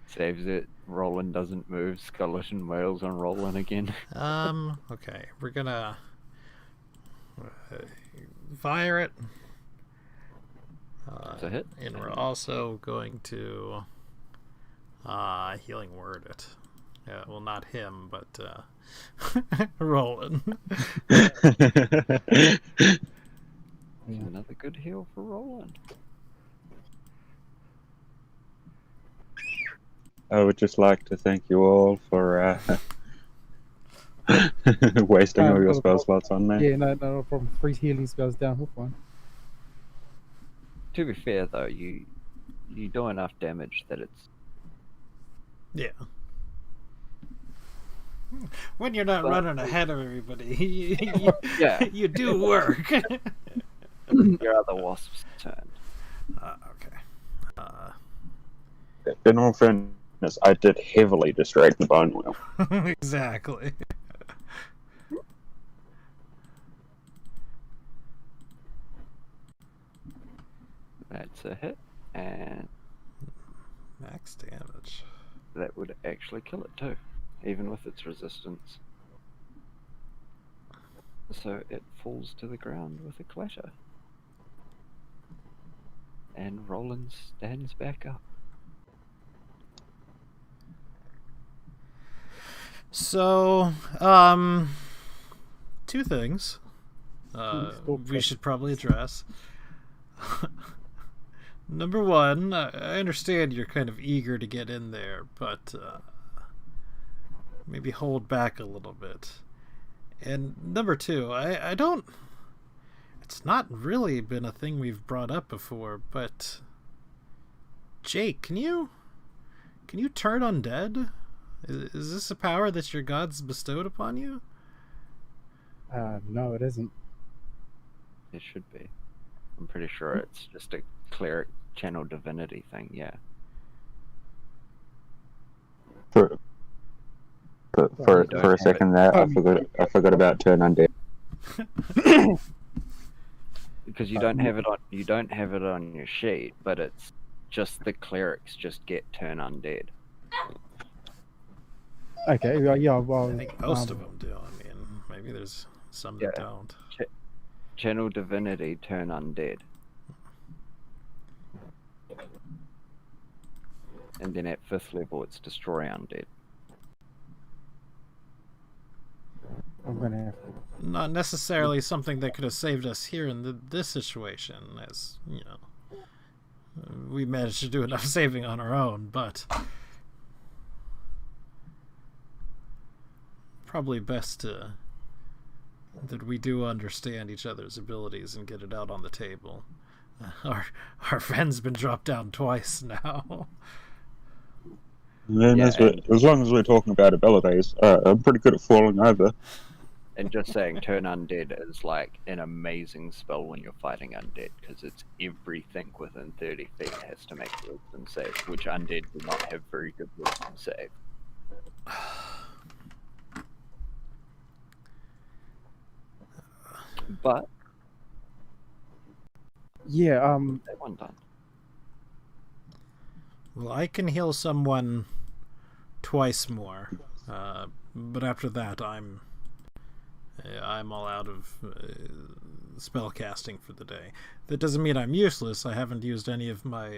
Saves it. Roland doesn't move. Skeleton wails on Roland again. Okay. We're gonna fire it. It's a hit. And we're also going to healing word it. Yeah, well, not him, but Roland. Another good heal for Roland. I would just like to thank you all for wasting all your spell slots on me. Yeah, no problem. 3 healing spells down. We're fine. To be fair, though, you do enough damage that it's... Yeah. When you're not running ahead of everybody, Yeah. you do work. Your other wasp's turn. Okay. In all fairness, I did heavily distract the bone wheel. Exactly. That's a hit, and Max damage. that would actually kill it too, even with its resistance. So it falls to the ground with a clatter. And Roland stands back up. So, 2 things we should probably address. Number 1, I understand you're kind of eager to get in there, but maybe hold back a little bit. And number 2, I don't... It's not really been a thing we've brought up before, but... Jake, can you turn undead? Is this a power that your gods bestowed upon you? No, it isn't. It should be. I'm pretty sure it's just a cleric channel divinity thing, yeah. For a second there, I forgot about turn undead. Because you don't have it on your sheet, but it's just the clerics just get turn undead. Okay, yeah, well... I think most of them do. I mean, maybe there's some that don't. Channel divinity turn undead. And then at 5th level, it's destroy undead. I'm gonna have to... Not necessarily something that could have saved us here in this situation, as, you know, we managed to do enough saving on our own, but probably best that we do understand each other's abilities and get it out on the table. Our friend's been dropped down twice now. And as long as we're talking about abilities, I'm pretty good at falling over. And just saying turn undead is like an amazing spell when you're fighting undead, because it's everything within 30 feet has to make a wisdom save, which undead do not have very good wisdom save. But Yeah, that one done. Well, I can heal someone twice more, but after that, I'm all out of spell casting for the day. That doesn't mean I'm useless. I haven't used any of my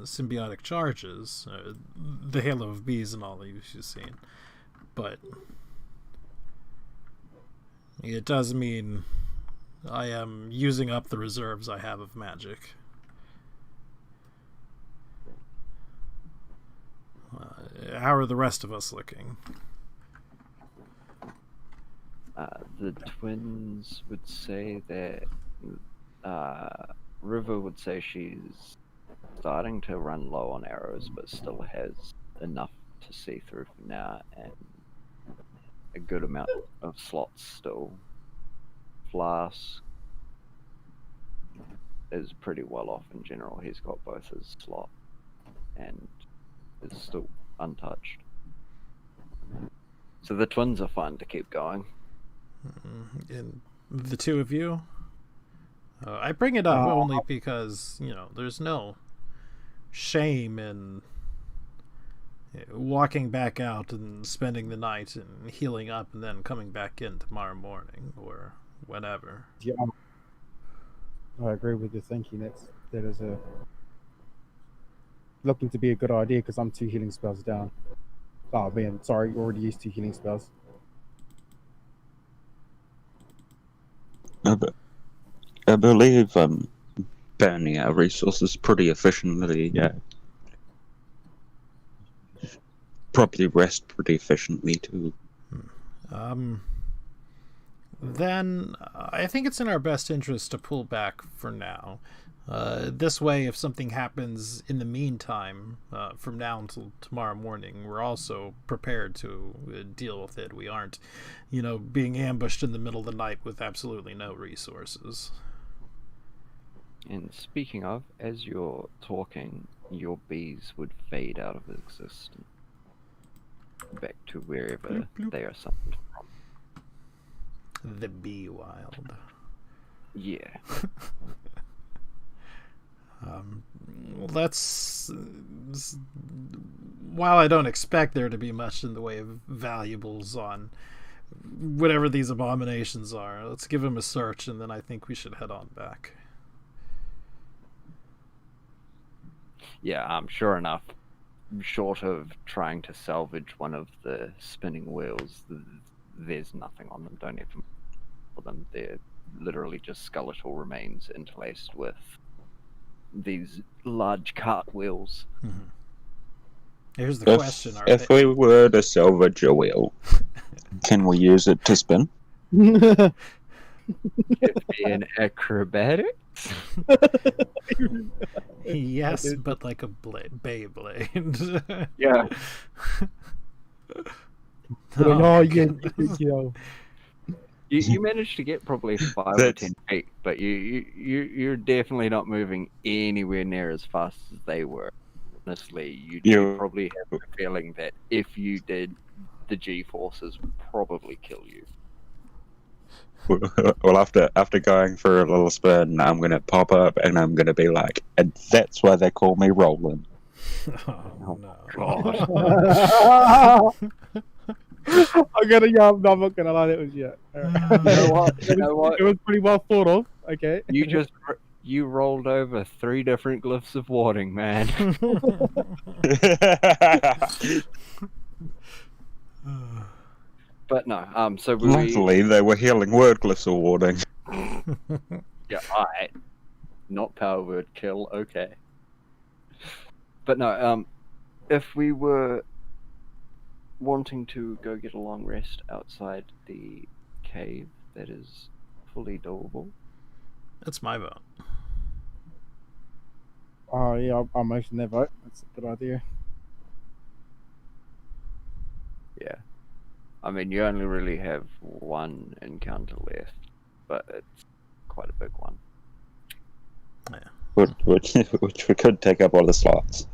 symbiotic charges, the Halo of Bees and all you've seen, but it does mean I am using up the reserves I have of magic. How are the rest of us looking? The twins would say that River would say she's starting to run low on arrows, but still has enough to see through for now, and a good amount of slots still. Flask is pretty well off in general. He's got both his slot and is still untouched. So the twins are fine to keep going. And the two of you? I bring it up only because, there's no shame in walking back out and spending the night and healing up and then coming back in tomorrow morning or whenever. Yeah, I agree with your thinking. That is looking to be a good idea because I'm 2 healing spells down. Oh man, sorry, already used 2 healing spells. I believe burning our resources pretty efficiently. Probably rest pretty efficiently too. Then I think it's in our best interest to pull back for now. This way, if something happens in the meantime, from now until tomorrow morning, we're also prepared to deal with it. We aren't, being ambushed in the middle of the night with absolutely no resources. And speaking of, as you're talking, your bees would fade out of existence. Back to wherever Bloop, bloop. they are summoned from. The bee wild. Yeah. While I don't expect there to be much in the way of valuables on whatever these abominations are, let's give them a search, and then I think we should head on back. Yeah, sure enough, short of trying to salvage one of the spinning wheels, there's nothing on them. Don't even for them. They're literally just skeletal remains interlaced with these large cartwheels. Mm-hmm. Here's the question: If we were to salvage a wheel, can we use it to spin? Could be an acrobatic. Yes, but like a Beyblade. Yeah. You managed to get probably 5 or 10 feet, but you're definitely not moving anywhere near as fast as they were. Honestly, you probably have a feeling that if you did, the G-forces would probably kill you. Well, after going for a little spin, I'm gonna pop up and I'm gonna be like, and that's why they call me Roland. Oh no! God. I'm not gonna lie, it was You know what? It was pretty well thought of. Okay. You rolled over 3 different glyphs of warding, man. But no, so luckily they were healing word glyphs of warding. Yeah, alright. Not power word kill, okay. But no, if we were wanting to go get a long rest outside the cave, that is fully doable. That's my vote. Oh yeah, I'll motion their vote. That's a good idea. Yeah. I mean, you only really have one encounter left, but it's quite a big one. Which we could take up all the slots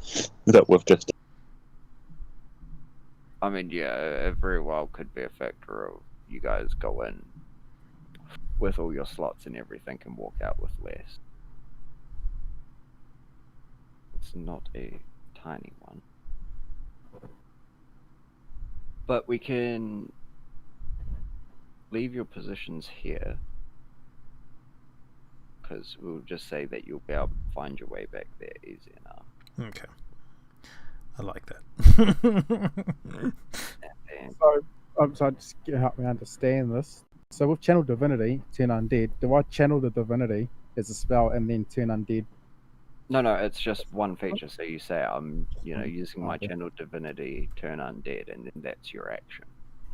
that we've just. I mean, yeah, it very well could be a factor of you guys go in with all your slots and everything and walk out with less. It's not a tiny one. But we can leave your positions here, because we'll just say that you'll be able to find your way back there easy enough. Okay. I like that. And So just help me understand this. So with Channel Divinity, turn undead, do I channel the divinity as a spell and then turn undead? no, it's just one feature. So you say I'm, using my Okay. channel divinity, turn undead, and then that's your action.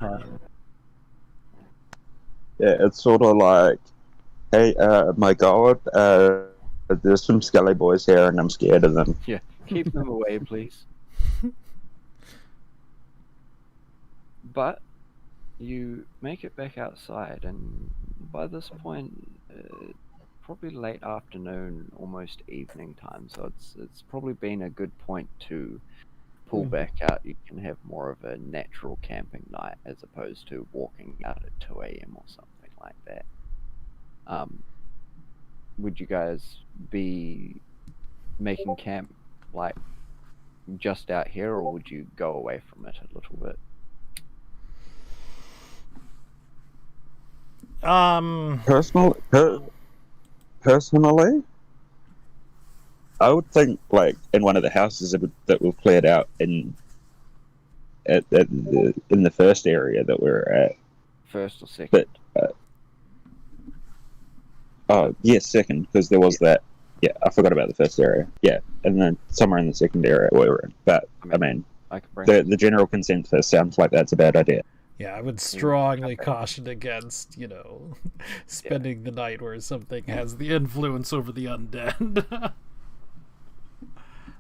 Right. Yeah, it's sort of like, hey, my god, there's some skelly boys here and I'm scared of them. Yeah, keep them away, please. But you make it back outside, and by this point, probably late afternoon, almost evening time. So it's probably been a good point to pull back out. You can have more of a natural camping night as opposed to walking out at 2 a.m. or something like that. Would you guys be making camp like just out here, or would you go away from it a little bit? Personally, I would think like in one of the houses that we've cleared out in the first area that we're at. First or second? But yes, second, because there was that. Yeah, I forgot about the first area. Yeah, and then somewhere in the second area we were in. But I mean I could bring the general consensus sounds like that's a bad idea. Yeah, I would strongly caution against, spending the night where something has the influence over the undead.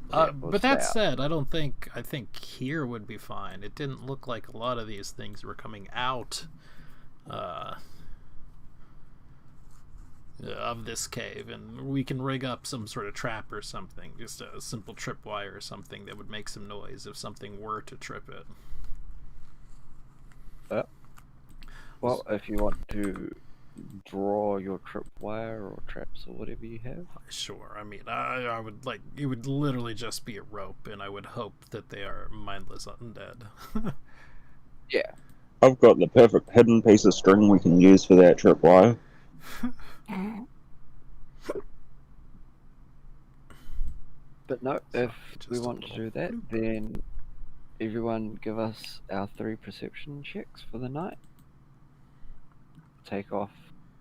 But that said, I think here would be fine. It didn't look like a lot of these things were coming out of this cave, and we can rig up some sort of trap or something, just a simple tripwire or something that would make some noise if something were to trip it. Well, if you want to draw your tripwire or traps or whatever you have. Sure. I mean, I would like, it would literally just be a rope, and I would hope that they are mindless undead. Yeah. I've got the perfect hidden piece of string we can use for that tripwire. But no, if we want to do that, then everyone give us our 3 perception checks for the night. Take off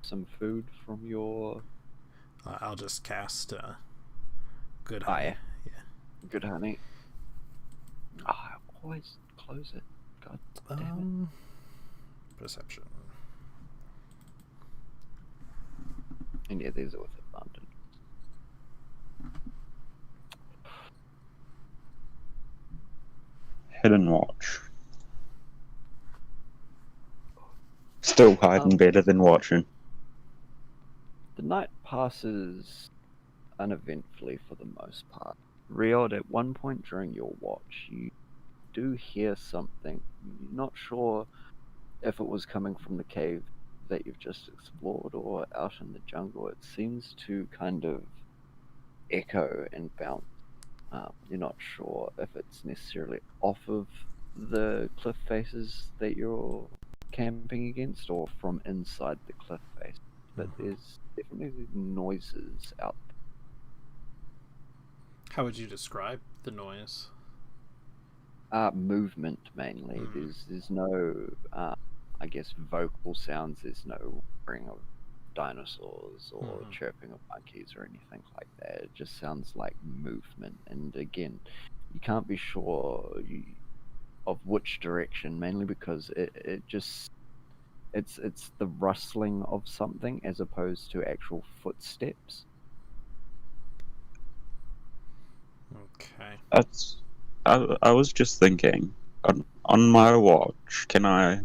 some food from your... I'll just cast Good Honey. Yeah. Good Honey. I always close it. God damn it. Perception. And yeah, these are with abundance. Hidden watch. Still hiding better than watching. The night passes uneventfully for the most part. Riod, at one point during your watch, you do hear something. You're not sure if it was coming from the cave that you've just explored or out in the jungle. It seems to kind of echo and bounce. You're not sure if it's necessarily off of the cliff faces that you're camping against or from inside the cliff face, but there's definitely noises out there. How would you describe the noise? Movement mainly. There's no I guess vocal sounds. There's no ring of dinosaurs or chirping of monkeys or anything like that. It just sounds like movement, and again, you can't be sure of which direction, mainly because it's the rustling of something as opposed to actual footsteps. Okay. I was just thinking, on my watch, can I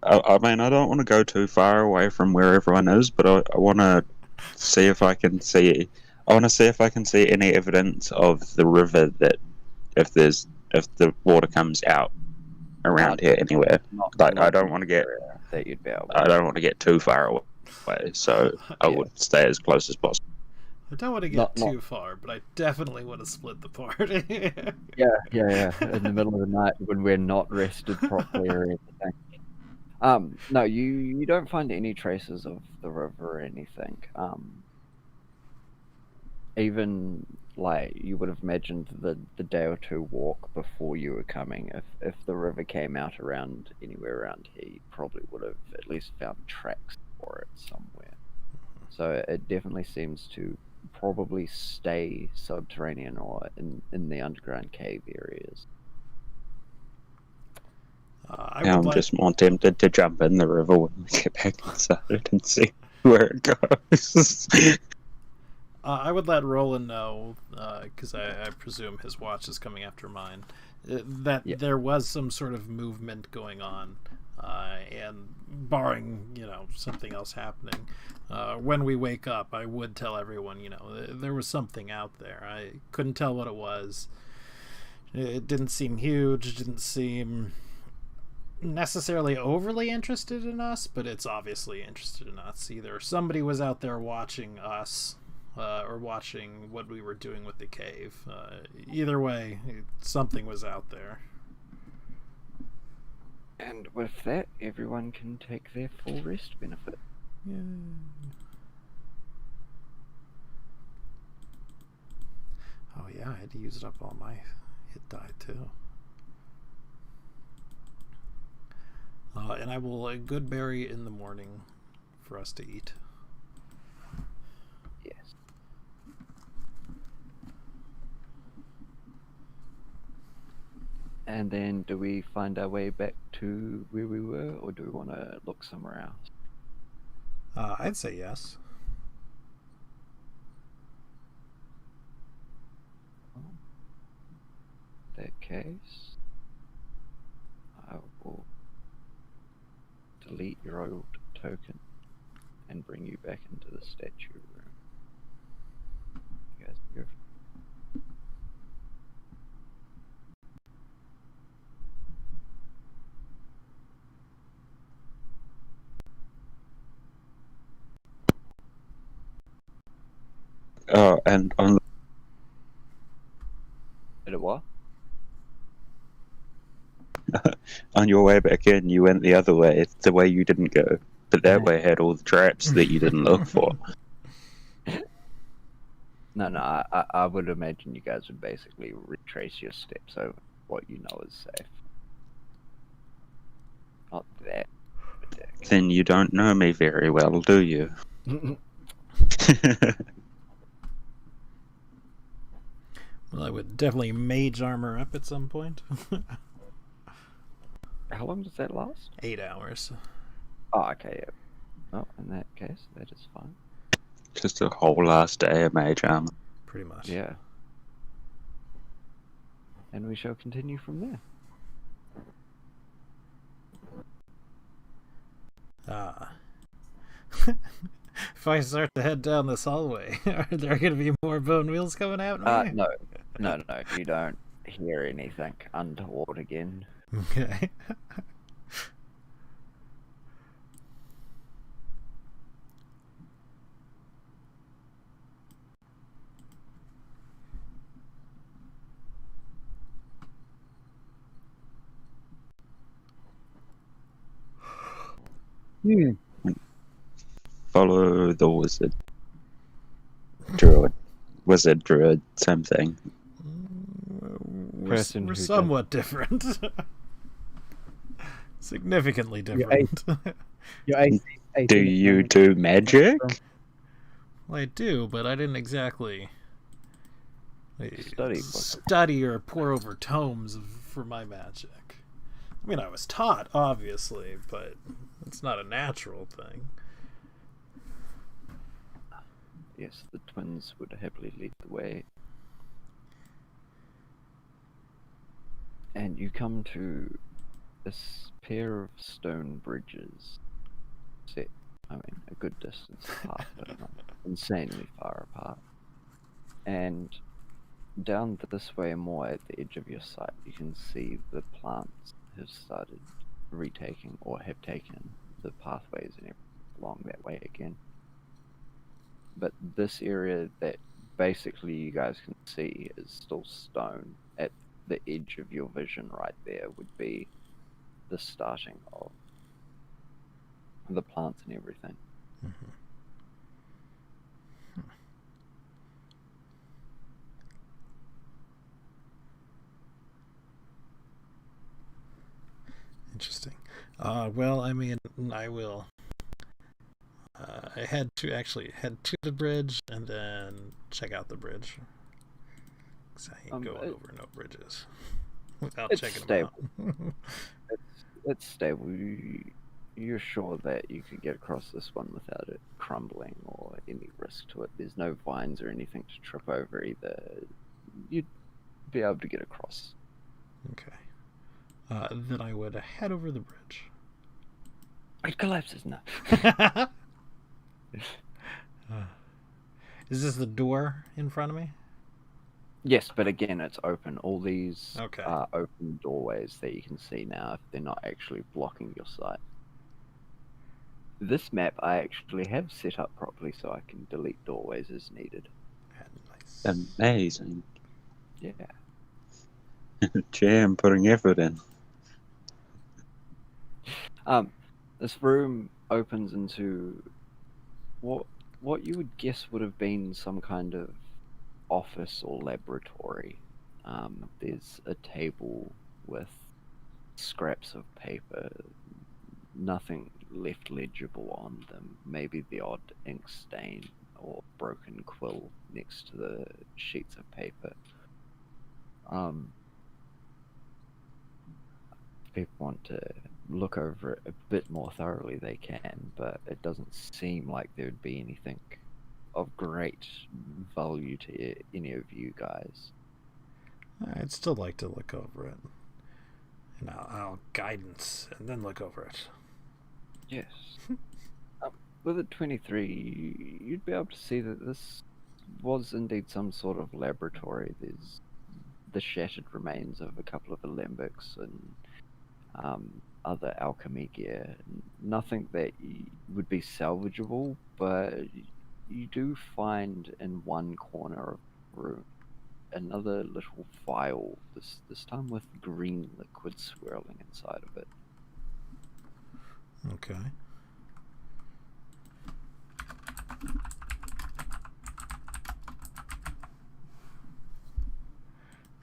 I mean, I don't want to go too far away from where everyone is, but I want to see if I can see. I want to see if I can see any evidence of the river that if the water comes out around here anywhere. Like I don't want to get that you'd be able. I don't want to get too far away, so I Yeah. would stay as close as possible. I don't want to get too far, but I definitely want to split the party. Yeah. In the middle of the night when we're not rested properly or anything. No, you don't find any traces of the river or anything. Even like you would have imagined the day or two walk before you were coming, if the river came out around anywhere around here, you probably would have at least found tracks for it somewhere. So it definitely seems to probably stay subterranean or in the underground cave areas. I'm just more tempted to jump in the river when we get back inside and see where it goes. I would let Roland know, because I presume his watch is coming after mine, that there was some sort of movement going on, and barring, something else happening, when we wake up, I would tell everyone, there was something out there. I couldn't tell what it was. It didn't seem huge, it didn't seem necessarily overly interested in us, but it's obviously interested in us. Either somebody was out there watching us, or watching what we were doing with the cave. Either way, something was out there. And with that, everyone can take their full rest benefit. Yeah. Oh yeah, I had to use up all my hit die too. And I will good berry in the morning for us to eat. Yes. And then do we find our way back to where we were, or do we want to look somewhere else? I'd say yes. In that case, I will delete your old token and bring you back into the statue room. You guys go. Oh, and on Did it what? your way back in, you went the other way, the way you didn't go. But that way had all the traps that you didn't look for. No, I would imagine you guys would basically retrace your steps over what you know is safe. Not that ridiculous. Then you don't know me very well, do you? Well, I would definitely mage armor up at some point. How long does that last? 8 hours. Oh, okay, yeah. Well, in that case, that is fine. Just a whole last day of mage armor. Pretty much. Yeah. And we shall continue from there. If I start to head down this hallway, are there going to be more bone wheels coming out? No. You don't hear anything untoward again. Okay. Follow the wizard. Druid, same thing. We're somewhat different. Significantly different. Your AC, Do you do magic? From- I do, but I didn't exactly Study or pore over tomes for my magic. I mean, I was taught, obviously, but it's not a natural thing. Yes, the twins would happily lead the way. And you come to this pair of stone bridges set, I mean, a good distance apart, but not insanely far apart. And down this way more at the edge of your sight, you can see the plants have started retaking or have taken the pathways and everything along that way again. But this area that basically you guys can see is still stone. At the edge of your vision right there would be the starting of the plants and everything. Mm-hmm. Interesting. Well, I mean, I will head to the bridge and then check out the bridge. Because I ain't going over no bridges without checking them out. It's stable. You're sure that you could get across this one without it crumbling or any risk to it. There's no vines or anything to trip over either. You'd be able to get across. Okay. Then I would head over the bridge. It collapses now. Is this the door in front of me? Yes, but again, it's open. All these Okay. are open doorways that you can see now if they're not actually blocking your sight. This map I actually have set up properly so I can delete doorways as needed. Nice. Amazing. Yeah. Jam putting effort in. This room opens into what you would guess would have been some kind of office or laboratory. There's a table with scraps of paper, nothing left legible on them, maybe the odd ink stain or broken quill next to the sheets of paper. If people want to look over it a bit more thoroughly, they can, but it doesn't seem like there'd be anything of great value to any of you guys. I'd still like to look over it. And I'll guidance and then look over it. Yes. With a 23, you'd be able to see that this was indeed some sort of laboratory. There's the shattered remains of a couple of alembics and other alchemy gear. Nothing that would be salvageable, but you do find in one corner of the room another little vial, this time with green liquid swirling inside of it. Okay.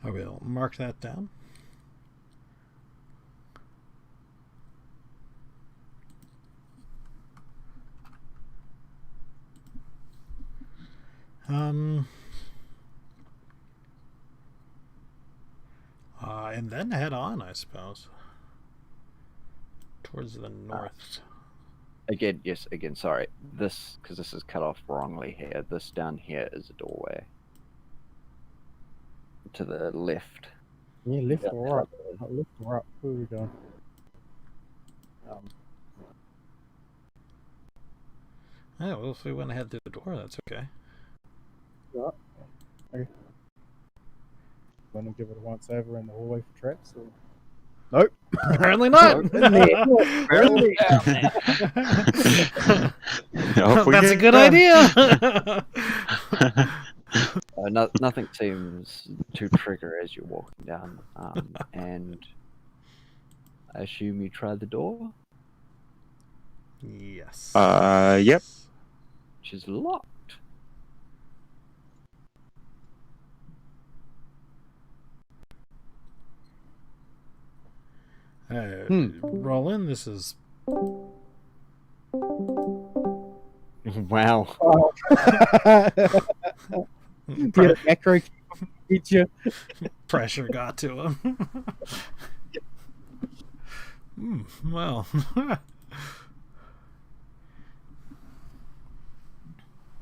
I will mark that down. And then head on, I suppose, towards the north. Again, sorry. Because this is cut off wrongly here. This down here is a doorway. To the left. Yeah, left or right? Left or right? Where are we going? Yeah, well, if we went ahead through the door, that's okay. Right. Okay. Want to give it a once over in the hallway for traps? Or... Nope. Apparently not. Apparently That's a good idea. Nothing seems to trigger as you're walking down, and I assume you tried the door, Yes. Yep. which is locked. Roland, this is... Wow. Oh. Yeah, macro eat you. Pressure got to him. Well.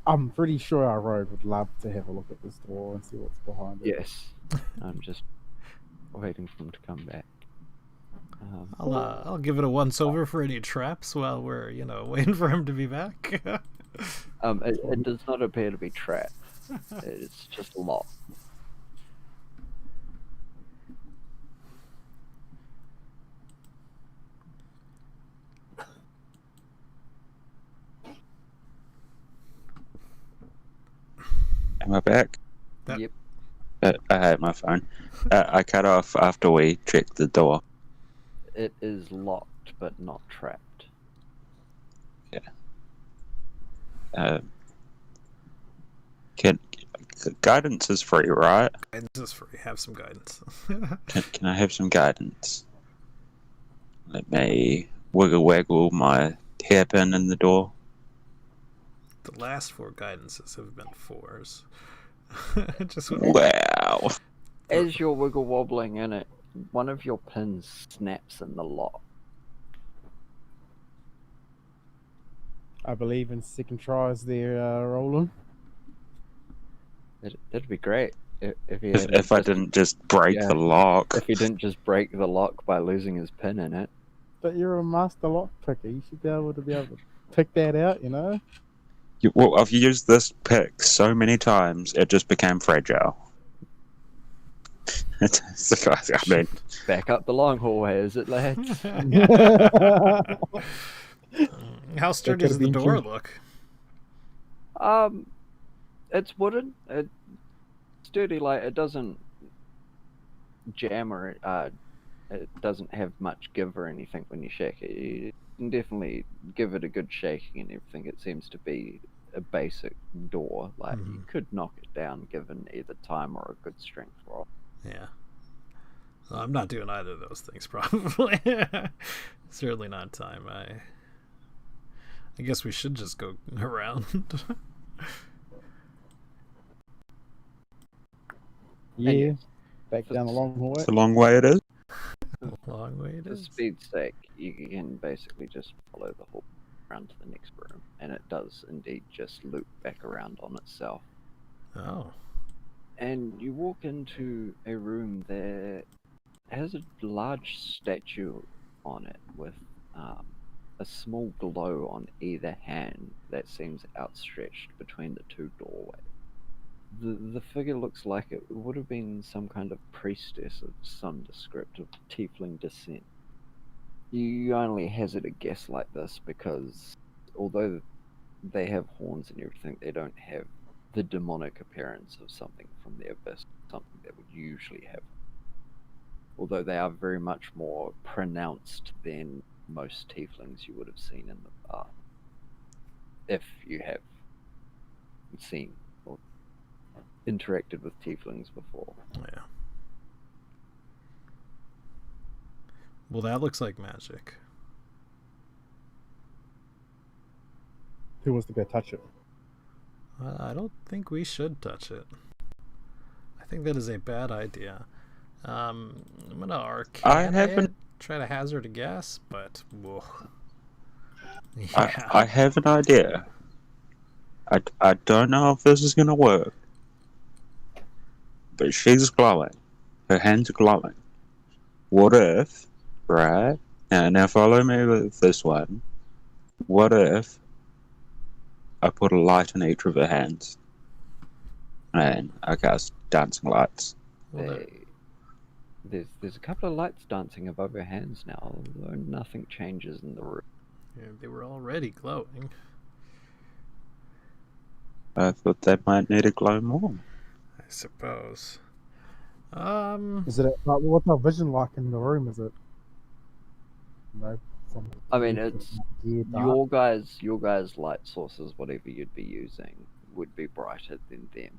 I'm pretty sure our rogue would love to have a look at this door and see what's behind it. Yes. I'm just waiting for him to come back. I'll give it a once over for any traps while we're waiting for him to be back. It does not appear to be trapped. It's just locked. Am I back? Yep. I had my phone. I cut off after we checked the door. It is locked, but not trapped. Guidance is free, right? Guidance is free. Have some guidance. Can I have some guidance? Let me wiggle my hairpin in the door. The last 4 guidances have been 4s. Wow. As you're wiggle wobbling in it, one of your pins snaps in the lock. I believe in second tries there, Roland. That'd be great If I didn't just break the lock. If he didn't just break the lock by losing his pin in it. But you're a master lock picker. You should be able to pick that out, Well, I've used this pick so many times, it just became fragile. I mean, back up the long hallway, is it, lads? How sturdy does the door look? It's wooden. It's sturdy, like it doesn't jam or it doesn't have much give or anything when you shake it. You can definitely give it a good shaking and everything. It seems to be a basic door. Like you could knock it down given either time or a good strength roll. Yeah. Well, I'm not doing either of those things, probably. Certainly not time. I guess we should just go around. Yeah. Back down the long hallway. it's a long way it is. Long way it For is. speed's sake, you can basically just follow the hall around to the next room, and it does indeed just loop back around on itself. Oh. And you walk into a room that has a large statue on it with a small glow on either hand that seems outstretched between the 2 doorways. The figure looks like it would have been some kind of priestess of some descriptive tiefling descent. You only hazard a guess like this because although they have horns and everything, they don't have the demonic appearance of something from the abyss, something that would usually have. Although they are very much more pronounced than most tieflings you would have seen in the past. If you have seen or interacted with tieflings before. Yeah. Well, that looks like magic. Who wants to go touch it? I don't think we should touch it. I think that is a bad idea. I'm gonna arcane try to hazard a guess, but whoa. Yeah. I have an idea. I don't know if this is gonna work, but she's glowing. Her hands are glowing. What if, right? Now follow me with this one. What if I put a light in each of her hands and I cast dancing lights? Well, There's a couple of lights dancing above her hands now, although nothing changes in the room. yeah, they were already glowing. I thought they might need to glow more. I suppose. Is it what's our vision like in the room? Is it? I mean, it's your guys' light sources, whatever you'd be using, would be brighter than them.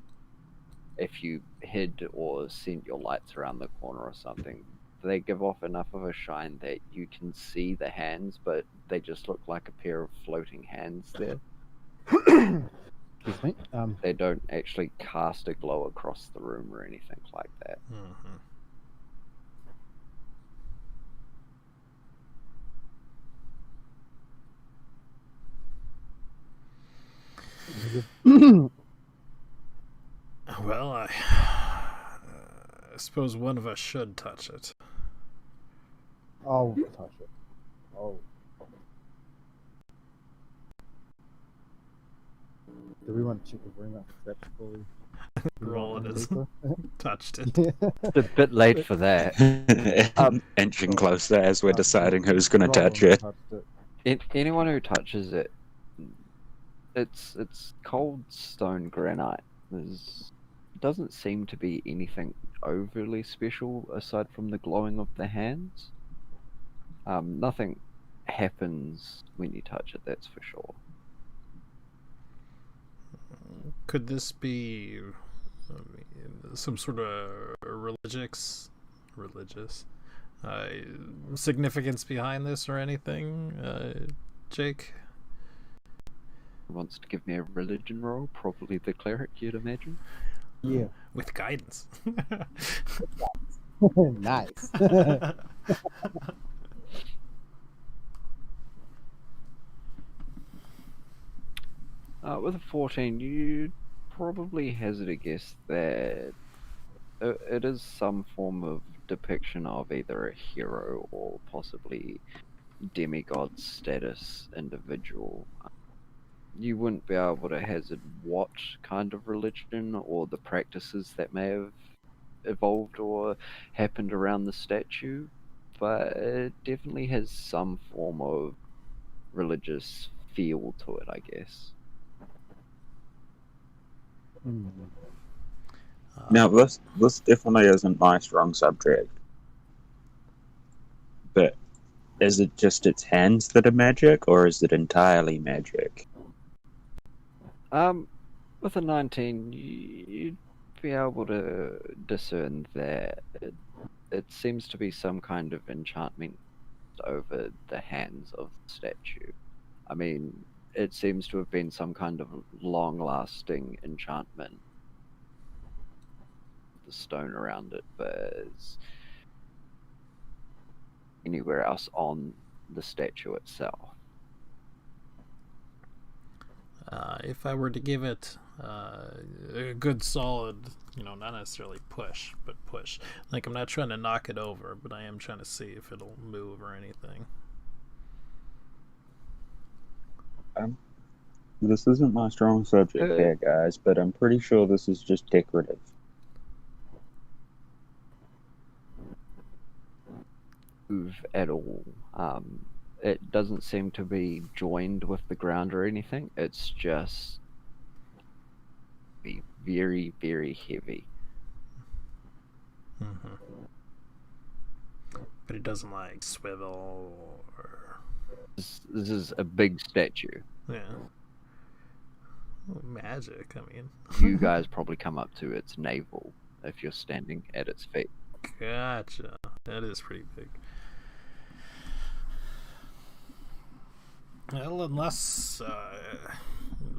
If you hid or sent your lights around the corner or something, they give off enough of a shine that you can see the hands, but they just look like a pair of floating hands there. Excuse me. They don't actually cast a glow across the room or anything like that. Well, I suppose one of us should touch it. Oh, touch it. Oh. Do we want to check the room out for traps before we Roll it as deeper? touched it. Yeah. It's a bit late for that. Inching closer as we're Right, deciding so who's going to Roland touch it. touched it. Anyone who touches it, it's cold stone granite. There's doesn't seem to be anything overly special aside from the glowing of the hands. Nothing happens when you touch it, that's for sure. Could this be some sort of religious significance behind this or anything, Jake? Wants to give me a religion roll, probably the cleric, you'd imagine. Yeah. With guidance. Nice. With a 14, you'd probably hazard a guess that it is some form of depiction of either a hero or possibly demigod status individual. You wouldn't be able to hazard what kind of religion or the practices that may have evolved or happened around the statue, but it definitely has some form of religious feel to it, I guess. Now, this definitely isn't my strong subject. But is it just its hands that are magic, or is it entirely magic? With a 19, you'd be able to discern that it seems to be some kind of enchantment over the hands of the statue. I mean, it seems to have been some kind of long-lasting enchantment. The stone around it, but anywhere else on the statue itself. If I were to give it a good solid, not necessarily push, but push. Like, I'm not trying to knock it over, but I am trying to see if it'll move or anything. This isn't my strong subject here, guys, but I'm pretty sure this is just decorative. Move at all. It doesn't seem to be joined with the ground or anything. It's just be very, very heavy. Mm-hmm. But it doesn't like swivel or. This is a big statue. Yeah. Magic. I mean. You guys probably come up to its navel if you're standing at its feet. Gotcha. That is pretty big. Well, unless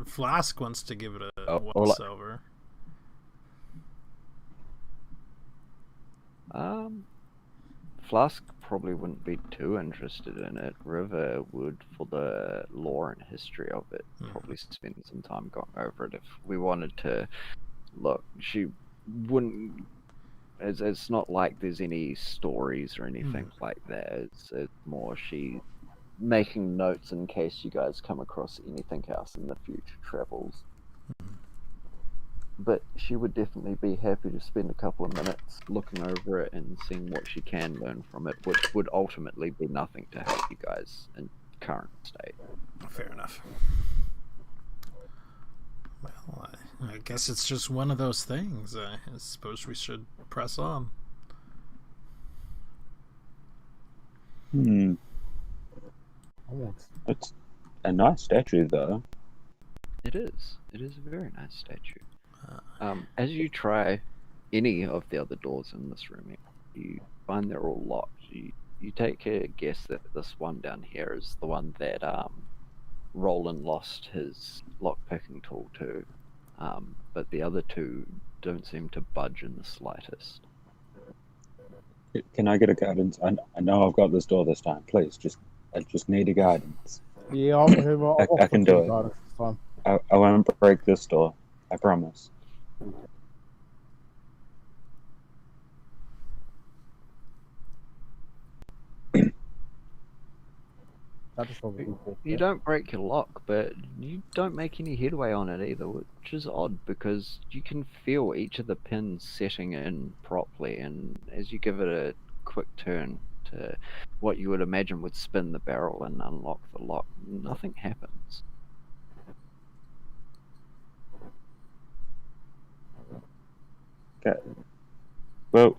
Flask wants to give it a once over. Flask probably wouldn't be too interested in it. River would, for the lore and history of it, probably spend some time going over it. If we wanted to look, she wouldn't. It's not like there's any stories or anything like that. It's more she making notes in case you guys come across anything else in the future travels. But she would definitely be happy to spend a couple of minutes looking over it and seeing what she can learn from it, which would ultimately be nothing to help you guys in current state. Fair enough. Well, I guess it's just one of those things. I suppose we should press on. It's a nice statue, though. It is. It is a very nice statue. As you try any of the other doors in this room, you find they're all locked. You take a guess that this one down here is the one that Roland lost his lock-picking tool to, but the other two don't seem to budge in the slightest. Can I get a guidance? I know I've got this door this time. Please, I just need a guidance. Yeah, I can do it. Guidance this time. I won't break this door. I promise. That just probably You don't break your lock, but you don't make any headway on it either, which is odd because you can feel each of the pins setting in properly, and as you give it a quick turn to what you would imagine would spin the barrel and unlock the lock, nothing happens. Okay. Well,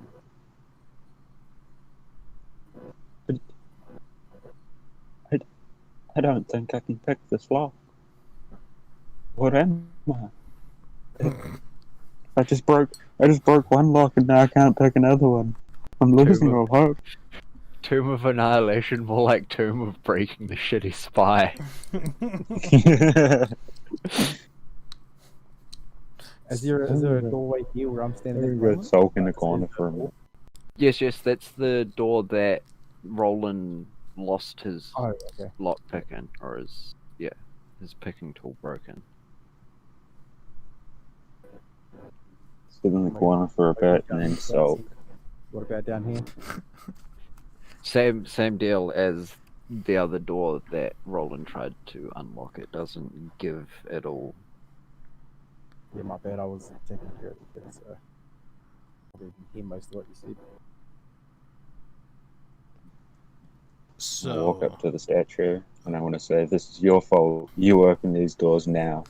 I don't think I can pick this lock. What am I? I just broke one lock and now I can't pick another one. I'm losing all hope. Tomb of Annihilation, more like Tomb of Breaking the Shitty Spy. Is there a doorway here where I'm standing? I'm gonna sulk in the corner for a minute. Yes, that's the door that Roland lost his lock picking, or his picking tool broken. Sit in the corner for a bit and then sulk. What about down here? Same deal as the other door that Roland tried to unlock. It doesn't give at all. Yeah, my bad. I was taking care of the kids, so I didn't hear most of what you said. I walk up to the statue and I want to say, "This is your fault. You open these doors now."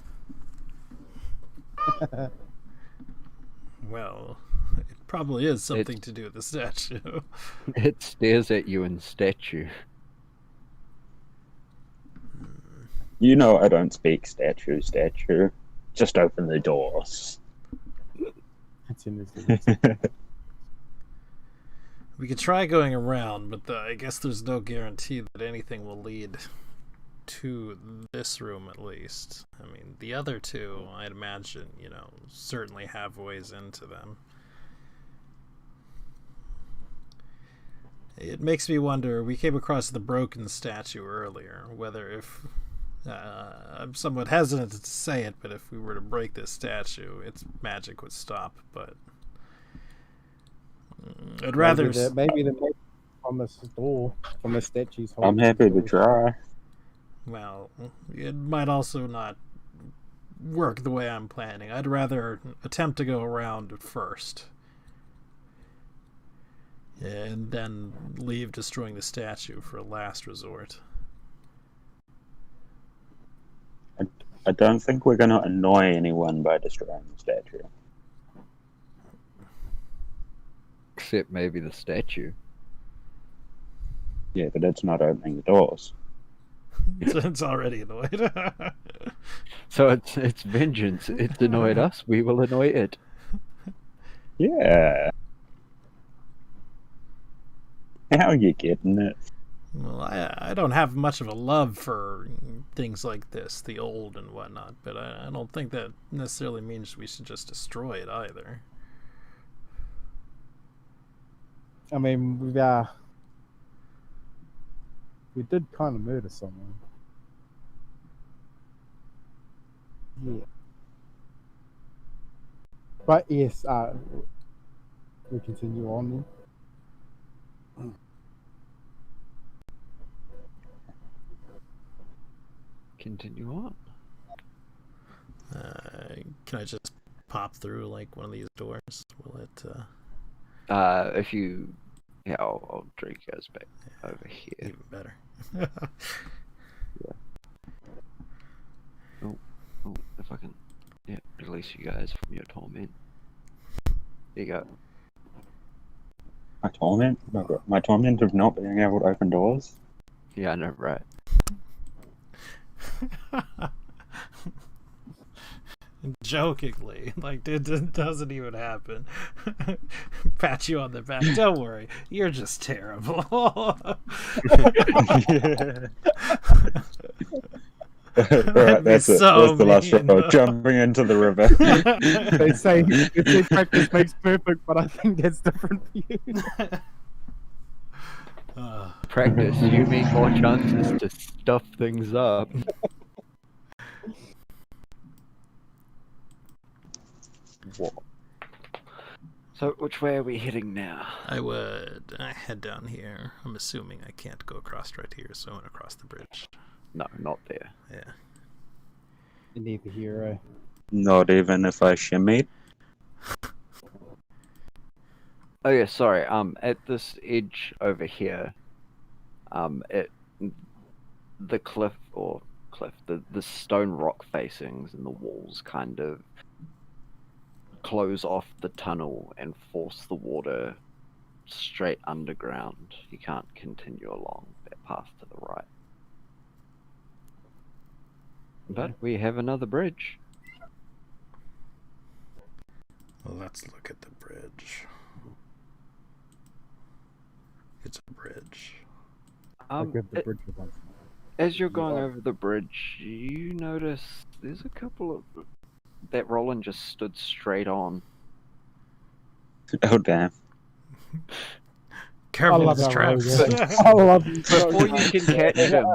Well, it probably is something to do with the statue. It stares at you in statue. You know I don't speak statue. Just open the doors. That's interesting. We could try going around, but I guess there's no guarantee that anything will lead to this room, at least. I mean, the other two, I'd imagine, certainly have ways into them. It makes me wonder, we came across the broken statue earlier, whether if... I'm somewhat hesitant to say it, but if we were to break this statue, its magic would stop, but... I'd rather... Maybe from this door, from the statue's hole. I'm happy to try. Well, it might also not work the way I'm planning. I'd rather attempt to go around first. And then leave destroying the statue for a last resort. I don't think we're going to annoy anyone by destroying the statue. Except maybe the statue. Yeah, but it's not opening the doors. It's already annoyed. So it's vengeance. It's annoyed us. We will annoy it. Yeah. How are you getting it? Well, I don't have much of a love for things like this, the old and whatnot, but I don't think that necessarily means we should just destroy it either. I mean, we did kind of murder someone. Yeah. But yes, we continue on then. Continue on. Can I just pop through like one of these doors? Will it? If you, I'll drag you guys back over here. Even better. Yeah. Oh, if I can, release you guys from your torment. There you go. My torment? My torment of not being able to open doors? Yeah, I know, right? Jokingly, like it doesn't even happen. Pat you on the back. Don't worry, you're just terrible. Alright, that's it. So That's the last mean, straw. Jumping into the river. They say practice makes perfect, but I think that's different for you. Practice, you mean more chances to stuff things up. What? So, which way are we heading now? I would head down here. I'm assuming I can't go across right here, so I went across the bridge. No, not there. Yeah. Neither here, eh? Not even if I shimmied. Oh yeah, sorry. At this edge over here, the the stone rock facings and the walls kind of close off the tunnel and force the water straight underground. You can't continue along that path to the right. But we have another bridge. Well, let's look at the bridge. It's a bridge. I give the bridge a bunch. As you're going over the bridge, you notice there's a couple of... that Roland just stood straight on. Oh, damn. Careful love with his that rogue, traps. I love you. Before you can catch him,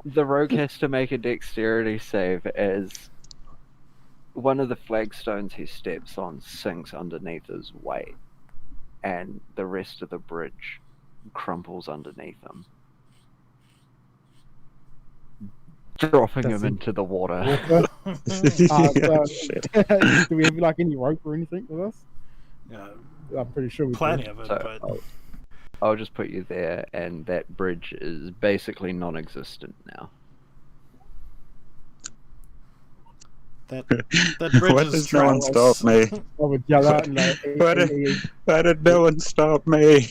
the rogue has to make a dexterity save as one of the flagstones he steps on sinks underneath his weight, and the rest of the bridge crumples underneath him, dropping him into the water. Shit. Do we have like any rope or anything with us? Yeah, I'm pretty sure we plenty do. of it, So, but I'll just put you there, and that bridge is basically non-existent now. that bridge Why is does no one strapless. stop me? I would yell out and like, Why did no one stop me?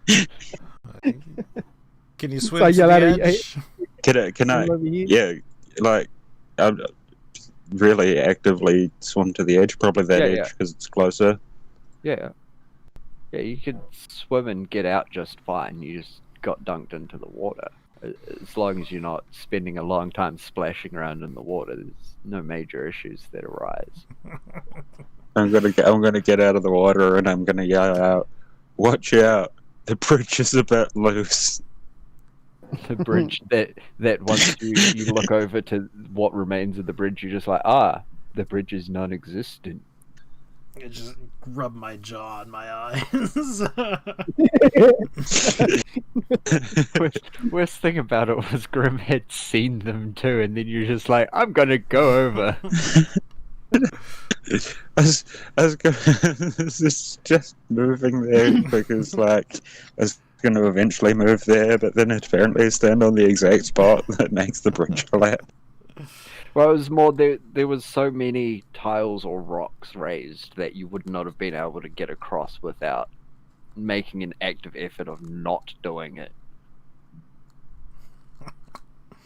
Can you swim So, to yeah, the that- edge? Can I? over here. Yeah, like I'd really actively swim to the edge, probably that Yeah, edge because it's closer. Yeah, you could swim and get out just fine. You just got dunked into the water. As long as you're not spending a long time splashing around in the water, there's no major issues that arise. I'm gonna get out of the water and I'm gonna yell out, "Watch out! The bridge is a bit loose." The bridge that once you look over to what remains of the bridge, you're just like, the bridge is non-existent. I just rub my jaw on my eyes. Worst thing about it was Grim had seen them too, and then you're just like, I'm gonna go over. I was just moving there because like I was going to eventually move there, but then apparently stand on the exact spot that makes the bridge collapse. Well, it was more there was so many tiles or rocks raised that you would not have been able to get across without making an active effort of not doing it.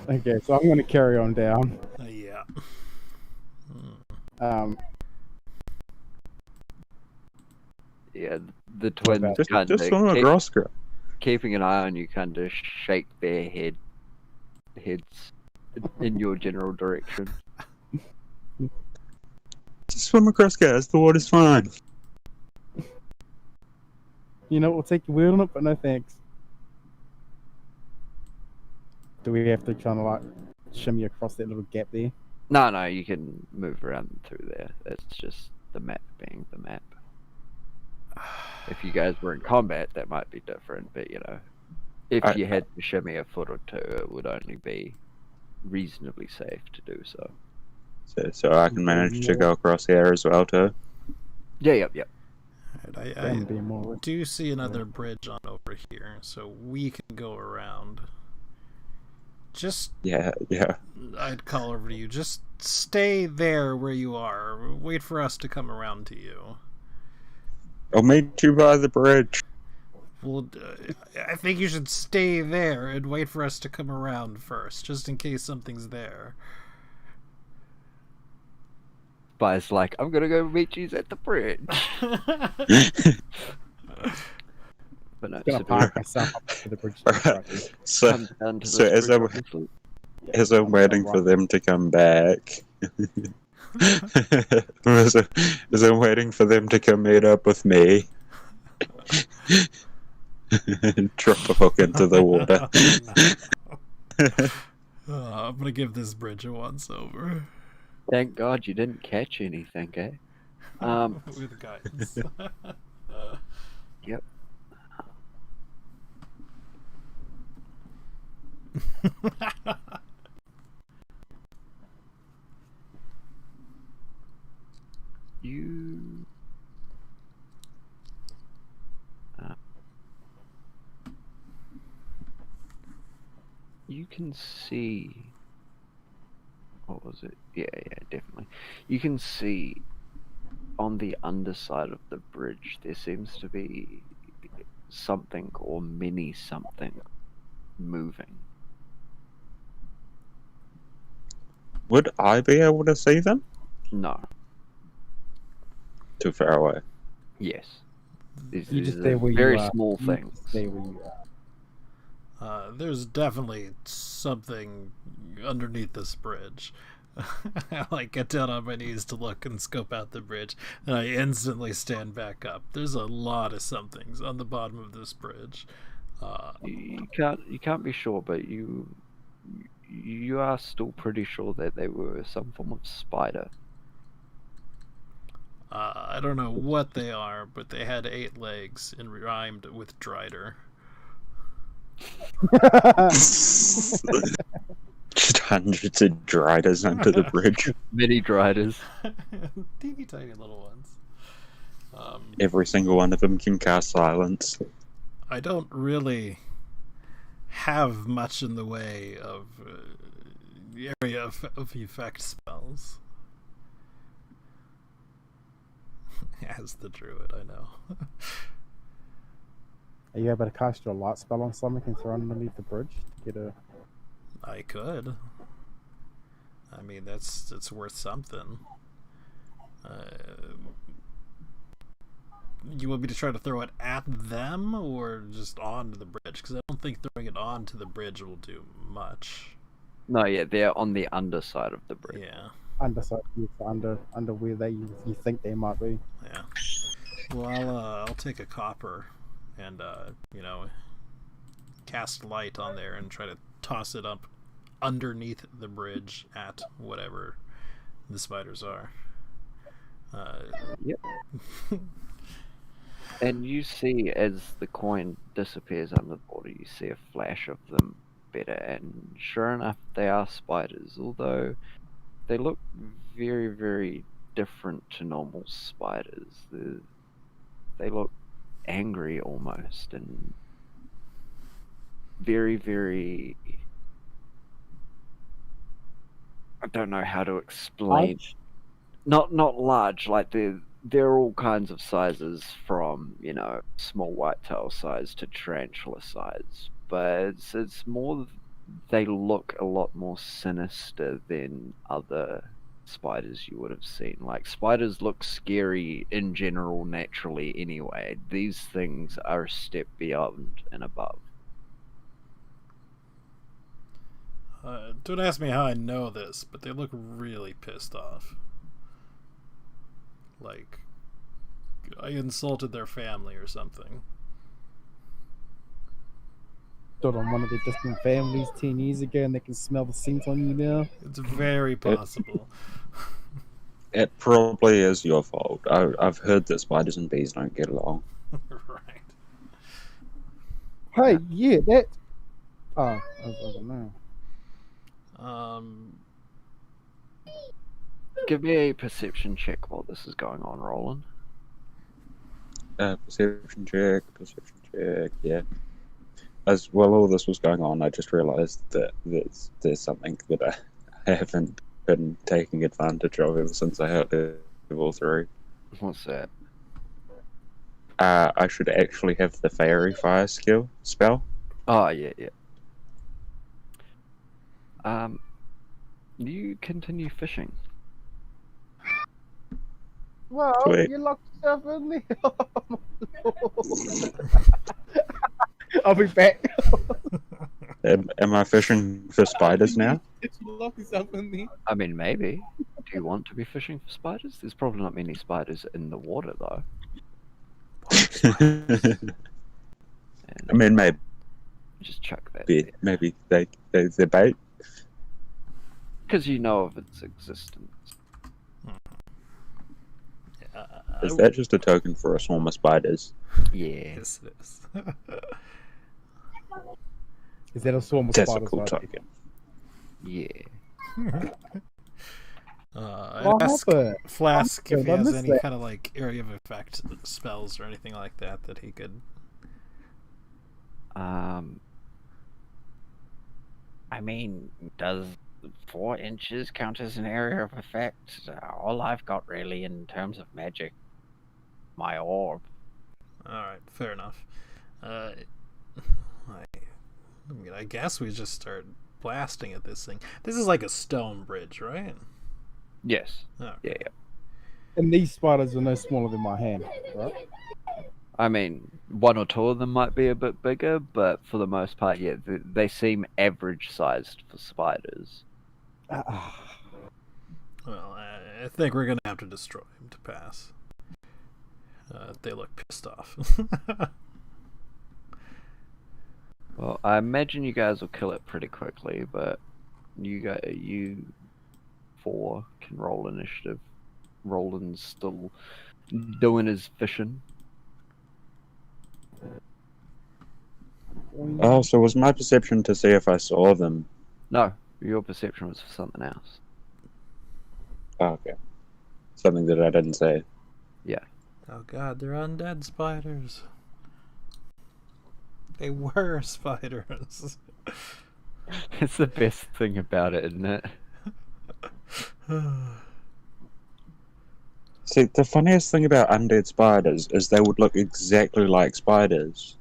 Okay, so I'm going to carry on down. Yeah. Yeah, the twins Just kind of swim across. keeping an eye on you, kind of shake their heads in your general direction. Just swim across, guys. The water's fine. You know, we'll take your word on it, but no thanks. Do we have to kind of like shimmy across that little gap there? No, you can move around through there. That's just the map being the map. If you guys were in combat, that might be different, but you know, if you had to shimmy a foot or two, it would only be reasonably safe to do so. So I can manage to go across here as well too. Yeah, yep. Right, Can be more. I do see another bridge on over here, so we can go around. Just, Yeah. I'd call over to you. Just stay there where you are. Wait for us to come around to you. I'll meet you by the bridge. Well, I think you should stay there and wait for us to come around first, just in case something's there. Spy's like, I'm gonna go meet you at the bridge. But no, I'm going to park myself up to the bridge. Alright, so come down to so this as bridge, I- obviously. as I'm waiting for them to come back, as I'm waiting for them to come meet up with me, drop a hook into the water. I'm gonna give this bridge a once over. Thank God you didn't catch anything, eh? With guidance. Yep. You. You can see. What was it? Yeah, definitely. You can see on the underside of the bridge there seems to be something or mini something moving. Would I be able to see them? No. Too far away. Yes. These You just are stay where you very are. small You things. just stay where you are. There's definitely something underneath this bridge. I like get down on my knees to look and scope out the bridge, and I instantly stand back up. There's a lot of somethings on the bottom of this bridge. You can't be sure, but you are still pretty sure that they were some form of spider. I don't know what they are, but they had 8 legs and rhymed with Drider. Just hundreds of driders under the bridge. Mini driders. Teeny tiny little ones. Every single one of them can cast silence. I don't really have much in the way of the area of effect spells. As the druid, I know. Are you able to cast your light spell on something and throw it underneath the bridge to get a? I could. I mean, it's worth something. You want me to try to throw it at them or just onto the bridge? Because I don't think throwing it onto the bridge will do much. No, yeah, they're on the underside of the bridge. Yeah. Underside, under where you think they might be. Yeah. Well, I'll take a copper and cast light on there and try to toss it up underneath the bridge at whatever the spiders are. Yep. And you see, as the coin disappears under the water, you see a flash of them better, and sure enough, they are spiders, although they look very, very different to normal spiders. They look angry almost, and very, very... I don't know how to explain. Not large, like they're all kinds of sizes, from small whitetail size to tarantula size, but it's more, they look a lot more sinister than other spiders you would have seen. Like, spiders look scary in general naturally anyway. These things are a step beyond and above. Don't ask me how I know this, but they look really pissed off. Like, I insulted their family or something. Stood on one of their distant families 10 years ago, and they can smell the scent on you now. It's very possible. It probably is your fault. I've heard that spiders and bees don't get along. Right. Hey, yeah, that. Oh, I don't know. Give me a perception check while this is going on, Roland. Perception check, yeah. As well, all this was going on, I just realised that there's something that I haven't been taking advantage of ever since I hit level 3. What's that? I should actually have the fairy fire spell. Oh, yeah. You continue fishing. Well, Sweet. you locked yourself in there. I'll be back. Am I fishing for spiders now? Did you lock yourself in there? I mean, maybe. Do you want to be fishing for spiders? There's probably not many spiders in the water, though. I mean, maybe Just chuck that. maybe they're bait. Because you know of its existence. Is that just a token for a swarm of spiders? Yeah. Yes, it is. Is that a swarm of That's a spiders? cool Right? token. Yeah. What Ask happened? Flask if he I has missed any that. kind of like area of effect spells or anything like that that he could. I mean, does 4 inches count as an area of effect? All I've got really in terms of magic, my orb. Alright, fair enough. I guess we just start blasting at this thing. This is like a stone bridge, right? Yes. Oh. Yeah. And these spiders are no smaller than my hand, right? I mean, 1 or 2 of them might be a bit bigger, but for the most part, yeah, they seem average sized for spiders. Well, I think we're gonna have to destroy him to pass. They look pissed off. Well, I imagine you guys will kill it pretty quickly, but you 4 can roll initiative. Roland's still doing his fishing. Oh, so was my perception to see if I saw them? No, your perception was for something else. Oh, okay. Something that I didn't say. Oh god, they're undead spiders. They were spiders. It's the best thing about it, isn't it? See, the funniest thing about undead spiders is they would look exactly like spiders.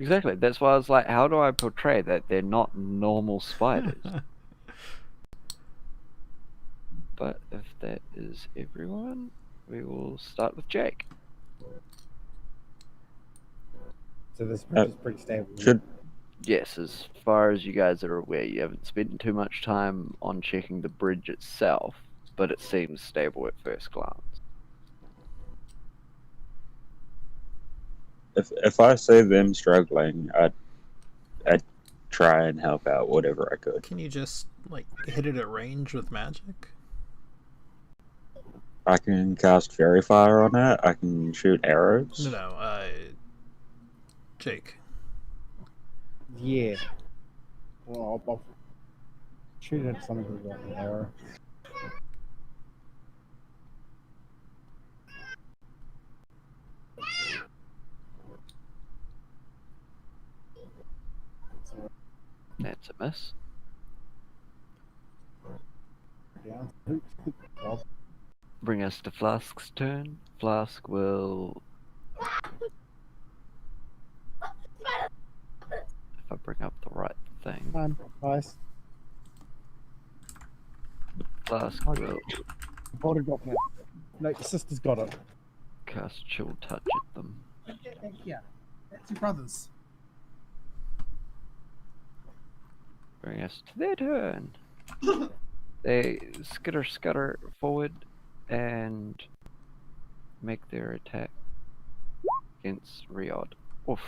Exactly. That's why I was like, how do I portray that they're not normal spiders? But if that is everyone, we will start with Jake. So this bridge is pretty stable. Should Yes, as far as you guys are aware, you haven't spent too much time on checking the bridge itself, but it seems stable at first glance. if I see them struggling, I'd try and help out whatever I could. Can you just like hit it at range with magic? I can cast fairy fire on it. I can shoot arrows. No, Jake. Yeah. Well, I'll shoot it at something with like an arrow. That's a miss. Down. Well, Bring us to Flask's turn. Flask will... If I bring up the right thing. fine. Nice. Flask will I've already got that. No, your sister's got it. cast Chill Touch at them. Yeah, that's your brothers. Bring us to their turn. They skitter forward and make their attack against Riod. Oof.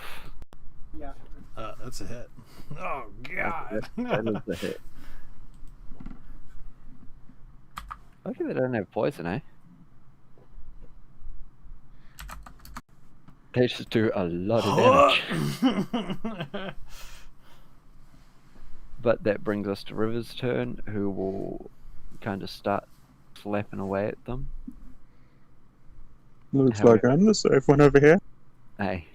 Yeah. That's a hit. Oh god. That is the hit. Okay, they don't have poison, eh? They just do a lot of damage. But that brings us to River's turn, who will kind of start slapping away at them. Looks How like I'm the safe one over here. Hey.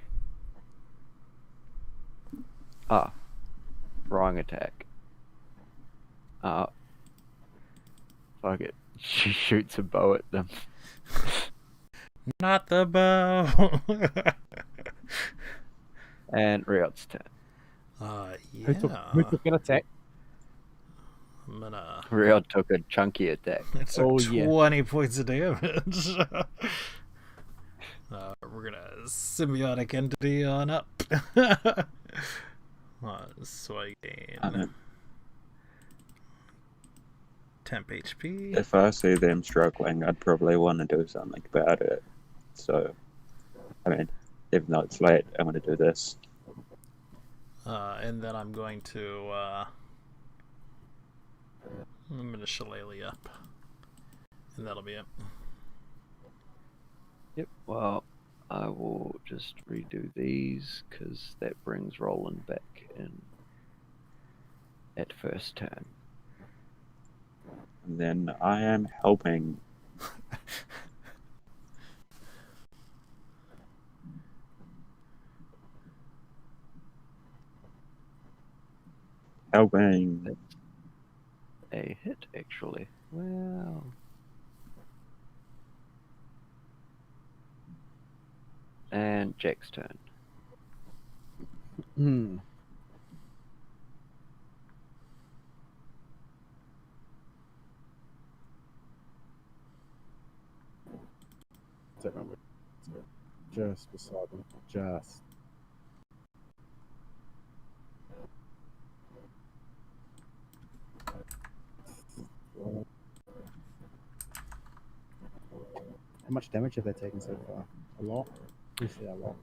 Ah. Wrong attack. Fuck it. She shoots a bow at them. Not the bow. And Riot's turn. Yeah. Who took an attack? I'm gonna. Riot took a chunky attack. It took Oh, yeah. 20 points of damage. We're gonna symbiotic entity on up. So I gain temp HP. If I see them struggling, I'd probably want to do something about it. So, I mean, even though it's late, I'm going to do this. And then I'm going to shillelagh up, and that'll be it. Yep, well, I will just redo these because that brings Roland back in at first turn. And then I am helping. Helping. That's a hit, actually. Wow. And Jack's turn. Hmm. Take my way. Just beside them. Just. How much damage have they taken so far? A lot? You say a lot.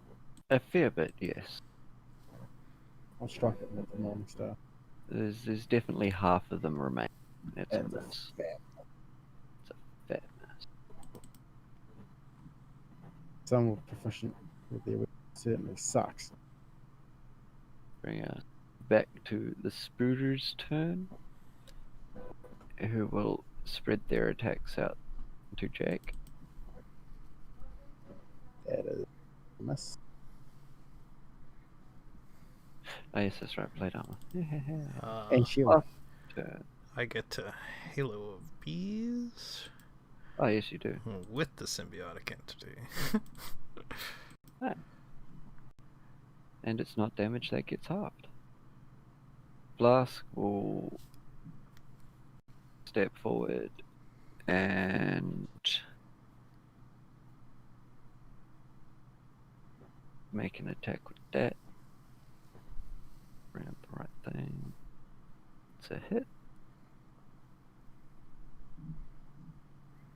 A fair bit, yes. I'll strike it with the Morning Star. There's definitely half of them remain. That's a And the miss. fat. It's a fat miss. Someone proficient with their weapon certainly sucks. Bring us back to the Spooters' turn, who will spread their attacks out to Jack. That is a miss. Oh yes, that's right, plate armor. And shield. Turn. I get to Halo of Bees Oh yes, you do. with the symbiotic entity. And it's not damage that gets halved. Flask will step forward and make an attack with that. Bring up the right thing. It's a hit.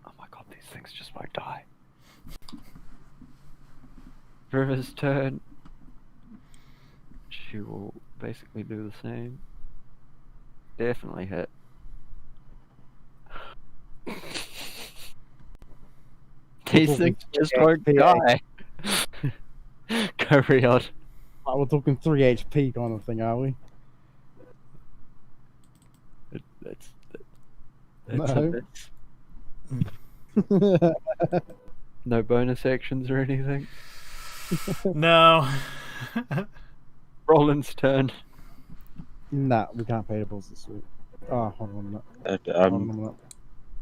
Oh my god, these things just won't die. River's turn. She will basically do the same. Definitely hit. These things just won't die. Carry on. Like, we're talking 3 HP kind of thing, are we? That's No. a miss. No bonus actions or anything. No. Roland's turn. Nah, we can't pay the bills this week. Oh, hold on a minute. Hold on a I'm minute.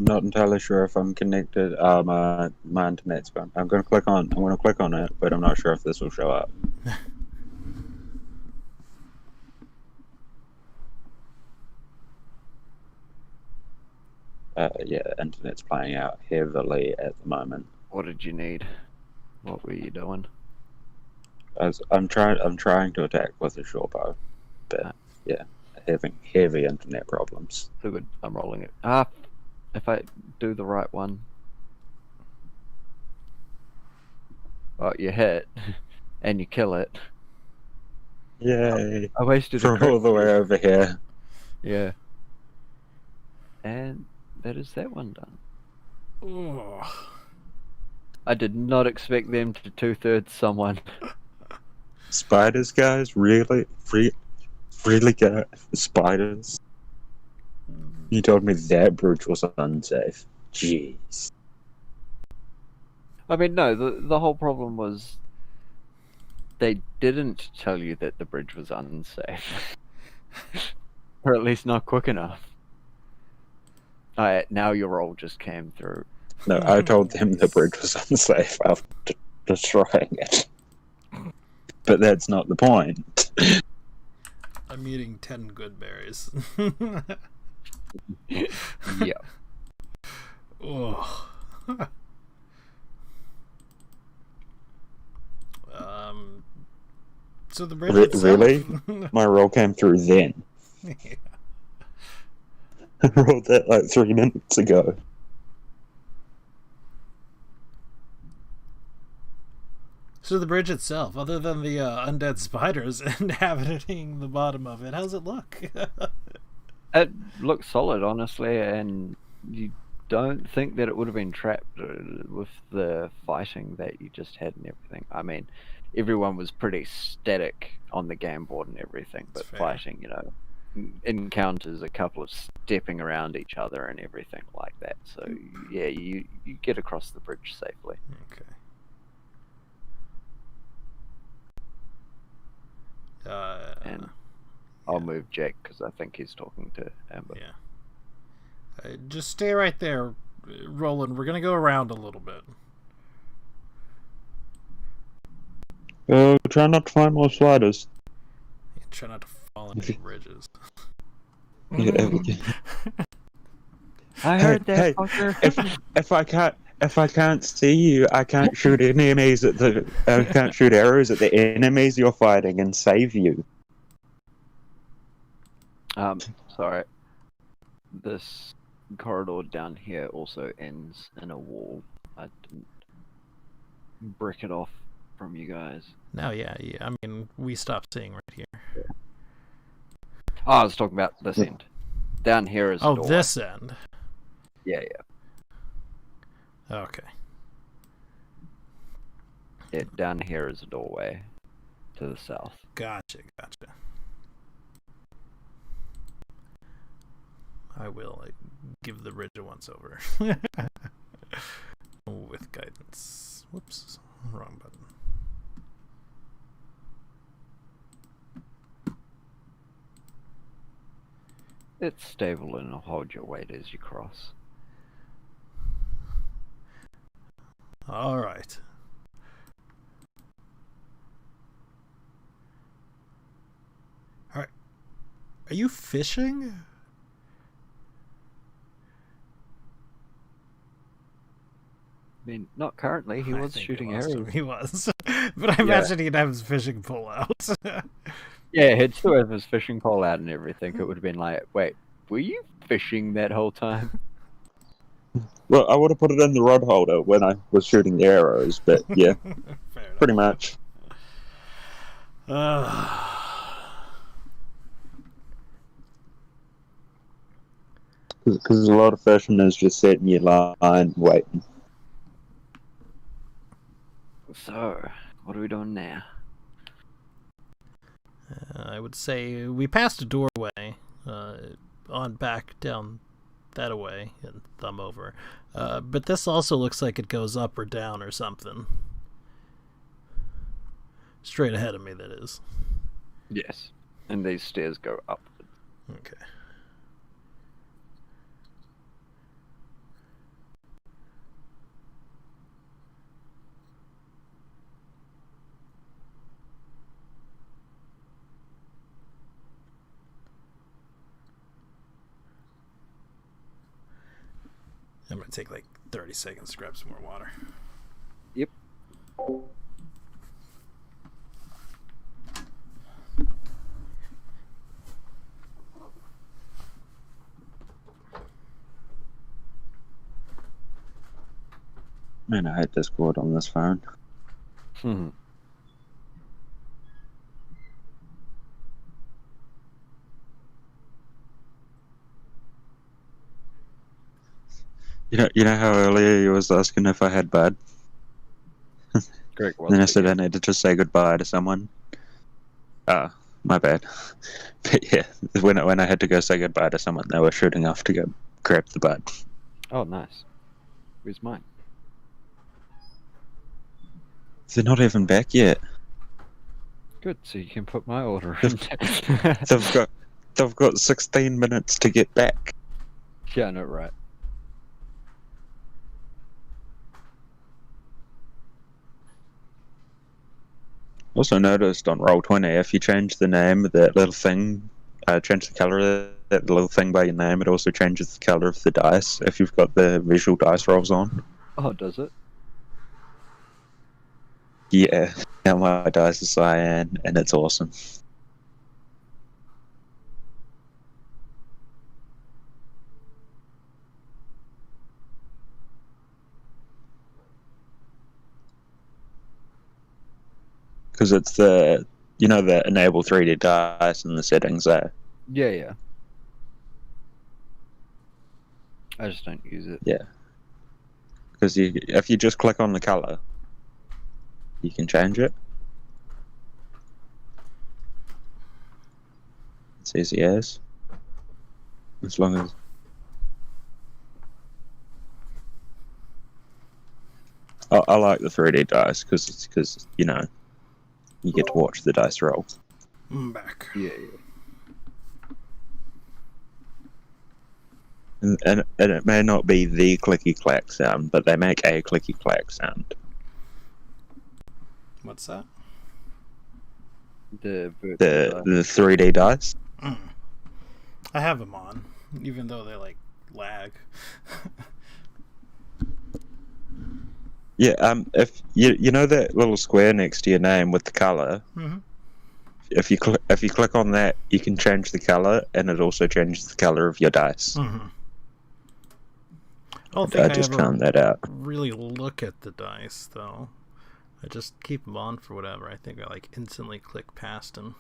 not entirely sure if I'm connected. My internet's gone. I'm going to click on it, but I'm not sure if this will show up. Yeah, internet's playing out heavily at the moment. What did you need? What were you doing? I'm trying to attack with a short bow, but yeah, having heavy internet problems. So good. I'm rolling it. If I do the right one. Oh, you hit, and you kill it. Yay! I wasted a From crit. all the way over here. Yeah. And that is that one done. Oh. I did not expect them to 2/3 someone. Spiders, guys, really got spiders. You told me that bridge was unsafe. Jeez. I mean, no, the whole problem was they didn't tell you that the bridge was unsafe. Or at least not quick enough. Now your roll just came through. No, I told them the bridge was unsafe after destroying it. But that's not the point. I'm eating 10 good berries. Yeah. Oh. So the bridge itself... Really? My roll came through then. Yeah. I rolled that like 3 minutes ago. So the bridge itself, other than the undead spiders inhabiting the bottom of it, how's it look? It looks solid, honestly, and you don't think that it would have been trapped with the fighting that you just had and everything. I mean, everyone was pretty static on the game board and everything, but That's fair. fighting, encounters a couple of stepping around each other and everything like that. So yeah, you get across the bridge safely. Okay. And I'll move Jack because I think he's talking to Amber. Yeah. Just stay right there, Roland. We're gonna go around a little bit. Try not to find more sliders. Yeah, try not to fall into bridges. I heard that, Hey, fucker. if I can't see you, I can't shoot enemies I can't shoot arrows at the enemies you're fighting and save you. Sorry. This corridor down here also ends in a wall. I didn't brick it off from you guys. No, yeah. I mean, we stopped seeing right here. Oh, I was talking about this end. Down here is a door. This end. Yeah. Okay. Yeah, down here is a doorway to the south. Gotcha. I will give the bridge a once over. With guidance. Whoops. Wrong button. It's stable and it'll hold your weight as you cross. All right. Are you fishing? I mean, not currently. He I was think shooting we lost him. arrows. He was. But I imagine he'd have his fishing pole out. Yeah, he'd still have his fishing pole out and everything. It would have been like, wait, were you fishing that whole time? Well, I would have put it in the rod holder when I was shooting the arrows, but yeah, Fair enough. pretty much. Because a lot of fishing is just setting your line, waiting. So, what are we doing now? I would say we passed a doorway on back down that away and thumb over. But this also looks like it goes up or down or something. Straight ahead of me, that is. Yes. And these stairs go up. Okay. I'm going to take like 30 seconds to grab some more water. Yep. Man, I hate Discord on this phone. You know how earlier you was asking if I had bud? Greg was. Then I said I needed to say goodbye to someone. My bad. But yeah, when I had to go say goodbye to someone, they were shooting off to go grab the bud. Oh, nice. Where's mine? They're not even back yet. Good, so you can put my order in. They've got 16 minutes to get back. Yeah, no, right. Also noticed on Roll20, if you change the name of that little thing, change the color of that little thing by your name, it also changes the color of the dice if you've got the visual dice rolls on. Oh, does it? Yeah, now my dice is cyan, and it's awesome. Because it's the enable 3D dice and the settings there. Yeah. I just don't use it. Yeah. Because if you just click on the color, you can change it. It's easy as long as. I like the 3D dice because you get to watch the dice roll. I'm back. Yeah. And it may not be the clicky clack sound, but they make a clicky clack sound. What's that? The 3D dice. I have them on, even though they like lag. Yeah, if you know that little square next to your name with the color, Mm-hmm. if you click on that, you can change the color, and it also changes the color of your dice. Mm-hmm. I don't think I just ever found that out. really look at the dice, though. I just keep them on for whatever. I think I like instantly click past them.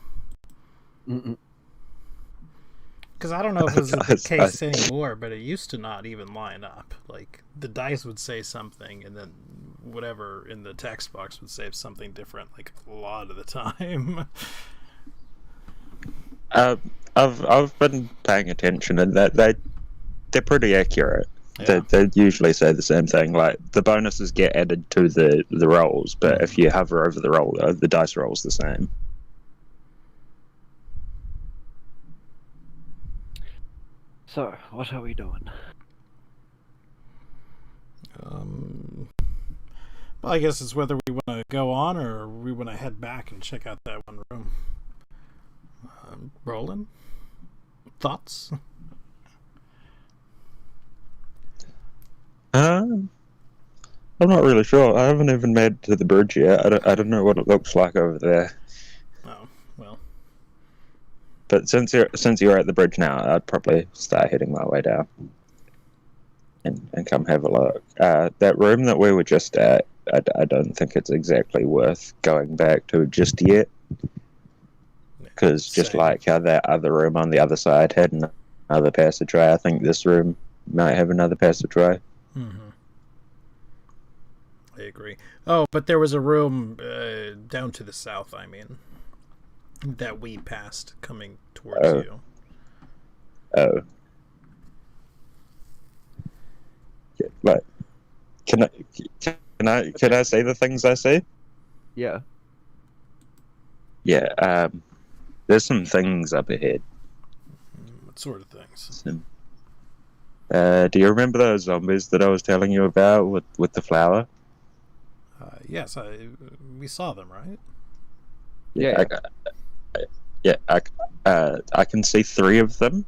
Because I don't know if this is the case anymore, but it used to not even line up. Like, the dice would say something, and then whatever in the text box would say something different, like, a lot of the time. I've been paying attention, and they're pretty accurate. Yeah. They usually say the same thing. Like, the bonuses get added to the rolls, but if you hover over the roll, the dice roll's the same. So, what are we doing? Well, I guess it's whether we want to go on or we want to head back and check out that one room. Roland? Thoughts? I'm not really sure. I haven't even made it to the bridge yet. I don't know what it looks like over there. Oh, well. But since you're at the bridge now, I'd probably start heading my way down and come have a look. That room that we were just at, I don't think it's exactly worth going back to just yet. Because just Same. like how that other room on the other side had another passageway, I think this room might have another passageway. Mm-hmm. I agree. Oh, but there was a room down to the south, I mean, that we passed coming towards you. Oh. Yeah, like, can I say the things I see? Yeah. Yeah, there's some things up ahead. What sort of things? Do you remember those zombies that I was telling you about with the flower? Yes, we saw them, right? Yeah. I can see 3 of them,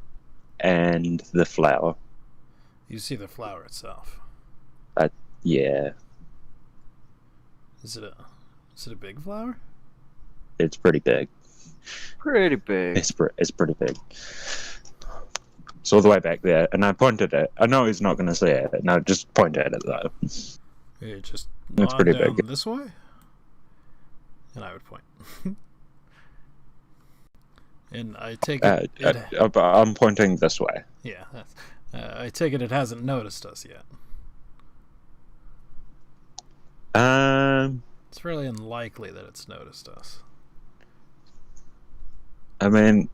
and the flower. You see the flower itself. Yeah, Is it a big flower? it's pretty big. Pretty big. It's pretty big. It's all the way back there, and I pointed at it. I know he's not going to see it, and I just point at it though. You just It's nod pretty down big. this way, and I would point. And I take it. I'm pointing this way. Yeah, I take it hasn't noticed us yet. It's fairly unlikely that it's noticed us. I mean,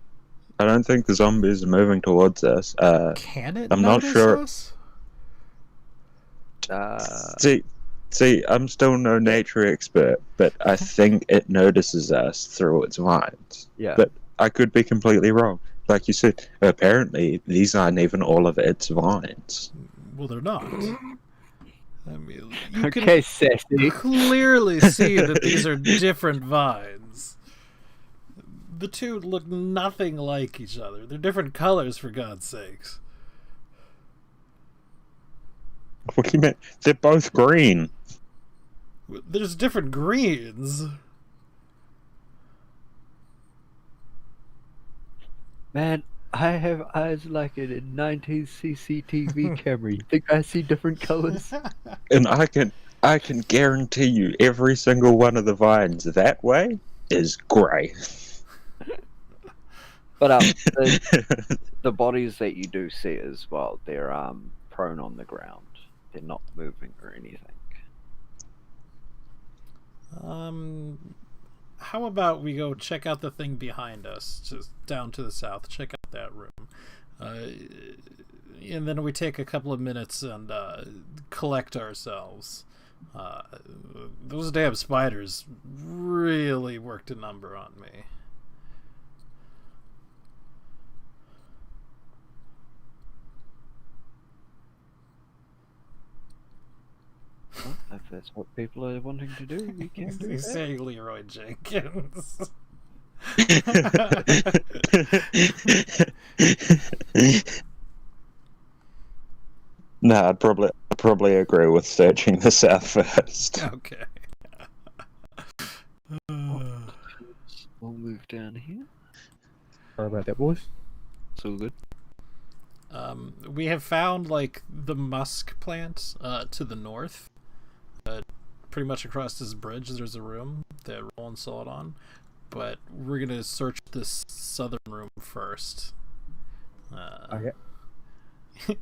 I don't think the zombies are moving towards us. Can it I'm not notice sure. us? See, I'm still no nature expert, but I think it notices us through its vines. Yeah. But I could be completely wrong. Like you said, apparently these aren't even all of its vines. Well, they're not. I mean, you Okay, can sassy. clearly see that these are different vines. The two look nothing like each other. They're different colors, for God's sakes. What do you mean? They're both green. There's different greens. Man, I have eyes like an 90s CCTV camera. You think I see different colors? And I can guarantee you every single one of the vines that way is grey. But the bodies that you do see as well, they're prone on the ground. They're not moving or anything. How about we go check out the thing behind us, just down to the south. Check out that room, and then we take a couple of minutes and collect ourselves. Those damn spiders really worked a number on me. Well, if that's what people are wanting to do, we can do He's that. saying Leroy Jenkins. No, I'd probably agree with searching the south first. Okay. We'll move down here. Sorry about that, boys. It's all good. We have found like the musk plant to the north. Pretty much across this bridge, there's a room that Roland saw it on. But we're gonna search this southern room first. Okay.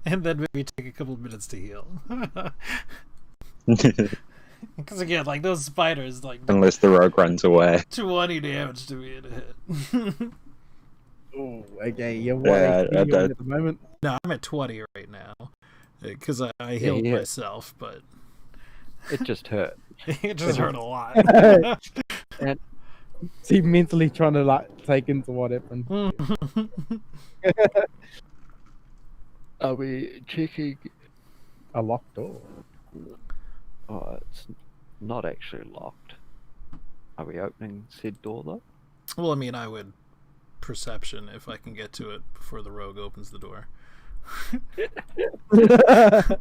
And then maybe take a couple minutes to heal. Because again, like those spiders, like Unless the rogue runs away. 20 damage to me in a hit. Oh, okay. Yeah, what Yeah, HP are you on at the moment? No, I'm at 20 right now. Because I healed yeah. myself, but It just hurt. it just hurt a lot. And Is he mentally trying to like take into what happened? are we checking? A locked door. Oh, it's not actually locked. Are we opening said door though? Well, I mean, I would perception if I can get to it before the rogue opens the door. I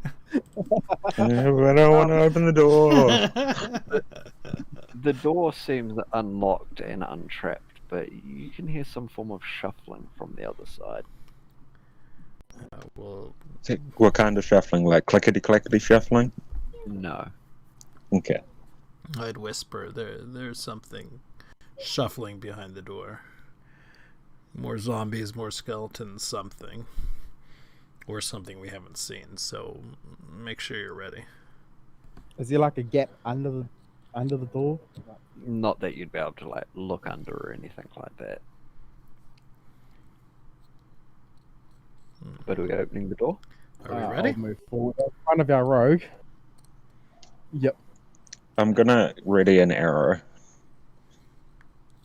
don't want to open the door. The door seems unlocked and untrapped, but you can hear some form of shuffling from the other side. Well, What kind of shuffling? Like clickety-clickety shuffling? No. Okay. I'd whisper, there's something shuffling behind the door. More zombies, more skeletons, something. Or something we haven't seen, so make sure you're ready. Is there like a gap under the door? Not that you'd be able to like look under or anything like that. But are we opening the door? Are we ready? I'll move forward in front of our rogue. Yep. I'm gonna ready an arrow.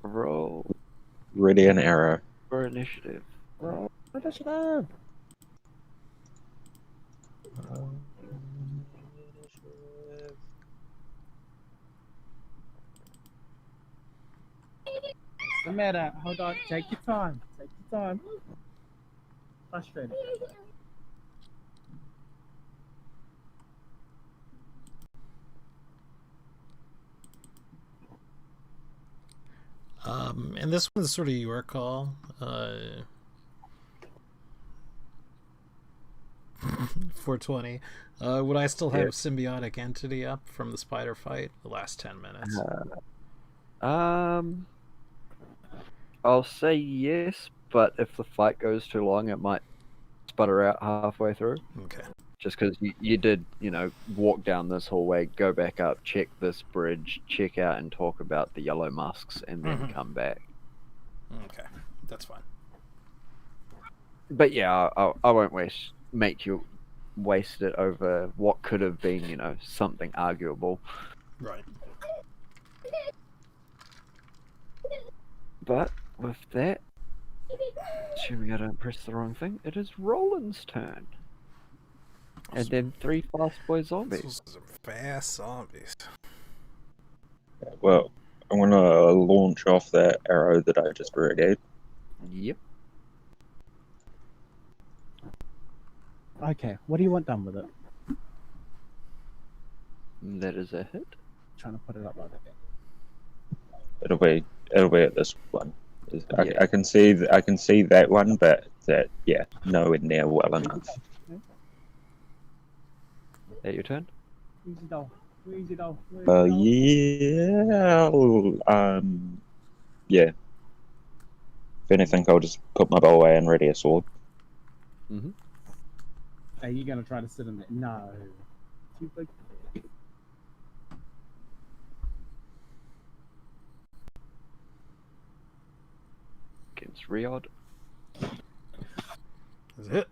Roll Ready an arrow. for initiative. What's the matter? Hold on. Take your time. Take your time. Frustrated. And this one's sort of your call. 420. Would I still have symbiotic entity up from the spider fight? The last 10 minutes. I'll say yes, but if the fight goes too long, it might sputter out halfway through. Okay. Just because you did, walk down this hallway, go back up, check this bridge, check out and talk about the yellow musks, and then come back. Okay. That's fine. But yeah, I won't make you waste it over what could have been, something arguable. Right. But with that, assuming I don't press the wrong thing, it is Roland's turn. And then 3 fast boy zombies. Those are some fast zombies. Well, I'm gonna launch off that arrow that I just readied. Yep. Okay, what do you want done with it? That is a hit. Trying to put it up like that. It'll be at this one. Yeah. I can see that one, but nowhere near well enough. That your turn? Where's it all? Where's it all? Yeah. If anything, I'll just put my bow away and ready a sword. Mm-hmm. Are you gonna try to sit in there? No. Too big. Against Riyadh. That's it.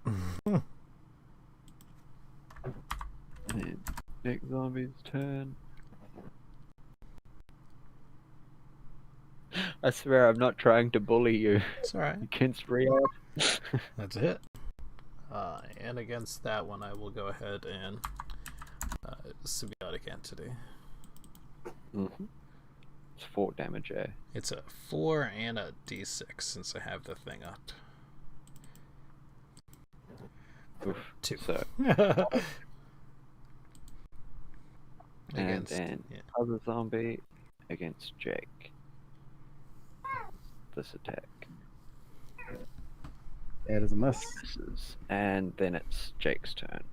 And next zombie's turn. I swear I'm not trying to bully you. It's alright. Against Riyadh. That's it. And against that one, I will go ahead and symbiotic entity. Mm-hmm. It's 4 damage, eh? It's a 4 and a d6 since I have the thing up. Oof. 2. So, Against and yeah. other zombie against Jake. This attack. That is a miss. Misses. And then it's Jake's turn.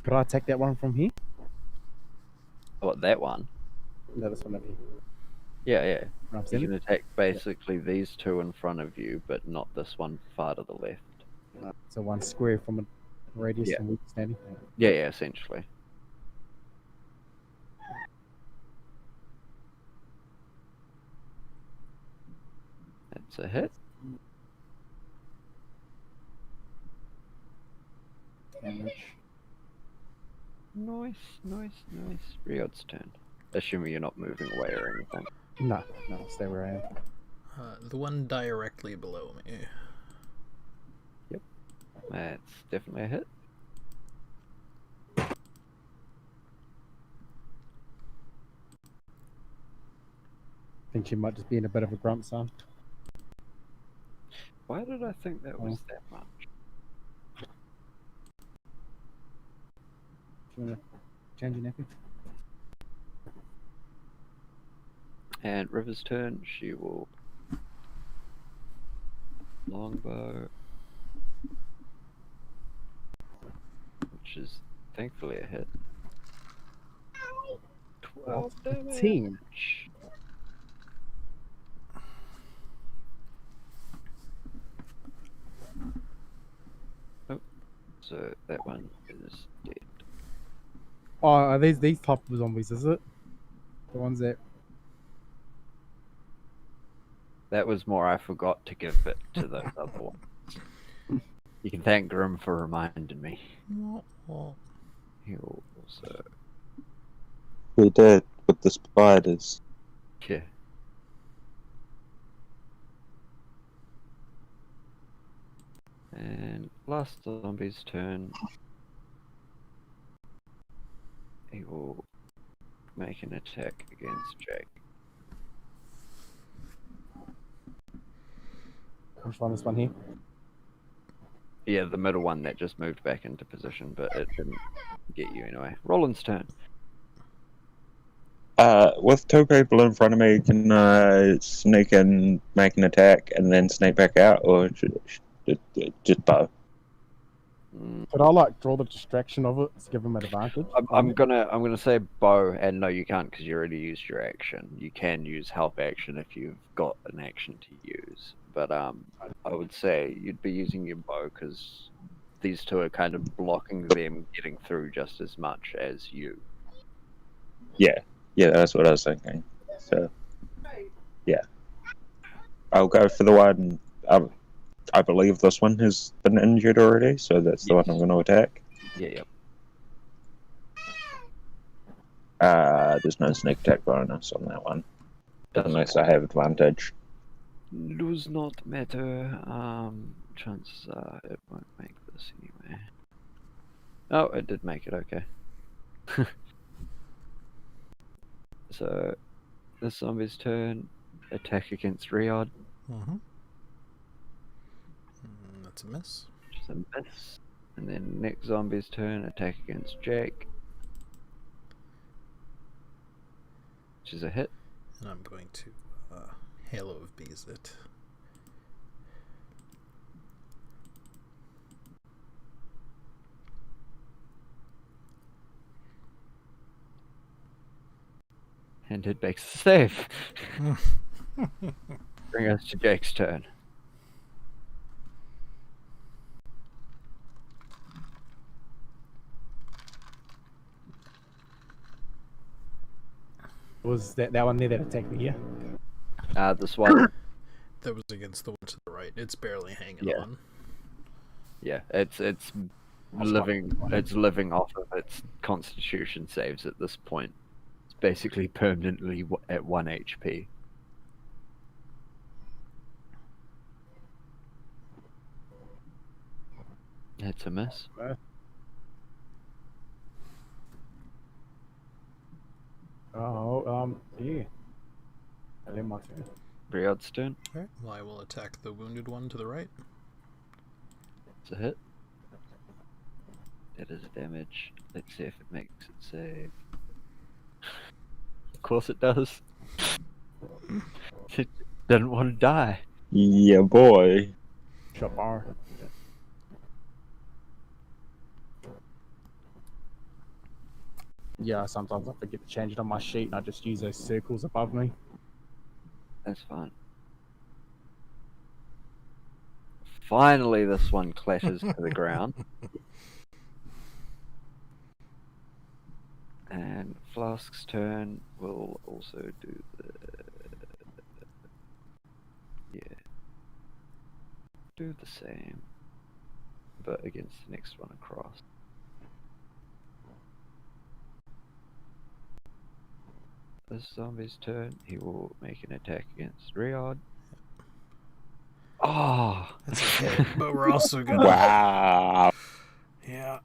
Could I attack that one from here? What, that one? No, this one over here. Yeah, yeah. I'm You standing. can attack basically these two in front of you, but not this one far to the left. So one square from a radius Yeah. from where you're standing. Yeah, yeah, essentially. That's a hit. Damage. Nice, nice, nice. Riyadh's turn. Assuming you're not moving away or anything. No, I'll stay where I am. The one directly below me. That's definitely a hit. Think she might just be in a bit of a grunt, son. Why did I think that was that much? Do you want to change your nappy? And River's turn, she will longbow, which is thankfully a hit. 12 damage. 10. Oh, so that one is dead. Oh, are these type of zombies, is it? The ones that... That was more I forgot to give it to those other ones. You can thank Grim for reminding me. He'll also... We did with the spiders. Yeah. And last zombie's turn. He will make an attack against Jake. Which one? This one here? Yeah, the middle one that just moved back into position, but it didn't get you anyway. Roland's turn. With 2 people in front of me, can I sneak in, make an attack, and then sneak back out, or just bow? Could I like draw the distraction of it to give him an advantage? I'm gonna say bow, and no, you can't because you already used your action. You can use help action if you've got an action to use, but I would say you'd be using your bow because these two are kind of blocking them getting through just as much as you. Yeah, that's what I was thinking. So, yeah. I'll go for the one. I believe this one has been injured already, so that's the one I'm going to attack. Yeah. There's no sneak attack bonus on that one, unless I have advantage. Does not matter. Chances are it won't make this anyway. Oh, it did make it. Okay. So, this zombie's turn. Attack against Riyadh. That's a miss. Which is a miss. And then next zombie's turn. Attack against Jake. Which is a hit. And I'm going to Halo of Bees it. And it makes a save. Bring us to Jake's turn. Was that one there that attacked me? Yeah. This one, That was against the one to the right. It's barely hanging Yeah. on. yeah, it's living off of its Constitution saves at this point. It's basically permanently at 1 HP. It's a miss. Yeah. I let my turn. Briod's turn. Alright, well, I will attack the wounded one to the right. It's a hit. It is damage. Let's see if it makes it save. Of course it does. It doesn't want to die. Yeah, boy. Shot bar. Yeah, sometimes I forget to change it on my sheet and I just use those circles above me. That's fine. Finally, this one clatters to the ground. And Flask's turn will also do the... Yeah. Do the same. But against the next one across. This zombie's turn, he will make an attack against Riyadh. Oh! That's a hit, but we're also gonna... Wow. Yeah.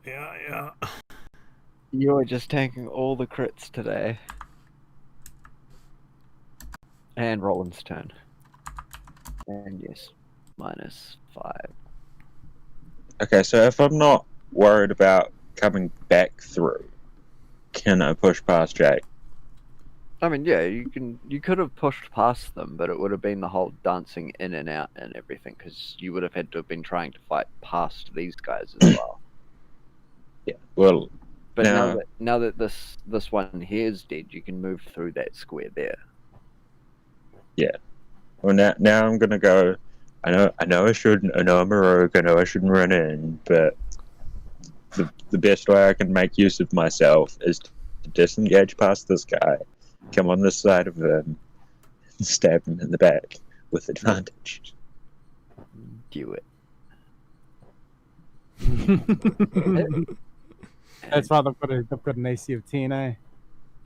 You are just tanking all the crits today. And Roland's turn. And yes, -5. Okay, so if I'm not worried about coming back through, can I push past Jake? I mean, yeah, you could have pushed past them, but it would have been the whole dancing in and out and everything, because you would have had to have been trying to fight past these guys as well. Yeah, well, But No. now that this one here is dead, you can move through that square there. well now I'm gonna go. I know I shouldn't. I know I'm a rogue. I know I shouldn't run in, but the best way I can make use of myself is to disengage past this guy, come on this side of him, and stab him in the back with advantage. Do it. That's right, they've got an AC of 10, eh?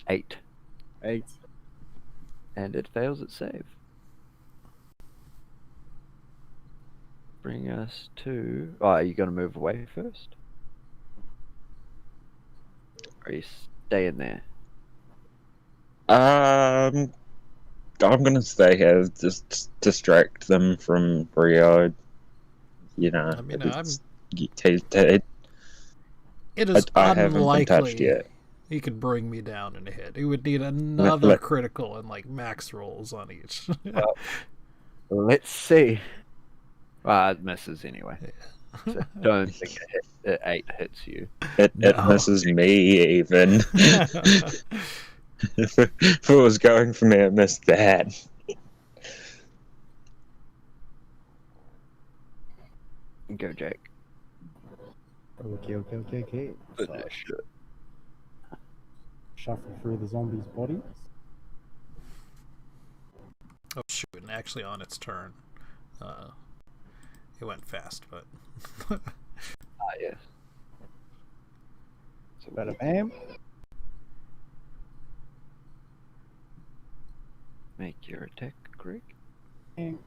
8. 8. And it fails its save. Bring us to... Oh, are you going to move away first? Or are you staying there? I'm gonna stay here, just distract them from Rio. You know, I mean, It is I haven't been touched unlikely yet. he could bring me down in a hit. He would need another critical and like max rolls on each. Let's see. It misses anyway. So don't think 8 hits you. It No. misses me even. If it was going for me, it missed that. Go, Jake. Okay. Finish it. Shuffle through the zombies' bodies. Oh shoot! And actually, on its turn, it went fast, but Yes. So Bada bam. make your attack, Greg. And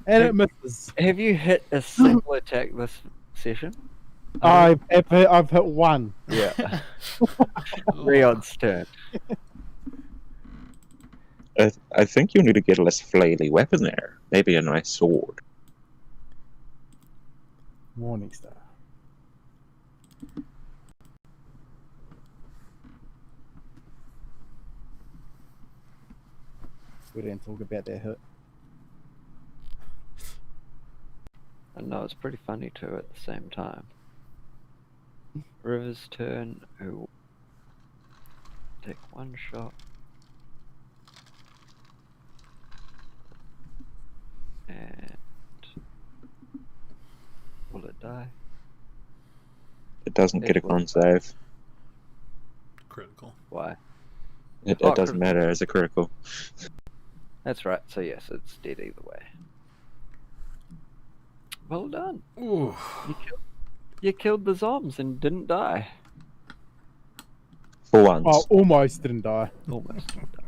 it misses. Have you hit a single attack this session? I've hit one. Yeah. Rion's turn. I think you need to get a less flaily weapon there. Maybe a nice sword. Morningstar. We didn't talk about that hit. I know it's pretty funny too at the same time. River's turn, who will take one shot. And will it die? It doesn't get a It will. con save. Critical. Why? It Oh, doesn't critical. matter as a critical. That's right. So yes, it's dead either way. Well done. Ooh. You killed the zombies and didn't die. For once. Oh, almost didn't die. Almost didn't die.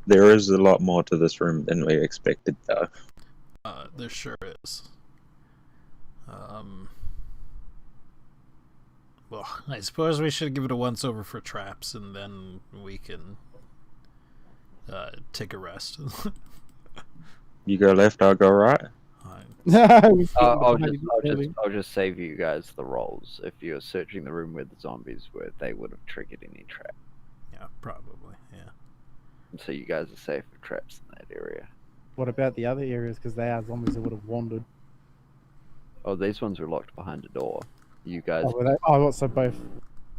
There is a lot more to this room than we expected, though. There sure is. Well, I suppose we should give it a once over for traps, and then we can take a rest. You go left, I'll go right. I'll just save you guys the rolls. If you're searching the room where the zombies were, they would have triggered any trap. Yeah, probably. Yeah. So you guys are safe for traps in that area. What about the other areas? Because they are zombies that would have wandered. Oh, these ones were locked behind a door. You guys, Oh, were they? Oh, so both.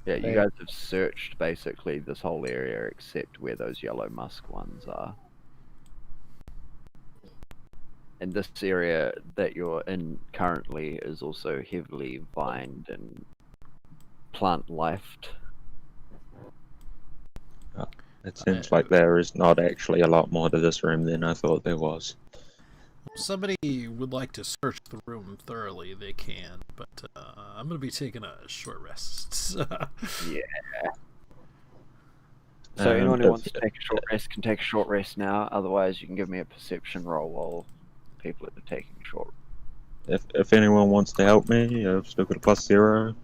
yeah, you they- guys have searched basically this whole area except where those yellow musk ones are. And this area that you're in currently is also heavily vined and plant-lifed. It seems like there is not actually a lot more to this room than I thought there was. If somebody would like to search the room thoroughly, they can, but I'm going to be taking a short rest. Yeah. So anyone who if- wants to take a short rest can take a short rest now. Otherwise, you can give me a perception roll while people are taking short. If anyone wants to help me, I've still got a +0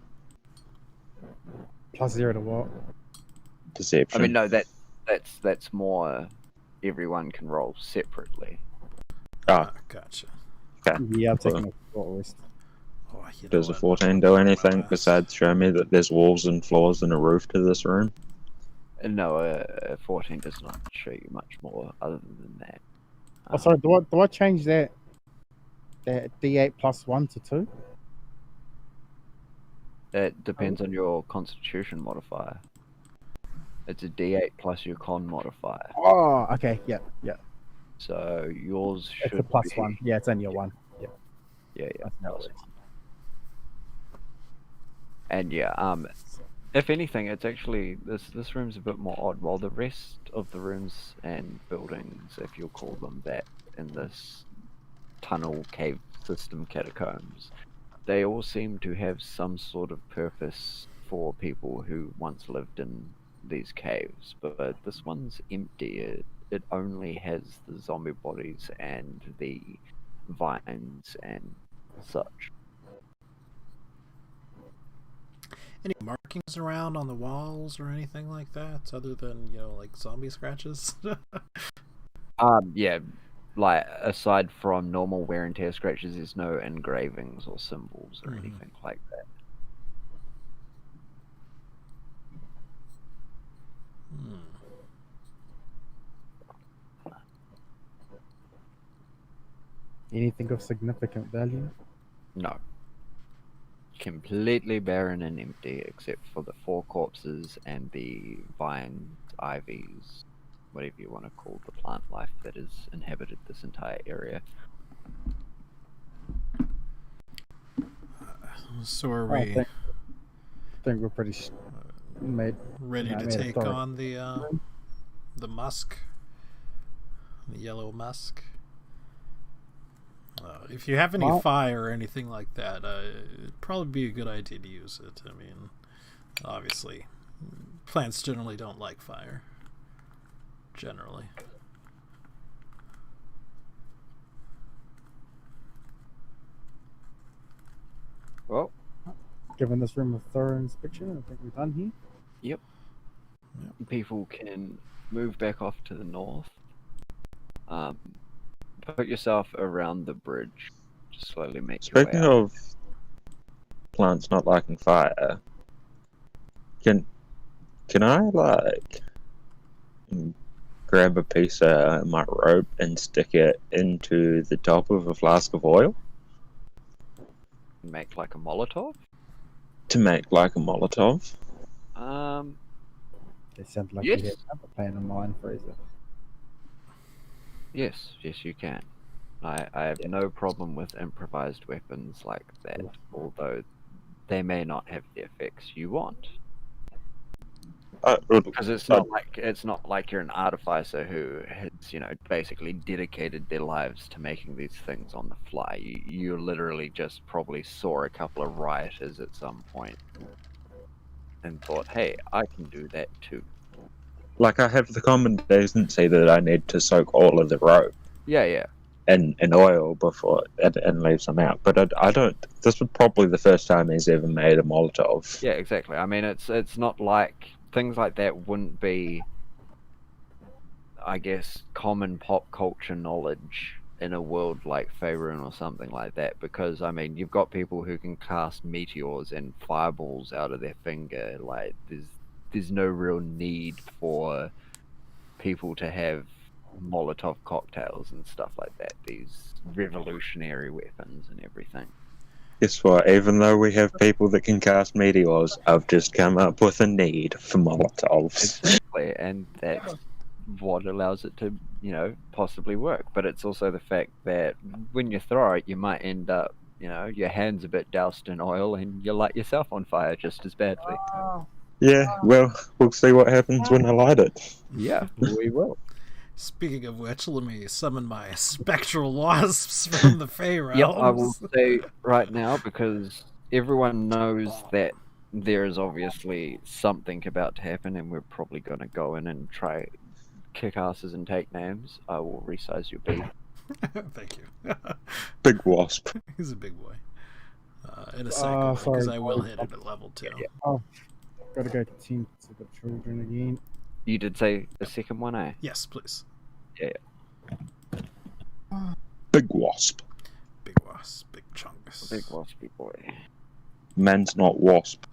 +0 to what? perception. I mean, no, that's more. Everyone can roll separately. Gotcha. Yeah, I'm taking a short rest. Oh, you know Does a what? 14 do anything Last. besides show me that there's walls and floors and a roof to this room? And no, a 14 does not show you much more other than that. Oh, sorry. Do I change that D8 +1 to 2? It depends on your Constitution modifier. It's a D8 plus your Con modifier. Oh, okay. Yeah. So yours should It's a +1. be... Yeah, it's only a 1. Yeah. Yeah, That's how it plus works. one. And yeah, if anything, it's actually this room's a bit more odd. While the rest of the rooms and buildings, if you'll call them that, in this tunnel cave system catacombs, they all seem to have some sort of purpose for people who once lived in these caves. But this one's empty. It only has the zombie bodies and the vines and such. Any markings around on the walls or anything like that, other than, like zombie scratches? Yeah, like aside from normal wear and tear scratches, there's no engravings or symbols or anything like that. Hmm. Anything of significant value? No. Completely barren and empty, except for the 4 corpses and the vines, ivies, whatever you want to call the plant life that has inhabited this entire area. So are I we think we're pretty made. ready Yeah, I to made a take thought. on the musk, the yellow musk? If you have any Well- fire or anything like that, it'd probably be a good idea to use it. I mean, obviously, plants generally don't like fire. Generally. Well, Given this room a thorough inspection, I think we're done here. people can move back off to the north. Put yourself around the bridge. Just slowly make your way Speaking out. of plants not liking fire, can I grab a piece of my rope and stick it into the top of a flask of oil? make like a Molotov. To make like a Molotov. It sounds like Yes. you have another plan in mind, Fraser. Yes, you can. I have no problem with improvised weapons like that, although they may not have the effects you want. Because it's not like you're an artificer who has, basically dedicated their lives to making these things on the fly. You literally just probably saw a couple of rioters at some point and thought, hey, I can do that too. Like, I have the common decency that I need to soak all of the rope Yeah. in oil before and leave some out. But I don't. This was probably the first time he's ever made a Molotov. Yeah, exactly. I mean, it's not like things like that wouldn't be, I guess, common pop culture knowledge in a world like Faerun or something like that, because I mean, you've got people who can cast meteors and fireballs out of their finger. Like, there's no real need for people to have Molotov cocktails and stuff like that. These revolutionary weapons and everything. Guess what? Even though we have people that can cast meteors, I've just come up with a need for Molotovs. Exactly, and that's what allows it to, possibly work. But it's also the fact that when you throw it, you might end up, your hand's a bit doused in oil and you light yourself on fire just as badly. Yeah, well, we'll see what happens when I light it. Yeah, we will. Speaking of which, let me summon my spectral wasps from the Fey realms. Yep, I will say right now, because everyone knows that there is obviously something about to happen and we're probably going to go in and try kick asses and take names. I will resize your beat. Thank you. Big wasp. He's a big boy. In a second, because sorry. I will hit it at level 2. Yeah. Oh, gotta go tend to the children again. You did say the second one, eh? Yes, please. Yeah. Big wasp. Big wasp, big chungus. Big waspy boy. Man's not wasp.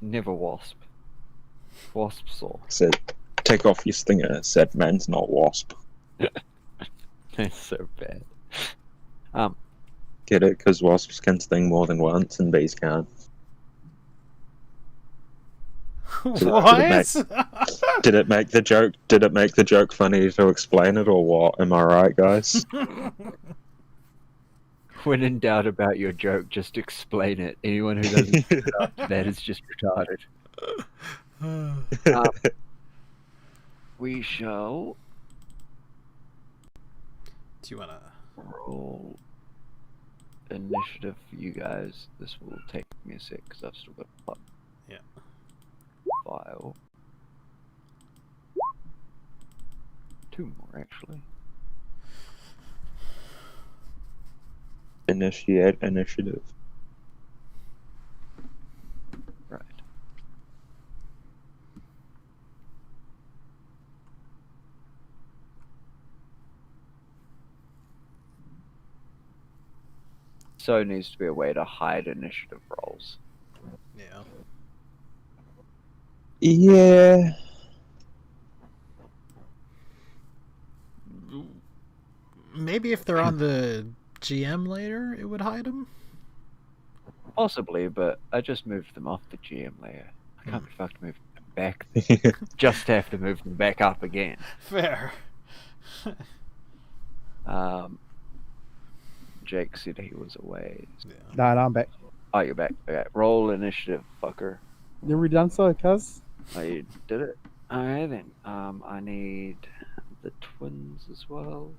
Never wasp. Wasp saw. Said, take off your stinger. Said, man's not wasp. That's so bad. Get it? Because wasps can sting more than once and bees can't. What? Did it make the joke? Did it make the joke funny to explain it, or what? Am I right, guys? When in doubt about your joke, just explain it. Anyone who doesn't get it after that is just retarded. We shall Do you wanna? roll initiative for you guys. This will take me a sec because I've still got a file. 2 more actually. Initiate initiative. Right. So it needs to be a way to hide initiative rolls. Yeah. Yeah. Maybe if they're on the GM layer, it would hide them. Possibly, but I just moved them off the GM layer. I can't be fucked moving them back. Just have to move them back up again. Fair. Jake said he was away. Yeah. Nah, I'm back. Oh, you're back. Okay, roll initiative, fucker. You already done so, cuz? Oh, you did it? Alright then. I need the twins as well.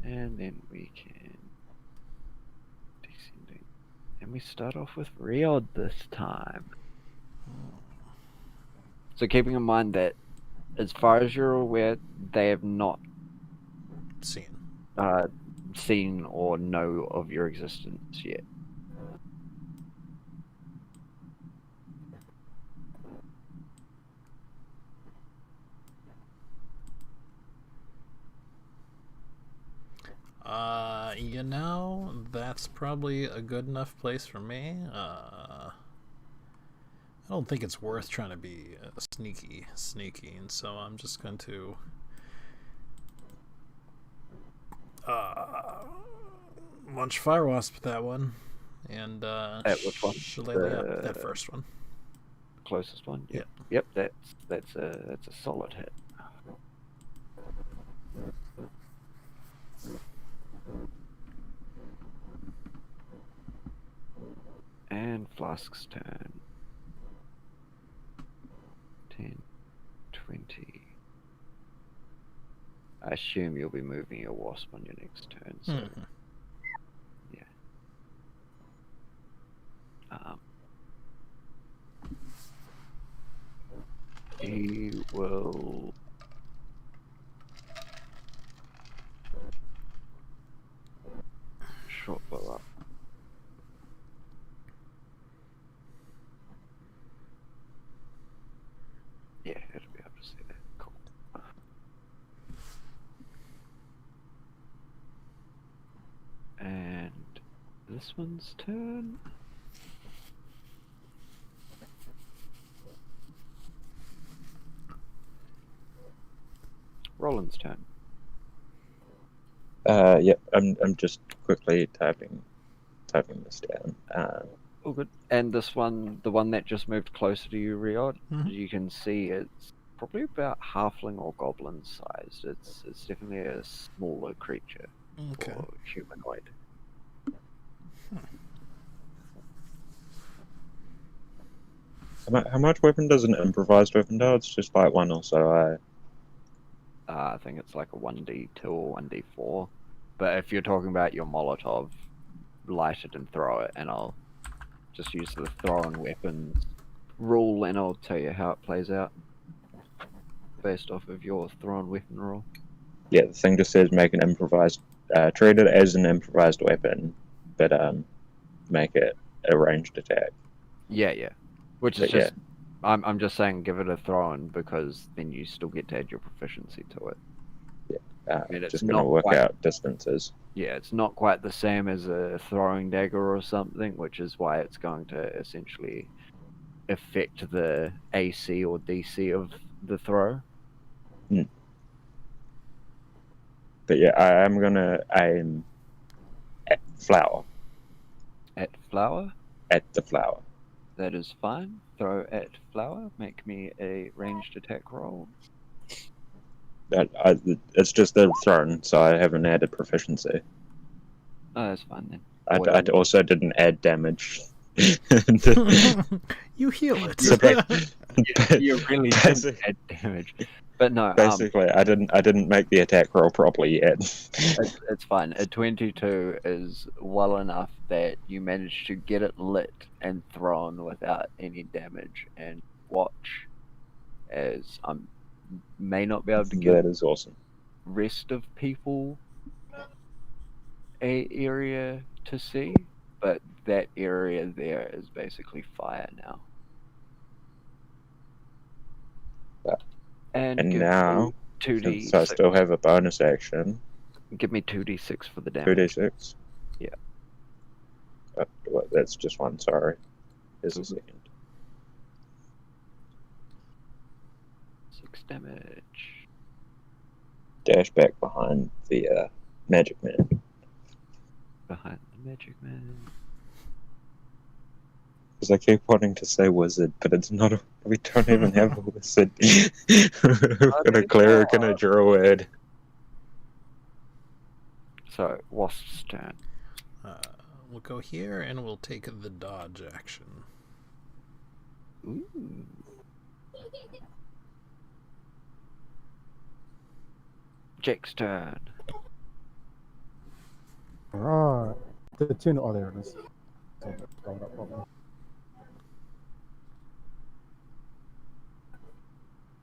And then we can descending. And we start off with Riod this time. So keeping in mind that as far as you're aware, they have not seen or know of your existence yet. That's probably a good enough place for me. don't think it's worth trying to be sneaky, and so I'm just going to launch Fire Wasp at that one, and which one? Shillelagh that first one. Closest one. Yep. Yep. That's a solid hit. And Flask's turn. 10, 20. I assume you'll be moving your wasp on your next turn, so yeah. He will short bow up. Yeah, it'll be able to see that. Cool. And this one's turn. Roland's turn. Yep. I'm just quickly typing this down. All good. And this one, the one that just moved closer to you, Riod, Mhm. you can see it's probably about halfling or goblin sized. It's definitely a smaller creature Okay. or humanoid. How much weapon does an improvised weapon do? It's just like one or so. I think it's like a 1d2 or 1d4. But if you're talking about your Molotov, light it and throw it, and I'll just use the throwing weapons rule, and I'll tell you how it plays out based off of your thrown weapon rule. Yeah, the thing just says make an improvised, treat it as an improvised weapon, but make it a ranged attack. Yeah. Which is But just, I'm just saying give it a throw-in because then you still get to add your proficiency to it. I mean, it's Just going to not work quite- out distances. Yeah, it's not quite the same as a throwing dagger or something, which is why it's going to essentially affect the AC or DC of the throw. But yeah, I'm going to aim at flower. At flower, At the flower. that is fine. Throw at flower, make me a ranged attack roll. It's just the thrown, so I haven't added proficiency. Oh, that's fine then. I also didn't add damage. You heal it. So You really Basic- didn't add damage. But no, Basically, I didn't make the attack roll properly yet. it's fine. A 22 is well enough that you manage to get it lit and thrown without any damage. And watch as I may not be able to give That is awesome. rest of people a area to see, but that area there is basically fire now. Yeah. And And give now, me 2d6. since I still have a bonus action, Give me 2d6 for the damage. 2d6. Yeah. That's just one. Sorry. Here's a second. 6 damage. Dash back behind the magic man. Behind the magic man. Because I keep wanting to say wizard, but it's not. We don't even have a wizard. We've got a cleric and a druid. So, Wasp's turn. We'll go here and we'll take the dodge action. Ooh. Jake's turn. Alright. The tune. Oh, there it is. Scrolled up properly.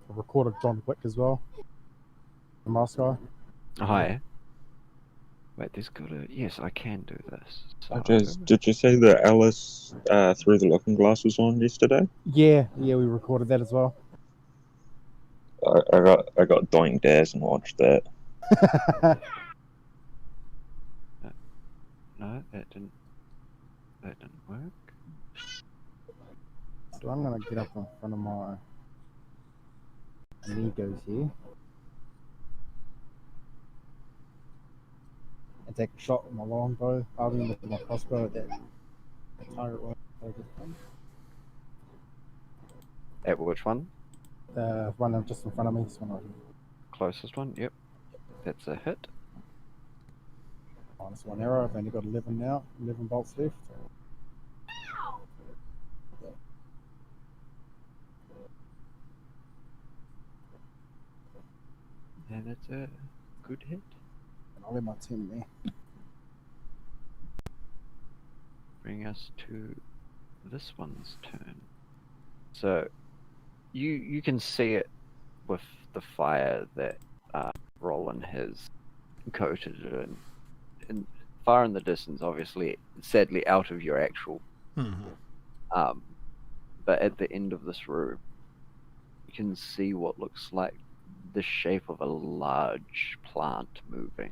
I recorded John Wick as well. The mask guy. Hi. Wait, there's got a... Yes, I can do this. So Did you say that Alice through the looking glass was on yesterday? Yeah, we recorded that as well. I got Doink Dares and watched that. No, that didn't work. So I'm gonna get up in front of my amigos here and take a shot with my longbow, aiming with my crossbow at that target right over the At which one? The one just in front of me, this one right here. Closest one? Yep. That's a hit. Minus one arrow. I've only got 11 now, 11 bolts left. And it's a good hit. And I'll leave my 10 there. Bring us to this one's turn. So you can see it with the fire that Roland has coated it in far in the distance, obviously, sadly out of your actual. But at the end of this room, you can see what looks like the shape of a large plant moving.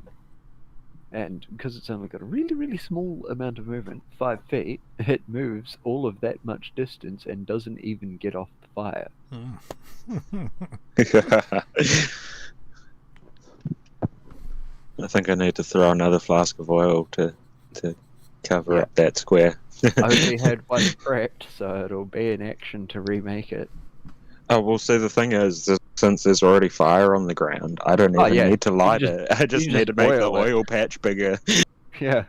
And because it's only got a really, really small amount of movement, 5 feet, it moves all of that much distance and doesn't even get off the fire. I think I need to throw another flask of oil to cover up that square. I only had one prepped, so it'll be an action to remake it. Oh, well, see, the thing is, since there's already fire on the ground, I don't even need to light it. I just need to make the oil patch bigger. Yeah.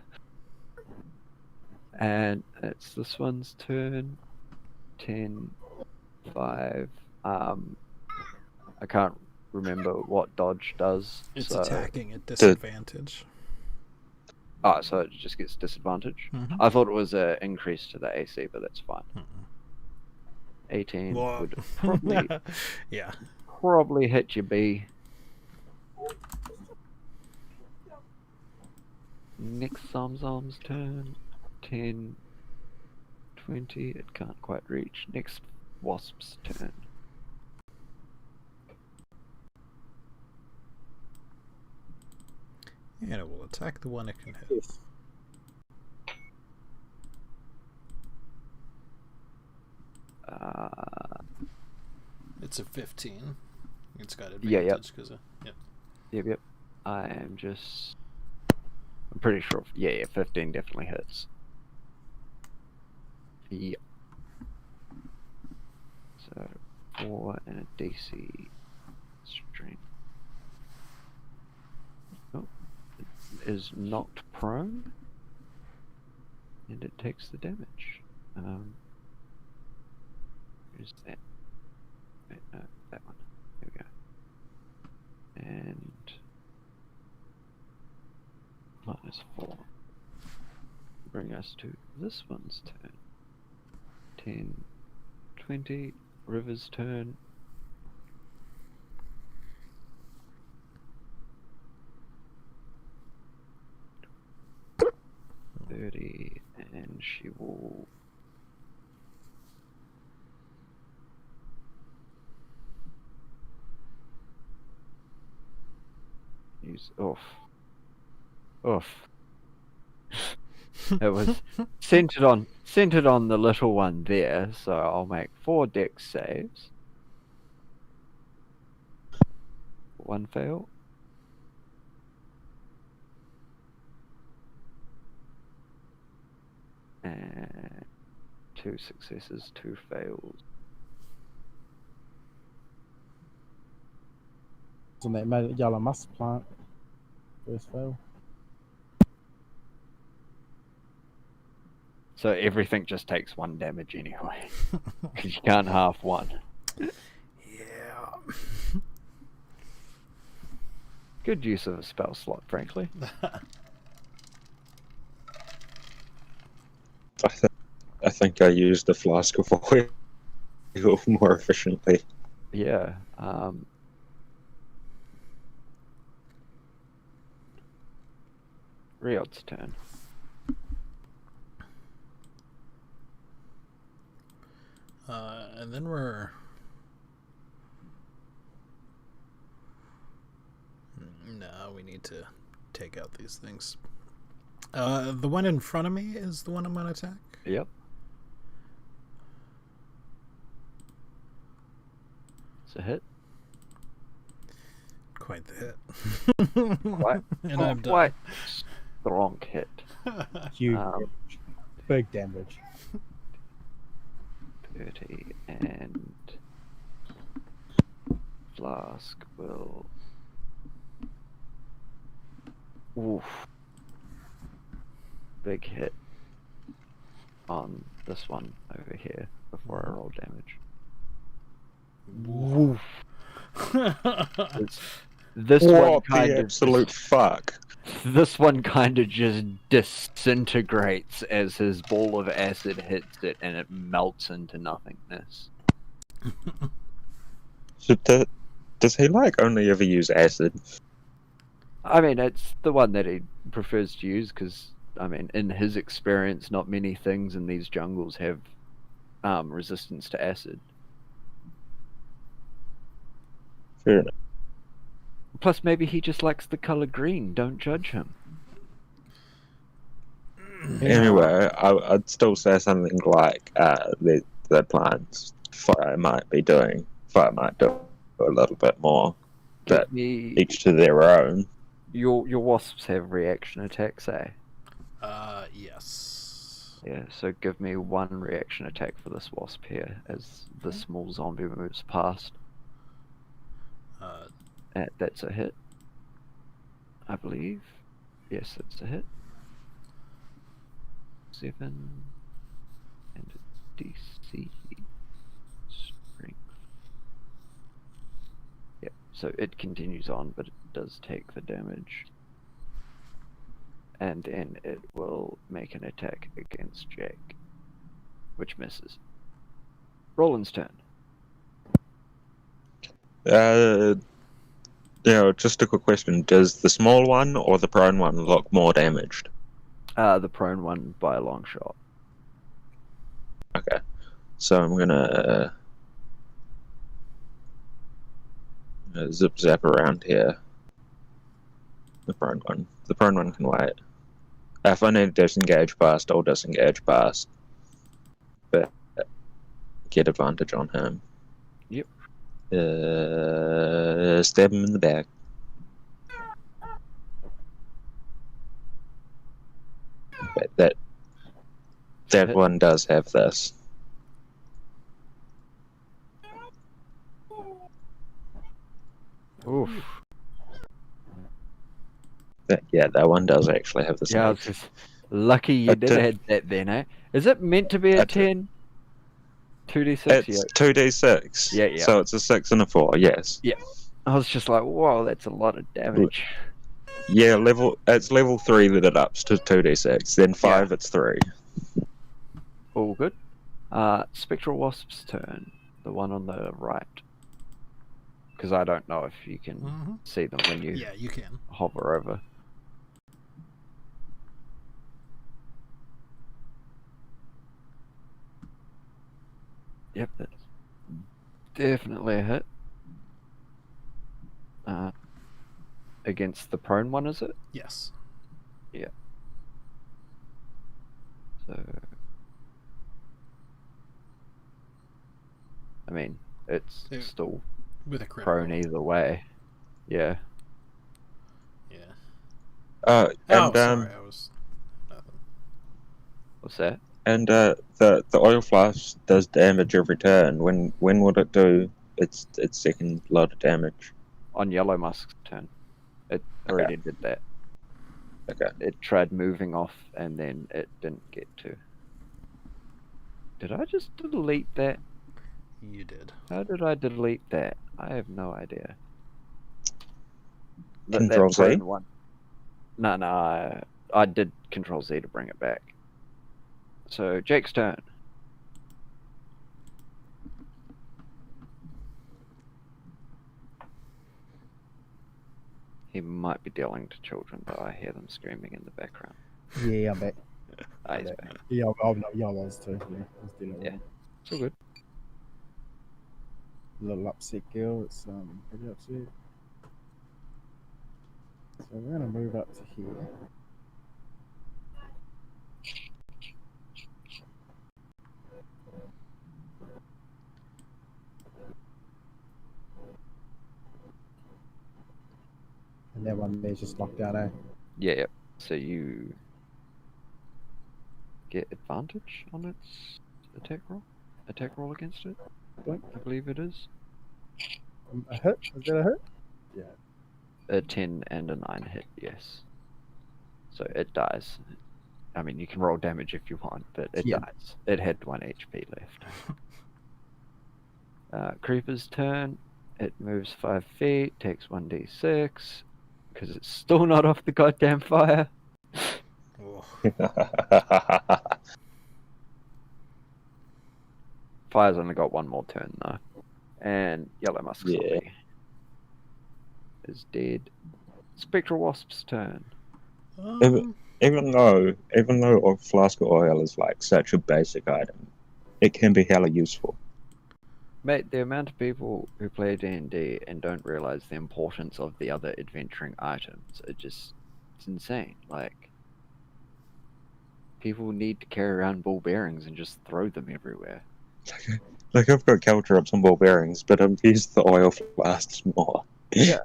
And it's this one's turn. 10, 5. I can't remember what dodge does. It's so... attacking at disadvantage. Oh, so it just gets disadvantage? I thought it was an increase to the AC, but that's fine. 18 would probably probably hit your B. Next Zom's turn. 10, 20. It can't quite reach. Next Wasp's turn. And it will attack the one it can hit. Yes. It's a 15. It's got advantage because of Yep. I'm pretty sure. Yeah, 15 definitely hits. Yep. So 4 and a DC strength. Oh, it is knocked prone, and it takes the damage. Where's that? Wait, no, that one. There we go. And -4. Bring us to this one's turn. 10, 20. River's turn. $30, and she will use oof. It was centered on the little one there, so I'll make 4 dex saves. 1 fail. And 2 successes, 2 fails. So they made a yellow musk plant. First fail. So everything just takes 1 damage anyway. Because you can't half 1. Yeah. Good use of a spell slot, frankly. I think I used the flask of oil more efficiently. Yeah. Riot's turn. And then we're... No, we need to take out these things. The one in front of me is the one I'm going to attack? Yep. a hit. Quite the hit. Quite, And I'm done. quite strong hit. Huge Um, damage. Big damage. 30 and Flask will. Oof. Big hit on this one over here before I roll damage. Woof. This one What kind the of absolute fuck? this one kind of just disintegrates as his ball of acid hits it, and it melts into nothingness. So does he like only ever use acid? I mean, it's the one that he prefers to use because, I mean, in his experience, not many things in these jungles have resistance to acid. Fair enough. Plus, maybe he just likes the color green. Don't judge him. Anyway, I'd still say something like the plants fire might do a little bit more, but Give me each to their own. your wasps have reaction attacks, eh? Yes. Yeah. So give me one reaction attack for this wasp here as the small zombie moves past. That's a hit, I believe. Yes, it's a hit. 7 and a DC strength. Yep. So it continues on, but it does take the damage, and then it will make an attack against Jake, which misses. Roland's turn. Just a quick question: does the small one or the prone one look more damaged? The prone one by a long shot. Okay, so I'm gonna zip zap around here. The prone one can wait. If I need to disengage past, I'll disengage past, but get advantage on him. Yep. Stab him in the back. But that one does have this. Oof. That one does actually have this. Yeah, lucky you It did did. add that then, eh? Is it meant to be a It did. 10? 2d6? It's 2d6. Yeah. So it's a 6 and a 4, yes. I was just like, whoa, that's a lot of damage. Yeah, it's level 3 that it ups to 2d6. Then 5, it's 3. All good. Spectral Wasp's turn. The one on the right. Because I don't know if you can see them when you Yeah, you can. hover over. Yep, that's definitely a hit. Against the prone one, is it? Yes. So, I mean, it's still With a crit. prone either way. Yeah. Yeah. Sorry, I was nothing. What's that? And the oil flask does damage every turn. When would it do its second load of damage? On Yellow Musk's turn. It already did that. Okay. It tried moving off and then it didn't get to. Did I just delete that? You did. How did I delete that? I have no idea. Control Z? prone one. No, I did Control Z to bring it back. So Jake's turn. He might be dealing to children, though. I hear them screaming in the background. Yeah, I bet. He's back. Yeah, I was too. Yeah, I was dealing with Yeah. it. It's all good. Little upset girl. It's pretty upset. So we're gonna move up to here. That one there's just locked out, eh? Yeah. So you get advantage on its attack roll. Attack roll against it. Blink. I believe it is. A hit? Is that a hit? Yeah. A 10 and a 9 hit, yes. So it dies. I mean, you can roll damage if you want, but it dies. It had 1 HP left. Creeper's turn. It moves 5 feet, takes 1d6, because it's still not off the goddamn fire. Fire's only got 1 more turn, though. And Yellow Musk Zombie is dead. Spectral Wasp's turn. Even though a flask of oil is like such a basic item, it can be hella useful. Mate, the amount of people who play D&D and don't realize the importance of the other adventuring items, it's insane. Like, people need to carry around ball bearings and just throw them everywhere. Like, I've got caltrops and ball bearings, but I've used the oil flasks more. Yeah.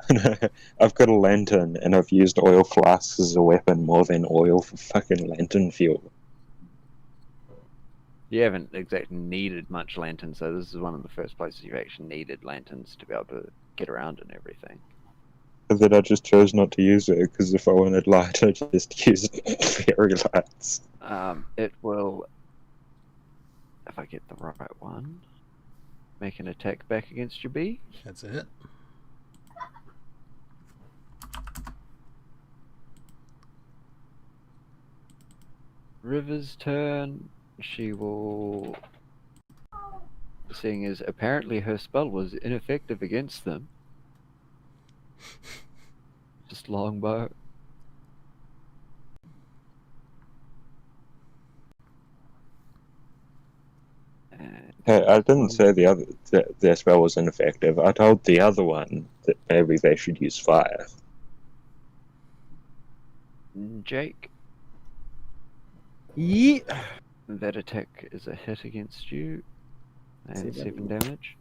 I've got a lantern, and I've used oil flasks as a weapon more than oil for fucking lantern fuel. You haven't exactly needed much lanterns, so this is one of the first places you've actually needed lanterns to be able to get around and everything. But then I just chose not to use it, because if I wanted light, I just used fairy lights. It will, if I get the right one, make an attack back against your bee. That's it. River's turn. She will, seeing as apparently her spell was ineffective against them, just longbow. And Hey, I didn't say their spell was ineffective. I told the other one that maybe they should use fire. Jake, Yeah. that attack is a hit against you, and 7 7. damage.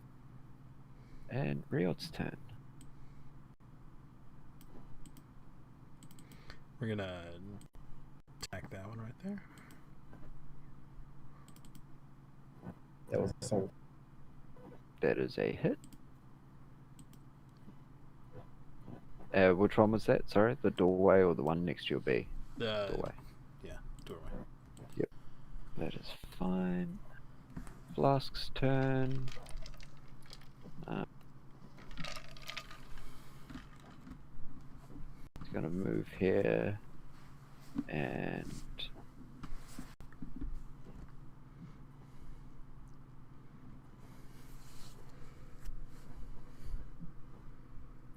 And Riot's turn. We're gonna attack that one right there. That was assault. That is a hit. Which one was that? Sorry, the doorway or the one next to your bee? Doorway. Yeah, doorway. That is fine. Flask's turn. He's gonna move here and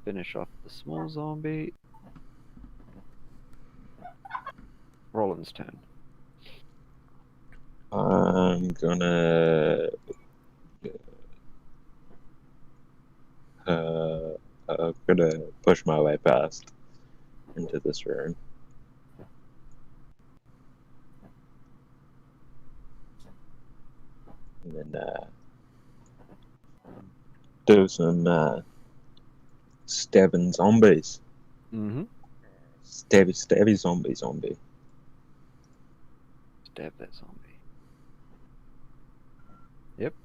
finish off the small zombie. Roland's turn. I'm gonna push my way past into this room. And then do some stabbing zombies. Mm-hmm. Stabby zombie. Stab that zombie. Yep.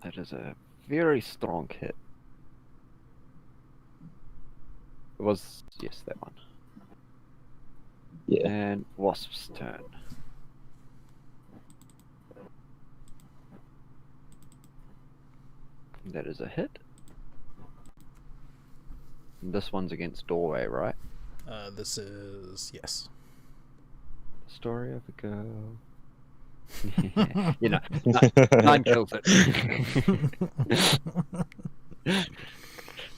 That is a very strong hit. It was, yes, that one. Yeah. And Wasp's turn. That is a hit. And this one's against doorway, right? This is yes. Story of a girl. You know, 9 kills it.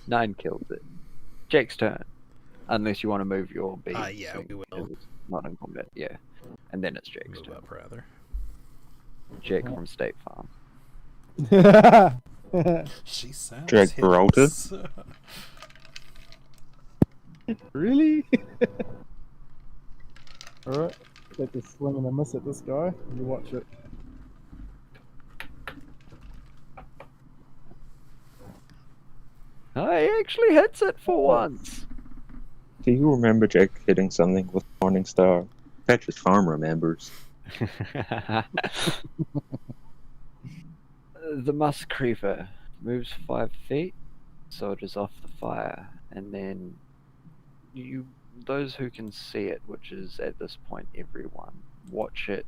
9 kills it. Jake's turn. Unless you want to move your beat. Yeah, we will. It's not in combat, yeah. And then it's Jake's Move turn. up rather. Jake from State Farm. She sounds Drake Peralta? hideous. Really? Alright, take a swing and a miss at this guy. You watch it. Oh, he actually hits it for once. Do you remember Jake hitting something with Morning Star? Patch's farm remembers. The musk creeper moves 5 feet, so it is off the fire, and then those who can see it, which is at this point everyone, watch it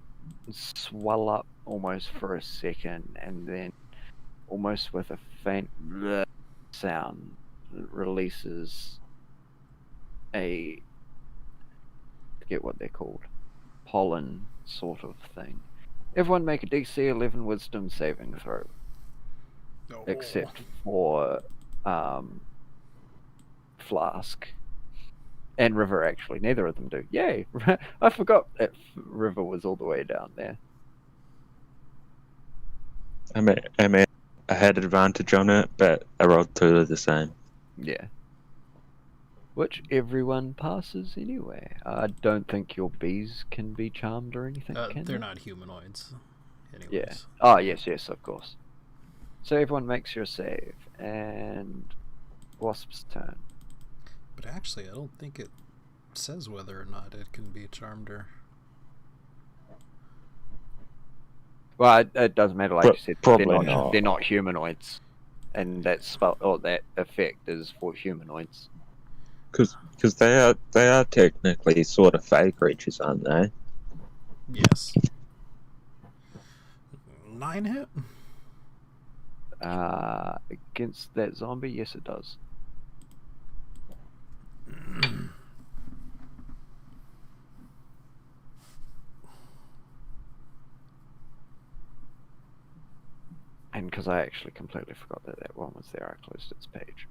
swell up almost for a second, and then almost with a faint bleh sound, it releases I forget what they're called, pollen sort of thing. Everyone make a DC 11 Wisdom saving throw, except for Flask and River. Actually, neither of them do. Yay! I forgot that River was all the way down there. I had advantage on it, but I rolled 2 of the same. Yeah. Which everyone passes anyway. I don't think your bees can be charmed or anything, can They're they? not humanoids. Anyways. Yeah. Oh, yes, of course. So everyone makes your save, and Wasp's turn. But actually, I don't think it says whether or not it can be charmed or... Well, it doesn't matter, like you said. Probably not. They're not humanoids, and that spell or that effect is for humanoids. Because they are technically sort of fey creatures, aren't they? Yes. 9 hit? Against that zombie, yes, it does. And because I actually completely forgot that one was there, I closed its page.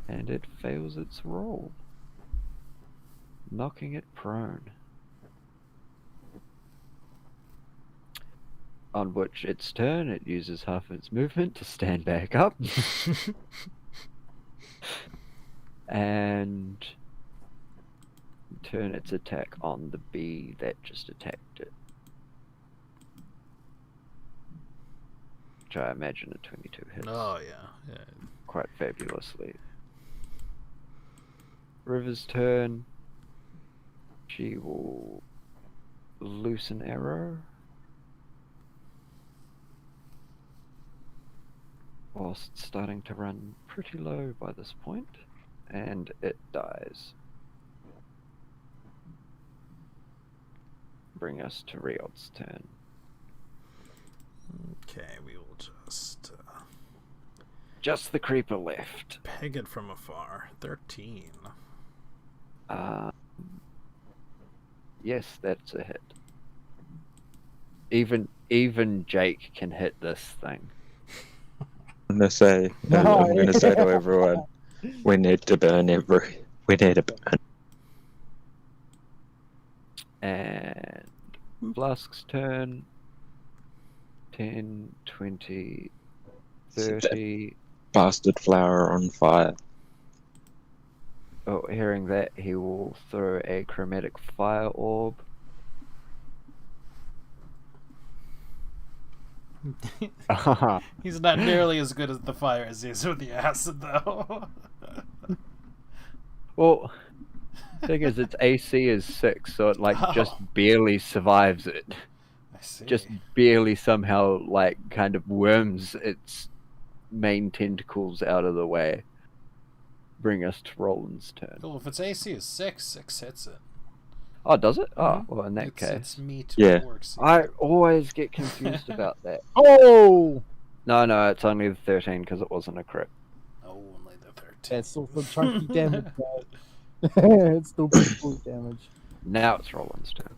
And it fails its roll, knocking it prone. On which its turn, it uses half its movement to stand back up. And turn its attack on the bee that just attacked it. Which I imagine a 22 hits. Oh, yeah. Quite fabulously. River's turn. She will loose an arrow. Whilst starting to run pretty low by this point. And it dies. Bring us to Riot's turn. Okay, we will just the creeper left. Peg it from afar. 13. Yes, that's a hit. Even Jake can hit this thing. I'm gonna say to everyone, we need to burn. And Flask's turn. 10, 20, 30. Bastard flower on fire. Oh, hearing that, he will throw a chromatic fire orb. He's not nearly as good as the fire as he is with the acid, though. Well, thing is, its AC is 6, so it just barely survives it. I see. Just barely somehow kind of worms its main tentacles out of the way. Bring us to Roland's turn. Well, if its AC is 6 hits it. Oh, does it? Oh, well, in that case. It's meat. Yeah. Works. I always get confused about that. Oh! No, it's only the 13 because it wasn't a crit. Oh, only the 13. That's still some chunky damage, guys. It's still pretty cool damage. Now it's Roland's turn.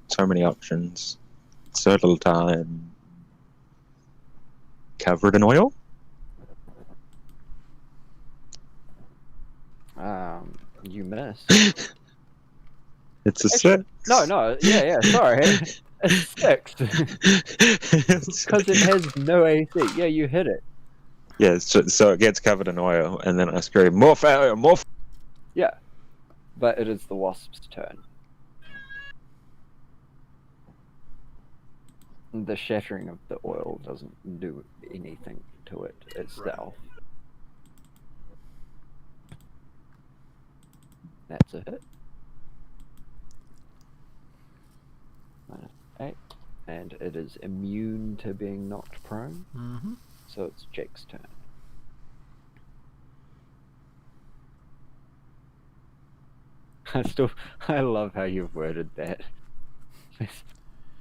So many options. So little time. Covered in oil? You missed. It's a Actually, 6. No, yeah, sorry. It's 6. Because it has no AC. Yeah, you hit it. Yeah, so it gets covered in oil, and then I scream, more fire, more fire. Yeah. But it is the wasp's turn. The shattering of the oil doesn't do anything to it itself. That's a hit. -8. And it is immune to being knocked prone. Mm-hmm. So it's Jake's turn. I love how you've worded that.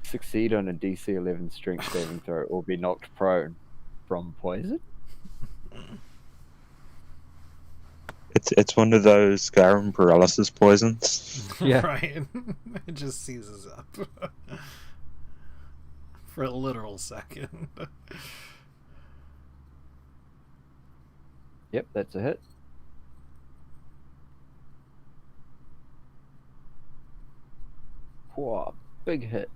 Succeed on a DC 11 strength saving throw or be knocked prone from poison. It's one of those Skyrim paralysis poisons. Yeah. Right. It just seizes up. For a literal second. Yep, that's a hit. Whoa, big hit.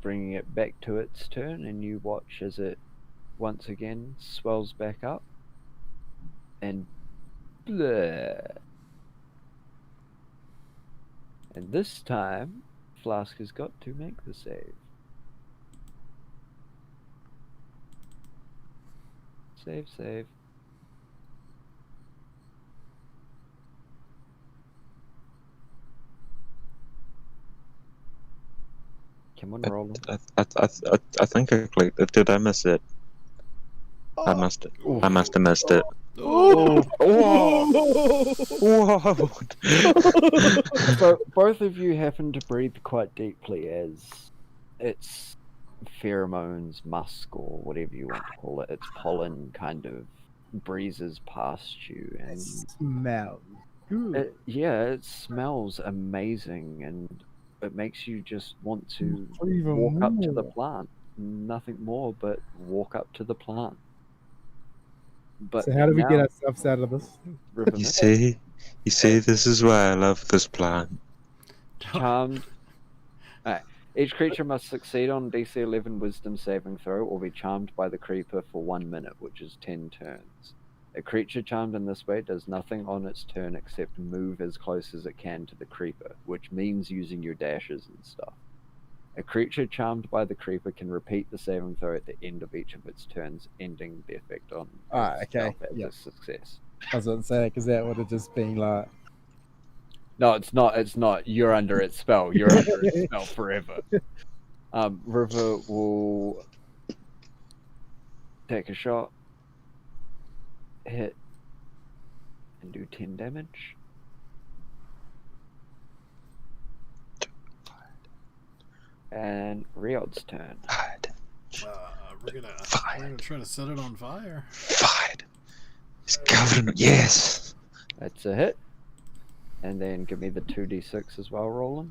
Bringing it back to its turn, and you watch as it once again swells back up. And blah. And this time, Flask has got to make the save. Save. Come on, roll. I think I clicked it. Did I miss it? I must have missed it. Oh! Whoa! So both of you happen to breathe quite deeply as its pheromones, musk, or whatever you want to call it, its pollen kind of breezes past you, It and smells good. it smells amazing, and it makes you just want to Even walk up to the more. plant. Nothing more but walk up to the plant. But So how do we now, get ourselves out of this? River You Mist, see, this is why I love this plant. charmed. Alright. Each creature must succeed on DC 11 Wisdom saving throw or be charmed by the creeper for 1 minute, which is 10 turns. A creature charmed in this way does nothing on its turn except move as close as it can to the creeper, which means using your dashes and stuff. A creature charmed by the creeper can repeat the saving throw at the end of each of its turns, ending the effect on Okay, itself as yep. a success. I was going to say, because that would have just been like, No, it's not. You're under its spell. You're under its spell forever. River will take a shot, hit, and do 10 damage. And Riod's turn. We're gonna try to set it on fire. Fine. It's covered in... Yes! That's a hit. And then give me the 2d6 as well, Roland.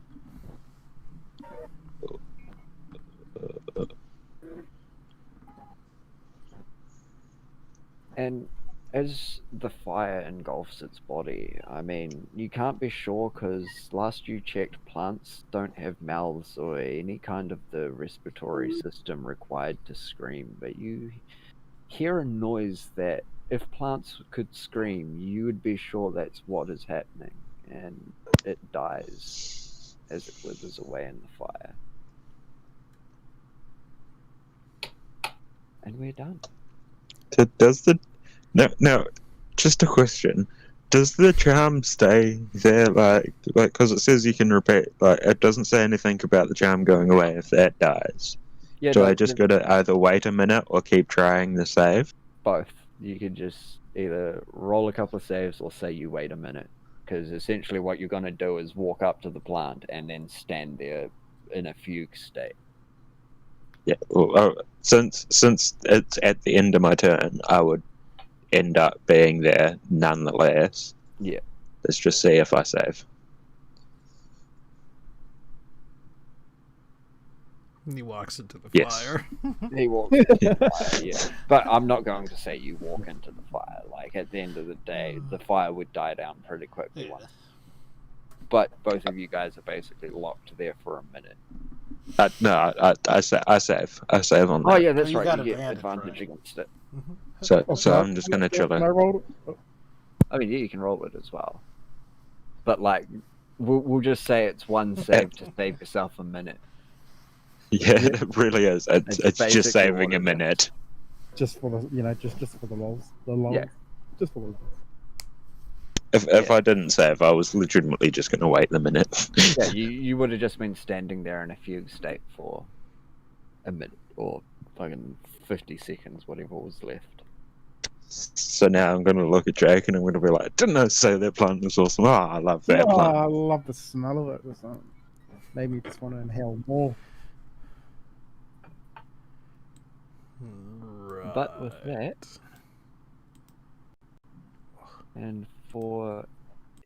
And as the fire engulfs its body, I mean, you can't be sure because last you checked, plants don't have mouths or any kind of the respiratory system required to scream, but you hear a noise that if plants could scream, you would be sure that's what is happening, and it dies as it withers away in the fire. And we're done. Does the... No, just a question. Does the charm stay there, like, because it says you can repeat, like, it doesn't say anything about the charm going away if that dies. Yeah, Do no, I just gotta either wait a minute or keep trying the save? both. You can just either roll a couple of saves or say you wait a minute, because essentially what you're going to do is walk up to the plant and then stand there in a fugue state. Yeah, well, since it's at the end of my turn, I would end up being there nonetheless. Yeah. Let's just see if I save. He walks into the Yes. fire. He walks into the fire, yeah. But I'm not going to say you walk into the fire. Like, at the end of the day, the fire would die down pretty quickly Yeah. once. But both of you guys are basically locked there for a minute. No, I save. I save on that. Oh, yeah, that's You right. got You get advantage, advantage right. against it. So I'm just gonna chill Can it. I roll it? I mean, yeah, you can roll it as well. But, like, We'll just say it's one save to save yourself a minute. Yeah, it really is. It's just basically saving what a it is. minute. Just for the, just for the lols. The lols. Yeah. Just for the lols. If I didn't save, I was legitimately just going to wait the minute. Yeah, you would have just been standing there in a fugue state for a minute or fucking 50 seconds, whatever was left. So now I'm going to look at Jake and I'm going to be like, didn't I say that plant was awesome? Oh, I love that Oh, plant. I love the smell of it. It's, made me just want to inhale more. Right. But with that, and for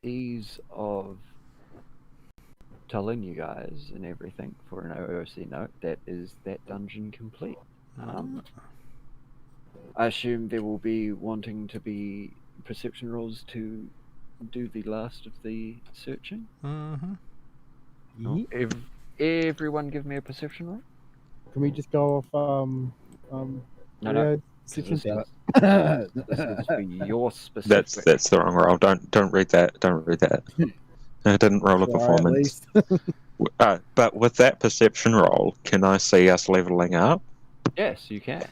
ease of telling you guys and everything for an OOC note, that is that dungeon complete. I assume there will be wanting to be perception rolls to do the last of the searching. Mm-hmm. Everyone give me a perception roll. Can we just go off No. Sections? This is for your specific. That's the wrong roll. Don't read that. Don't read that. I didn't roll a Try at performance. least. But with that perception roll, can I see us leveling up? Yes, you can.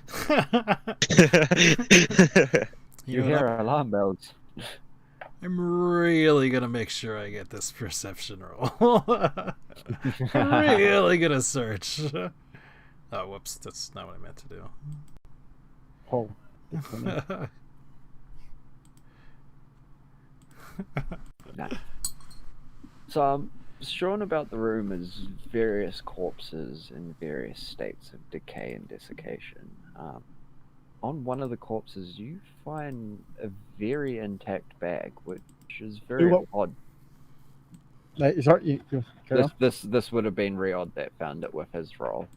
You know hear what? alarm bells. I'm really gonna make sure I get this perception roll. Really gonna search. Oh, whoops! That's not what I meant to do. Oh. Nice. So I'm strewn about the room is various corpses in various states of decay and desiccation. On one of the corpses, you find a very intact bag, which is very odd. Sorry, you carry on. This would have been Riod that found it with his roll,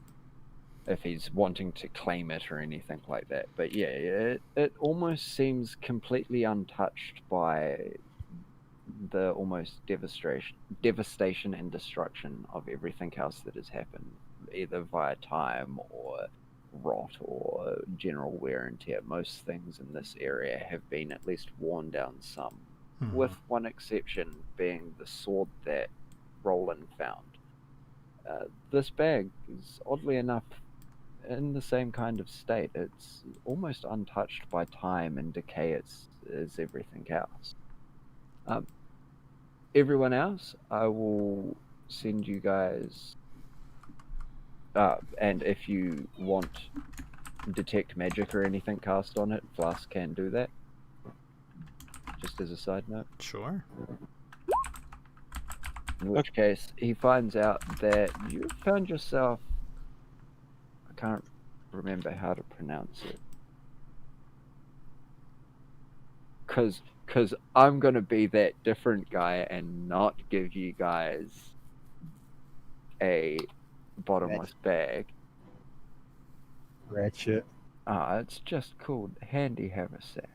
if he's wanting to claim it or anything like that. But yeah, it almost seems completely untouched by the almost devastation and destruction of everything else that has happened, either via time or rot or general wear and tear. Most things in this area have been at least worn down some, with one exception being the sword that Roland found. This bag is oddly enough in the same kind of state. It's almost untouched by time and decay as everything else. Everyone else, I will send you guys, and if you want detect magic or anything cast on it, Flask can do that. Just as a side note. Sure. In which case, he finds out that you found yourself, I can't remember how to pronounce it. Because I'm going to be that different guy and not give you guys a bottomless bag. Ratchet. It's just called Handy Haversack.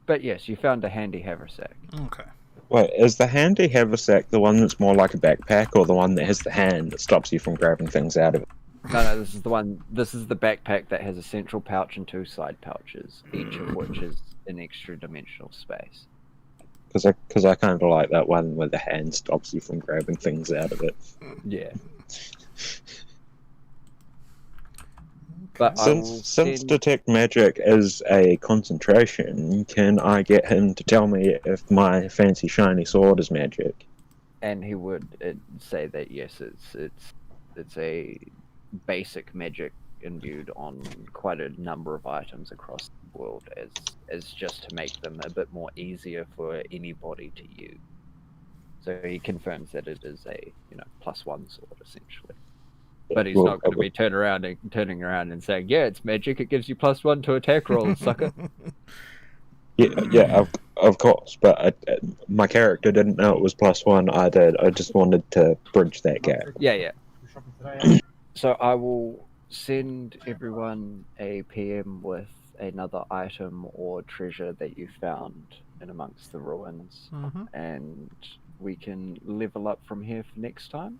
But yes, you found a Handy Haversack. Okay. Wait, is the handy haversack the one that's more like a backpack, or the one that has the hand that stops you from grabbing things out of it? No, this is the one. This is the backpack that has a central pouch and two side pouches, each of which is an extra dimensional space. Because I kind of like that one where the hand stops you from grabbing things out of it. Yeah. But Since detect magic is a concentration, can I get him to tell me if my fancy shiny sword is magic? And he would say that yes, it's a basic magic imbued on quite a number of items across the world, as just to make them a bit more easier for anybody to use. So he confirms that it is a +1 sword essentially. But he's not going to be turning around and saying, "Yeah, it's magic. It gives you +1 to attack rolls, sucker." Yeah, of course. But my character didn't know it was +1. I did. I just wanted to bridge that gap. Yeah. So I will send everyone a PM with another item or treasure that you found in amongst the ruins, and we can level up from here for next time.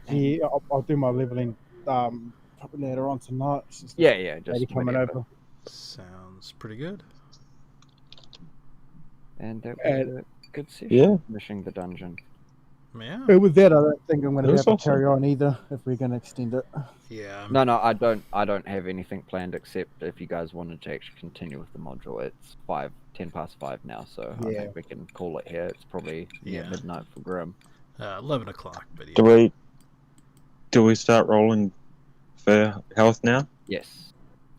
Yeah, I'll do my leveling probably later on tonight. Just just coming over. Sounds pretty good. And that was it. good session. Yeah. Finishing the dungeon. Yeah. But with that, I don't think I'm going It to be was able to carry awesome. on either if we're going to extend it. Yeah. No, I don't have anything planned except if you guys wanted to actually continue with the module. It's 10 past 5 now, so I Yeah. think we can call it here. It's probably near Yeah. midnight for Grim. 11 o'clock, but yeah. Do we start rolling for health now? Yes.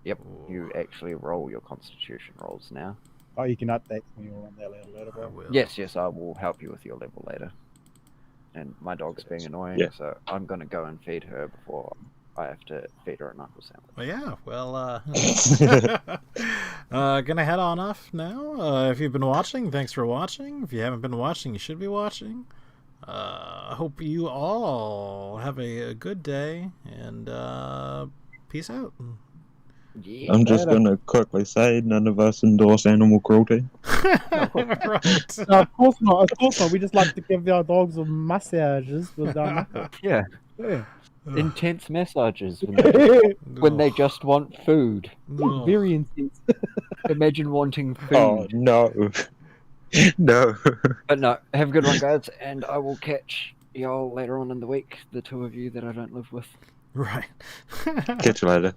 Yep. You actually roll your constitution rolls now. Oh, you can update me on that later, I bro. will. Yes, I will help you with your level later. And my dog's being annoying, Yeah. so I'm gonna go and feed her before I have to feed her a knuckle sandwich. Well, yeah, well, gonna head on off now. If you've been watching, thanks for watching. If you haven't been watching, you should be watching. I hope you all have a good day, and peace out. Yeah. I'm just going to quickly say none of us endorse animal cruelty. Right. No, of course not. Of course not. We just like to give our dogs massages with our knuckle. Yeah. Yeah. Intense massages when they just want food. Ugh. Very intense. Imagine wanting food. Oh, no. No. But no, have a good one, guys, and I will catch y'all later on in the week, the two of you that I don't live with. Right. Catch you later.